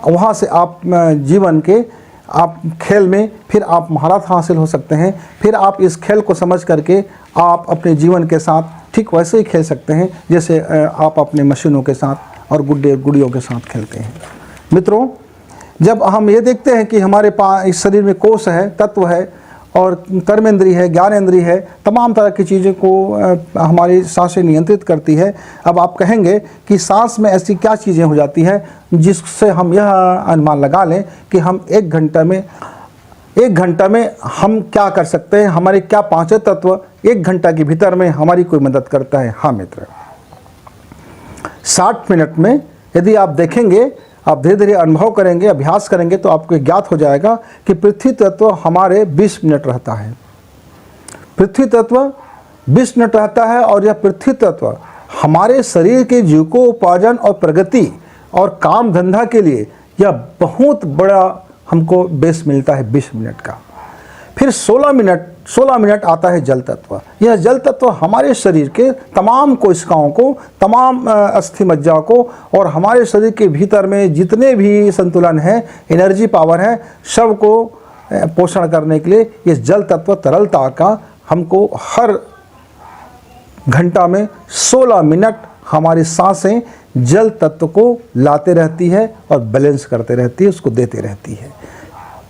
वहाँ से आप जीवन के, आप खेल में फिर आप महारत हासिल हो सकते हैं। फिर आप इस खेल को समझ करके आप अपने जीवन के साथ ठीक वैसे ही खेल सकते हैं जैसे आप अपने मशीनों के साथ और गुड़ियों के साथ खेलते हैं। मित्रों, जब हम ये देखते हैं कि हमारे पास इस शरीर में कोष है, तत्व है और कर्मेंद्रिय है, ज्ञानेंद्रिय है, तमाम तरह की चीज़ों को हमारी सांसें नियंत्रित करती है। अब आप कहेंगे कि सांस में ऐसी क्या चीज़ें हो जाती है जिससे हम यह अनुमान लगा लें कि हम 1 घंटा में हम क्या कर सकते हैं, हमारे क्या 5 तत्व 1 घंटा के भीतर में हमारी कोई मदद करता है? हाँ मित्र, 60 मिनट में यदि आप देखेंगे, आप धीरे धीरे अनुभव करेंगे, अभ्यास करेंगे, तो आपको ज्ञात हो जाएगा कि पृथ्वी तत्व हमारे 20 मिनट रहता है। पृथ्वी तत्व 20 मिनट रहता है और यह पृथ्वी तत्व हमारे शरीर के जीविकोपार्जन और प्रगति और काम धंधा के लिए यह बहुत बड़ा हमको बेस मिलता है 20 मिनट का। फिर 16 मिनट आता है जल तत्व। यह जल तत्व हमारे शरीर के तमाम कोशिकाओं को, तमाम अस्थि मज्जा को और हमारे शरीर के भीतर में जितने भी संतुलन है, एनर्जी पावर है, सब को पोषण करने के लिए ये जल तत्व तरलता का हमको हर घंटा में 16 मिनट हमारी सांसें जल तत्व को लाते रहती है और बैलेंस करते रहती है, उसको देते रहती है।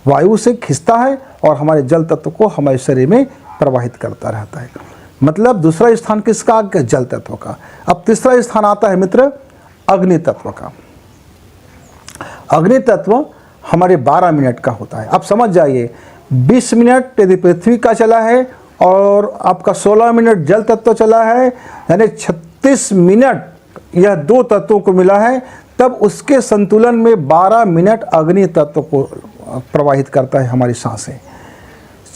वायु से खिंचता है और हमारे जल तत्व को हमारे शरीर में प्रवाहित करता रहता है। मतलब दूसरा स्थान किसका? जल तत्व का। अब तीसरा स्थान आता है मित्र अग्नि तत्व का। अग्नि तत्व हमारे 12 मिनट का होता है। आप समझ जाइए, 20 मिनट यदि पृथ्वी का चला है और आपका 16 मिनट जल तत्व चला है, यानी 36 मिनट यह 2 तत्वों को मिला है, तब उसके संतुलन में 12 मिनट अग्नि तत्व को प्रवाहित करता है हमारी सांसें।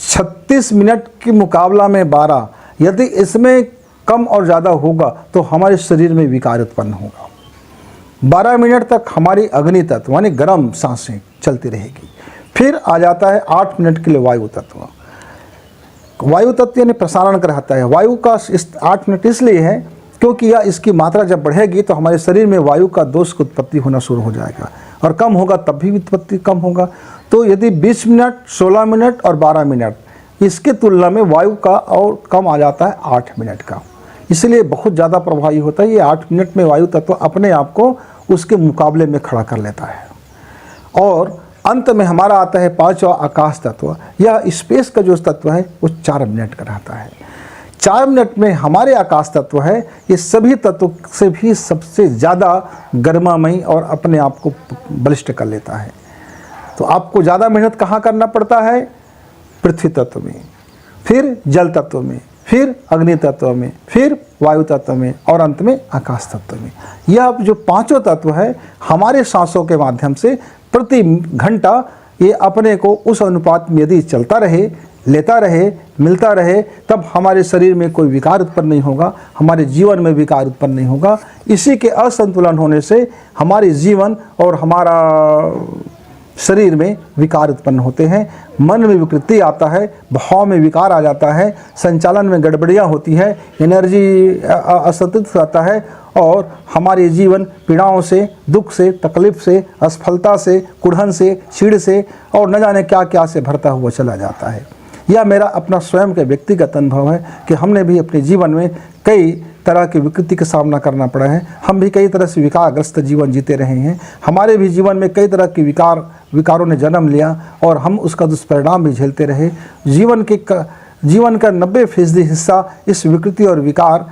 36 मिनट के मुकाबला में 12, यदि इसमें कम और ज़्यादा होगा तो हमारे शरीर में विकार उत्पन्न होगा। 12 मिनट तक हमारी अग्नि तत्व यानी गर्म सांसें चलती रहेगी। फिर आ जाता है 8 मिनट के लिए वायु तत्व। वायु तत्व यानी प्रसारण कराता है। वायु का इस 8 मिनट इसलिए है क्योंकि यह इसकी मात्रा जब बढ़ेगी तो हमारे शरीर में वायु का दोष की उत्पत्ति होना शुरू हो जाएगा, और कम होगा तब भी उत्पत्ति कम होगा। तो यदि 20 मिनट, 16 मिनट और 12 मिनट, इसके तुलना में वायु का और कम आ जाता है 8 मिनट का, इसलिए बहुत ज़्यादा प्रभावी होता है। ये 8 मिनट में वायु तत्व अपने आप को उसके मुकाबले में खड़ा कर लेता है। और अंत में हमारा आता है 5वां आकाश तत्व। यह स्पेस का जो तत्व है वो 4 मिनट का रहता है। 4 मिनट में हमारे आकाश तत्व है, ये सभी तत्व से भी सबसे ज़्यादा गर्मामयी और अपने आप को बलिष्ठ कर लेता है। तो आपको ज़्यादा मेहनत कहाँ करना पड़ता है? पृथ्वी तत्व में, फिर जल तत्व में, फिर अग्नि तत्व में, फिर वायु तत्व में और अंत में आकाश तत्व में। यह जो 5 तत्व है हमारे सांसों के माध्यम से प्रति घंटा ये अपने को उस अनुपात में यदि चलता रहे, लेता रहे, मिलता रहे, तब हमारे शरीर में कोई विकार उत्पन्न नहीं होगा, हमारे जीवन में विकार उत्पन्न नहीं होगा। इसी के असंतुलन होने से हमारे जीवन और हमारा शरीर में विकार उत्पन्न होते हैं, मन में विकृति आता है, भाव में विकार आ जाता है, संचालन में गड़बड़ियाँ होती है, एनर्जी असंतुलित रहता है और हमारे जीवन पीड़ाओं से, दुख से, तकलीफ से, असफलता से, कुढ़न से, चीड़ से और न जाने क्या क्या से भरता हुआ चला जाता है। यह मेरा अपना स्वयं का व्यक्तिगत अनुभव है कि हमने भी अपने जीवन में कई तरह की विकृति का सामना करना पड़ा है। हम भी कई तरह से विकारग्रस्त जीवन जीते रहे हैं। हमारे भी जीवन में कई तरह के विकारों ने जन्म लिया और हम उसका दुष्परिणाम भी झेलते रहे। जीवन का 90% हिस्सा इस विकृति और विकार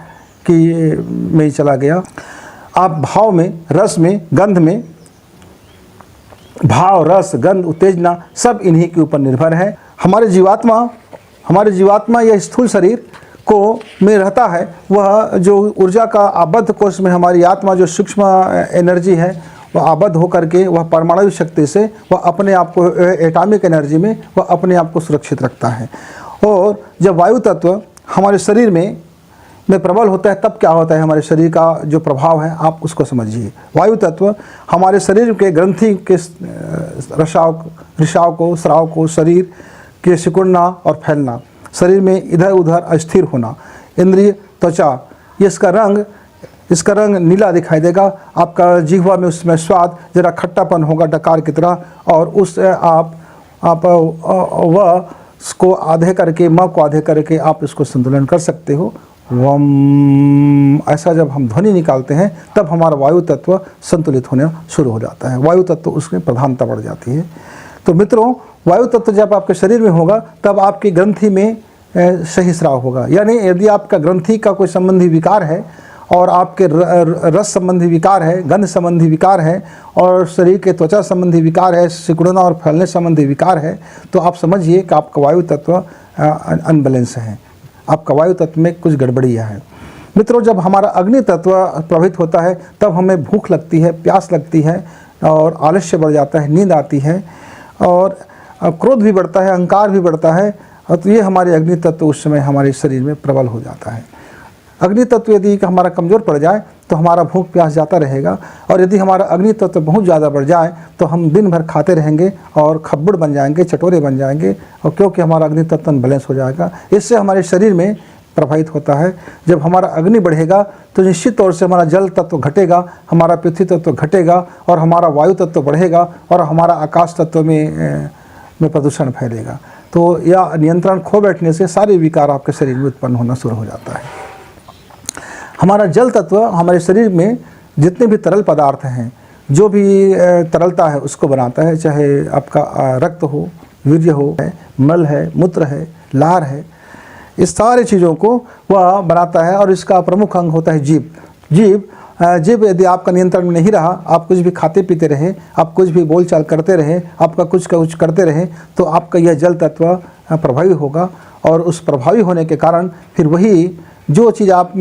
में ही चला गया। आप भाव में, रस में, गंध में, भाव, रस, गंध, उत्तेजना सब इन्हीं के ऊपर निर्भर है। हमारे जीवात्मा यह स्थूल शरीर को में रहता है, वह जो ऊर्जा का आबद्ध कोष में हमारी आत्मा जो सूक्ष्म एनर्जी है वह आबद्ध होकर के वह परमाणु शक्ति से वह अपने आप को एटॉमिक एनर्जी में वह अपने आप को सुरक्षित रखता है। और जब वायु तत्व हमारे शरीर में प्रबल होता है तब क्या होता है? हमारे शरीर का जो प्रभाव है आप उसको समझिए। वायु तत्व हमारे शरीर के ग्रंथि के रिसाव को, स्राव को, शरीर के सिकुड़ना और फैलना, शरीर में इधर उधर अस्थिर होना, इंद्रिय, त्वचा, इसका रंग नीला दिखाई देगा, आपका जिह्वा में उसमें स्वाद जरा खट्टापन होगा डकार की तरह, और उस आप वह को आधे करके, म को आधे करके आप इसको संतुलन कर सकते हो। वम ऐसा जब हम ध्वनि निकालते हैं तब हमारा वायु तत्व संतुलित होना शुरू हो जाता है, वायु तत्व उसमें प्रधानता बढ़ जाती है। तो मित्रों, वायु तत्व जब आपके शरीर में होगा तब आपकी ग्रंथि में सही स्राव होगा। यानी यदि आपका ग्रंथि का कोई संबंधी विकार है और आपके रस संबंधी विकार है, गंध संबंधी विकार है और शरीर के त्वचा संबंधी विकार है, सिकुड़ना और फैलने संबंधी विकार है, तो आप समझिए कि आपका वायु तत्व अनबैलेंस है, आपका वायु तत्व में कुछ गड़बड़ियाँ है। मित्रों, जब हमारा अग्नि तत्व प्रभावित होता है तब हमें भूख लगती है, प्यास लगती है और आलस्य बढ़ जाता है, नींद आती है और क्रोध भी बढ़ता है, अहंकार भी बढ़ता है। और तो ये हमारे अग्नि तत्व उस समय हमारे शरीर में प्रबल हो जाता है। अग्नि तत्व यदि हमारा कमज़ोर पड़ जाए तो हमारा भूख प्यास जाता रहेगा, और यदि हमारा अग्नि तत्व बहुत ज़्यादा बढ़ जाए तो हम दिन भर खाते रहेंगे और खब्बड़ बन जाएंगे, चटोरे बन जाएंगे, और क्योंकि हमारा अग्नि तत्व अनबैलेंस हो जाएगा। इससे हमारे शरीर में प्रभावित होता है। जब हमारा अग्नि बढ़ेगा तो निश्चित तौर से हमारा जल तत्व घटेगा, हमारा पृथ्वी तत्व घटेगा और हमारा वायु तत्व बढ़ेगा और हमारा आकाश तत्व में प्रदूषण फैलेगा। तो यह नियंत्रण खो बैठने से सारे विकार आपके शरीर में उत्पन्न होना शुरू हो जाता है। हमारा जल तत्व हमारे शरीर में जितने भी तरल पदार्थ हैं, जो भी तरलता है उसको बनाता है, चाहे आपका रक्त हो, वीर्य हो, मल है, मूत्र है, लार है, इस सारी चीज़ों को वह बनाता है। और इसका प्रमुख अंग होता है जीभ। जीभ यदि आपका नियंत्रण में नहीं रहा, आप कुछ भी खाते पीते रहे, आप कुछ भी बोलचाल करते रहे, आपका कुछ करते रहे, तो आपका यह जल तत्व प्रभावी होगा। और उस प्रभावी होने के कारण फिर वही जो चीज़ आप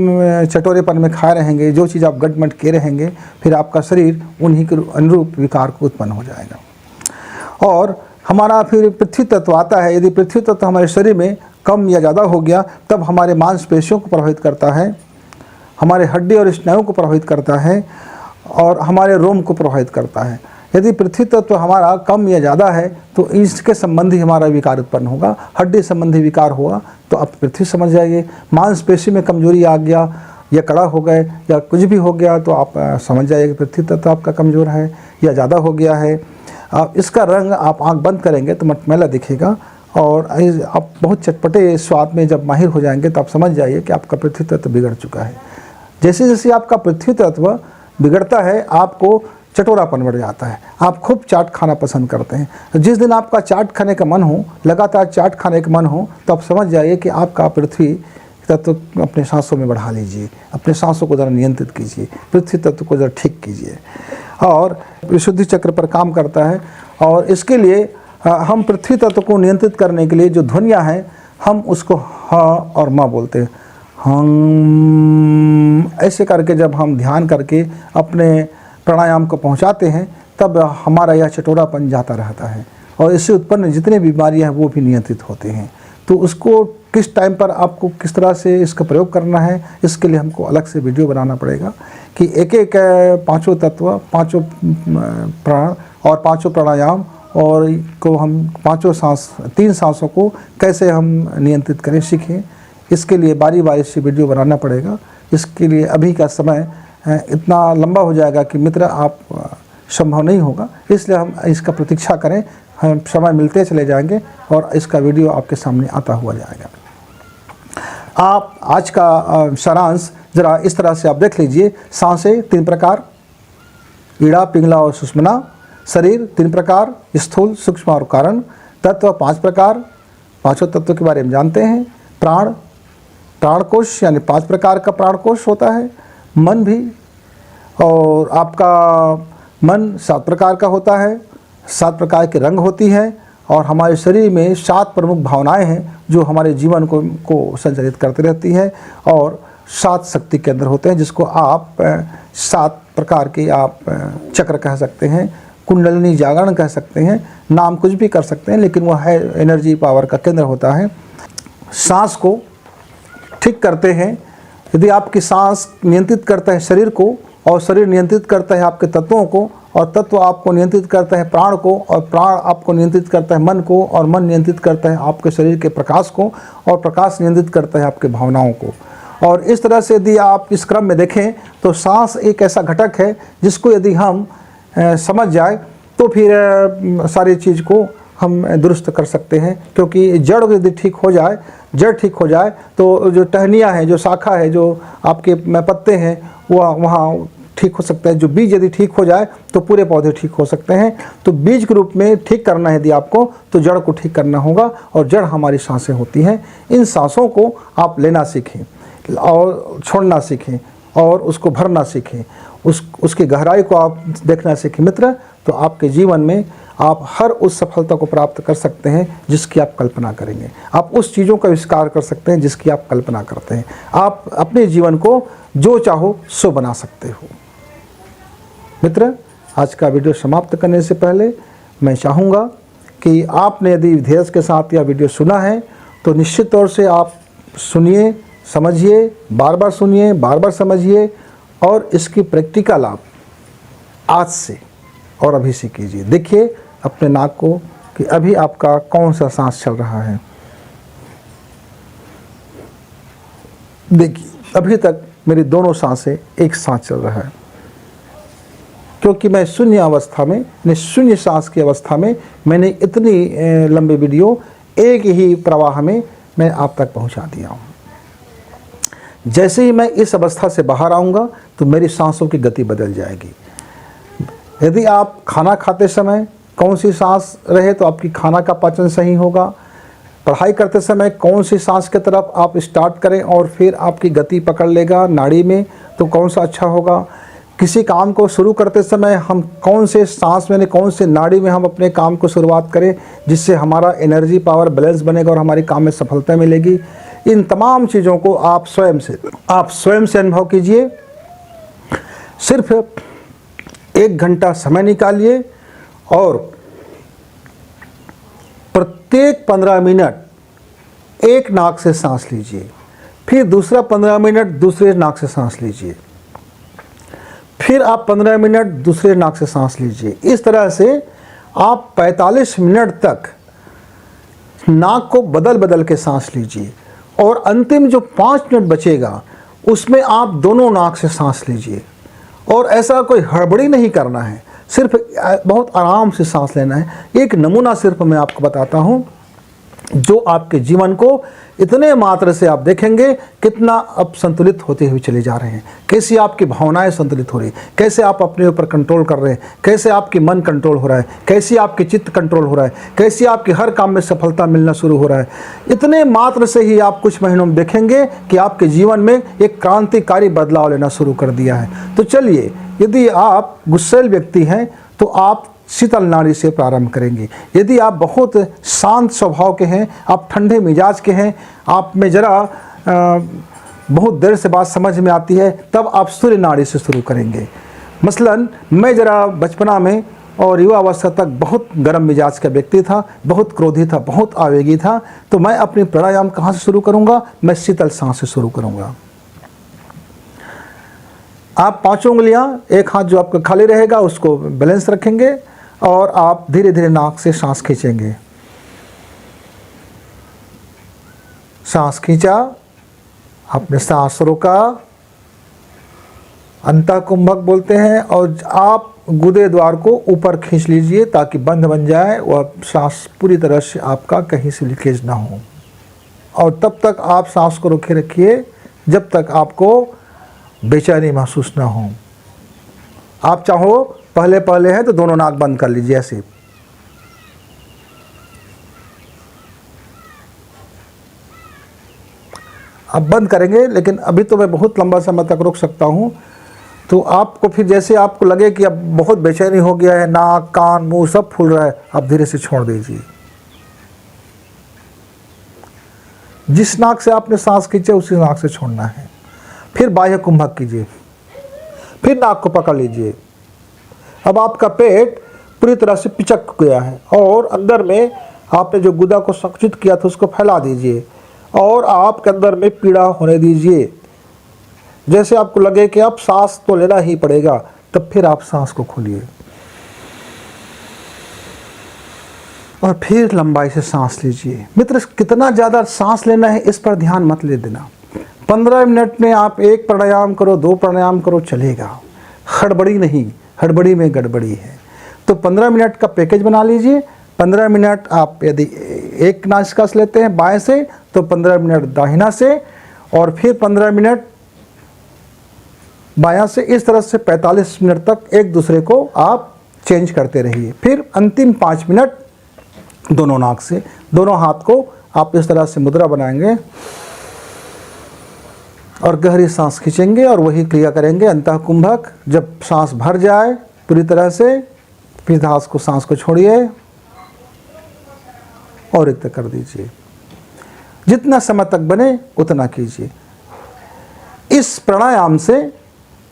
चटोरेपन में खाए रहेंगे, जो चीज़ आप गटमट किए रहेंगे, फिर आपका शरीर उन्हीं के अनुरूप विकार को उत्पन्न हो जाएगा। और हमारा फिर पृथ्वी तत्व आता है। यदि पृथ्वी तत्व हमारे शरीर में कम या ज़्यादा हो गया तब हमारे मांसपेशियों को प्रभावित करता है, हमारे हड्डी और स्नायु को प्रभावित करता है और हमारे रोम को प्रभावित करता है। यदि पृथ्वी तत्व हमारा कम या ज़्यादा है तो इसके संबंधी हमारा विकार उत्पन्न होगा। हड्डी संबंधी विकार हुआ तो आप पृथ्वी समझ जाइए। मांसपेशी में कमजोरी आ गया या कड़ा हो गए या कुछ भी हो गया तो आप समझ जाइए कि पृथ्वी तत्व आपका कमज़ोर है या ज़्यादा हो गया है। इसका रंग आप आँख बंद करेंगे तो मटमैला दिखेगा और आप बहुत चटपटे स्वाद में जब माहिर हो जाएंगे तो आप समझ जाइए कि आपका पृथ्वी तत्व बिगड़ चुका है। जैसे जैसे आपका पृथ्वी तत्व बिगड़ता है आपको चटोरापन बढ़ जाता है। आप खूब चाट खाना पसंद करते हैं। जिस दिन आपका चाट खाने का मन हो, लगातार चाट खाने का मन हो, तो आप समझ जाइए कि आपका पृथ्वी तत्व अपने सांसों में बढ़ा लीजिए, अपने सांसों को ज़रा नियंत्रित कीजिए, पृथ्वी तत्व को ज़रा ठीक कीजिए। और विशुद्धि चक्र पर काम करता है और इसके लिए हम पृथ्वी तत्व को नियंत्रित करने के लिए जो ध्वनियाँ हैं हम उसको हाँ और माँ बोलते हैं। हम ऐसे करके जब हम ध्यान करके अपने प्राणायाम को पहुंचाते हैं तब हमारा यह चटोरापन जाता रहता है और इससे उत्पन्न जितने बीमारियां हैं वो भी नियंत्रित होते हैं। तो उसको किस टाइम पर आपको किस तरह से इसका प्रयोग करना है, इसके लिए हमको अलग से वीडियो बनाना पड़ेगा कि एक एक पांचों तत्व, पांचों प्राण और पांचों प्राणायाम और को हम पांचों सांस, 3 सांसों को कैसे हम नियंत्रित करें सीखें। इसके लिए बारी बारी से वीडियो बनाना पड़ेगा। इसके लिए अभी का समय इतना लंबा हो जाएगा कि मित्र आप संभव नहीं होगा, इसलिए हम इसका प्रतीक्षा करें। हम समय मिलते चले जाएंगे और इसका वीडियो आपके सामने आता हुआ जाएगा। आप आज का सारांश ज़रा इस तरह से आप देख लीजिए। सांसें 3 प्रकार, ईड़ा, पिंगला और सुषुम्ना। शरीर 3 प्रकार, स्थूल, सूक्ष्म और कारण। तत्व 5 प्रकार, पांचों तत्वों के बारे में जानते हैं। प्राण, प्राणकोश यानी 5 प्रकार का प्राणकोश होता है। मन भी, और आपका मन 7 प्रकार का होता है, 7 प्रकार के रंग होती हैं और हमारे शरीर में 7 प्रमुख भावनाएं हैं जो हमारे जीवन को संचालित करती रहती हैं और 7 शक्ति केंद्र होते हैं जिसको आप 7 प्रकार के आप चक्र कह सकते हैं, कुंडलिनी जागरण कह सकते हैं, नाम कुछ भी कर सकते हैं, लेकिन वह है एनर्जी पावर का केंद्र होता है। सांस को ठीक करते हैं। यदि आपकी सांस नियंत्रित करता है शरीर को और शरीर नियंत्रित करता है आपके तत्वों को और तत्व आपको नियंत्रित करता है प्राण को और प्राण आपको नियंत्रित करता है मन को और मन नियंत्रित करता है आपके शरीर के प्रकाश को और प्रकाश नियंत्रित करता है आपके भावनाओं को। और इस तरह से यदि आप इस क्रम में देखें तो सांस एक ऐसा घटक है जिसको यदि हम समझ जाए तो फिर सारी चीज़ को हम दुरुस्त कर सकते हैं। क्योंकि जड़ यदि ठीक हो जाए, जड़ ठीक हो जाए तो जो टहनियाँ हैं, जो शाखा है, जो आपके पत्ते हैं वह वहाँ ठीक हो सकता है। जो बीज यदि ठीक हो जाए तो पूरे पौधे ठीक हो सकते हैं। तो बीज के रूप में ठीक करना है यदि आपको तो जड़ को ठीक करना होगा और जड़ हमारी सांसें होती हैं। इन सांसों को आप लेना सीखें और छोड़ना सीखें और उसको भरना सीखें, उसकी गहराई को आप देखना सीखें मित्र। तो आपके जीवन में आप हर उस सफलता को प्राप्त कर सकते हैं जिसकी आप कल्पना करेंगे। आप उस चीज़ों का आविष्कार कर सकते हैं जिसकी आप कल्पना करते हैं। आप अपने जीवन को जो चाहो सो बना सकते हो। मित्र, आज का वीडियो समाप्त करने से पहले मैं चाहूँगा कि आपने यदि धैर्य के साथ यह वीडियो सुना है तो निश्चित तौर से आप सुनिए, समझिए, बार बार सुनिए, बार बार समझिए और इसकी प्रैक्टिकल आप आज से और अभी से कीजिए। देखिए अपने नाक को कि अभी आपका कौन सा सांस चल रहा है। देखिए अभी तक मेरी दोनों सांसें एक साथ चल रहा है क्योंकि मैं शून्य अवस्था में, शून्य सांस की अवस्था में मैंने इतनी लंबी वीडियो एक ही प्रवाह में मैं आप तक पहुंचा दिया हूं। जैसे ही मैं इस अवस्था से बाहर आऊंगा तो मेरी सांसों की गति बदल जाएगी। यदि आप खाना खाते समय कौन सी सांस रहे तो आपकी खाना का पाचन सही होगा। पढ़ाई करते समय कौन सी सांस की तरफ आप स्टार्ट करें और फिर आपकी गति पकड़ लेगा नाड़ी में तो कौन सा अच्छा होगा। किसी काम को शुरू करते समय हम कौन से सांस में, कौन से नाड़ी में हम अपने काम को शुरुआत करें जिससे हमारा एनर्जी पावर बैलेंस बनेगा और हमारे काम में सफलता मिलेगी। इन तमाम चीज़ों को आप स्वयं से अनुभव कीजिए। सिर्फ 1 घंटा समय निकालिए और प्रत्येक 15 मिनट एक नाक से सांस लीजिए, फिर दूसरा 15 मिनट दूसरे नाक से सांस लीजिए, फिर आप 15 मिनट दूसरे नाक से सांस लीजिए। इस तरह से आप 45 मिनट तक नाक को बदल बदल के सांस लीजिए और अंतिम जो 5 मिनट बचेगा उसमें आप दोनों नाक से सांस लीजिए। और ऐसा कोई हड़बड़ी नहीं करना है, सिर्फ बहुत आराम से सांस लेना है। एक नमूना सिर्फ मैं आपको बताता हूँ जो आपके जीवन को इतने मात्रा से आप देखेंगे कितना अब संतुलित होते हुए चले जा रहे हैं, कैसी आपकी भावनाएं संतुलित हो रही, कैसे आप अपने ऊपर कंट्रोल कर रहे हैं, कैसे आपकी मन कंट्रोल हो रहा है, कैसी आपकी चित्त कंट्रोल हो रहा है, कैसी आपकी हर काम में सफलता मिलना शुरू हो रहा है। इतने मात्र से ही आप कुछ महीनों में देखेंगे कि आपके जीवन में एक क्रांतिकारी बदलाव लेना शुरू कर दिया है। तो चलिए, यदि आप गुस्सैल व्यक्ति हैं तो आप शीतल नाड़ी से प्रारंभ करेंगे। यदि आप बहुत शांत स्वभाव के हैं, आप ठंडे मिजाज के हैं, आप में ज़रा बहुत देर से बात समझ में आती है, तब आप सूर्य नाड़ी से शुरू करेंगे। मसलन मैं ज़रा बचपना में और युवावस्था तक बहुत गर्म मिजाज का व्यक्ति था, बहुत क्रोधी था, बहुत आवेगी था, तो मैं अपनी प्राणायाम कहाँ से शुरू करूँगा? मैं शीतल सांस से शुरू करूँगा। आप 5 उंगलियाँ, एक हाथ जो आपका खाली रहेगा उसको बैलेंस रखेंगे और आप धीरे धीरे नाक से सांस खींचेंगे। सांस खींचा, आपने सांस रोका, अंतःकुंभक बोलते हैं, और आप गुदे द्वार को ऊपर खींच लीजिए ताकि बंद बन जाए, वह सांस पूरी तरह से आपका कहीं से लीकेज ना हो। और तब तक आप सांस को रोके रखिए जब तक आपको बेचैनी महसूस ना हो। आप चाहो पहले पहले है तो दोनों नाक बंद कर लीजिए ऐसे। अब बंद करेंगे, लेकिन अभी तो मैं बहुत लंबा समय तक रुक सकता हूँ। तो आपको फिर जैसे आपको लगे कि अब बहुत बेचैनी हो गया है, नाक कान मुंह सब फूल रहा है, आप धीरे से छोड़ दीजिए। जिस नाक से आपने सांस खींचे उसी नाक से छोड़ना है। फिर बाह्य कुंभक कीजिए, फिर नाक को पकड़ लीजिए। अब आपका पेट पूरी तरह से पिचक गया है और अंदर में आपने जो गुदा को संकुचित किया था उसको फैला दीजिए और आपके अंदर में पीड़ा होने दीजिए। जैसे आपको लगे कि अब सांस तो लेना ही पड़ेगा, तब फिर आप सांस को खोलिए और फिर लंबाई से सांस लीजिए। मित्र, कितना ज़्यादा सांस लेना है इस पर ध्यान मत ले देना। 15 मिनट में आप 1 प्राणायाम करो, 2 प्राणायाम करो, चलेगा। हड़बड़ी नहीं, हड़बड़ी में गड़बड़ी है। तो 15 मिनट का पैकेज बना लीजिए। 15 मिनट आप यदि एक नासिका से लेते हैं बाएं से तो 15 मिनट दाहिना से, और फिर 15 मिनट बायां से। इस तरह से 45 मिनट तक एक दूसरे को आप चेंज करते रहिए। फिर अंतिम 5 मिनट दोनों नाक से, दोनों हाथ को आप इस तरह से मुद्रा बनाएंगे और गहरी सांस खींचेंगे और वही क्रिया करेंगे अंतःकुंभक। जब सांस भर जाए पूरी तरह से, फिर सांस को छोड़िए और रिक्त कर दीजिए। जितना समय तक बने उतना कीजिए। इस प्राणायाम से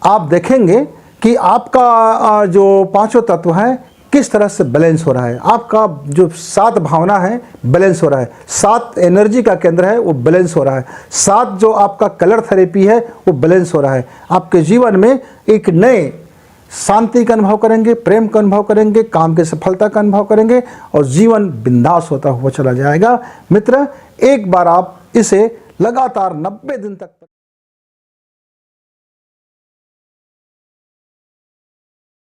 आप देखेंगे कि आपका जो 5 तत्व है किस तरह से बैलेंस हो रहा है। आपका जो 7 भावना है बैलेंस हो रहा है, 7 एनर्जी का केंद्र है वो बैलेंस हो रहा है, 7 जो आपका कलर थेरेपी है वो बैलेंस हो रहा है। आपके जीवन में एक नए शांति का अनुभव करेंगे, प्रेम का अनुभव करेंगे, काम की सफलता का अनुभव करेंगे और जीवन बिंदास होता हुआ चला जाएगा। मित्र, एक बार आप इसे लगातार 90 दिन तक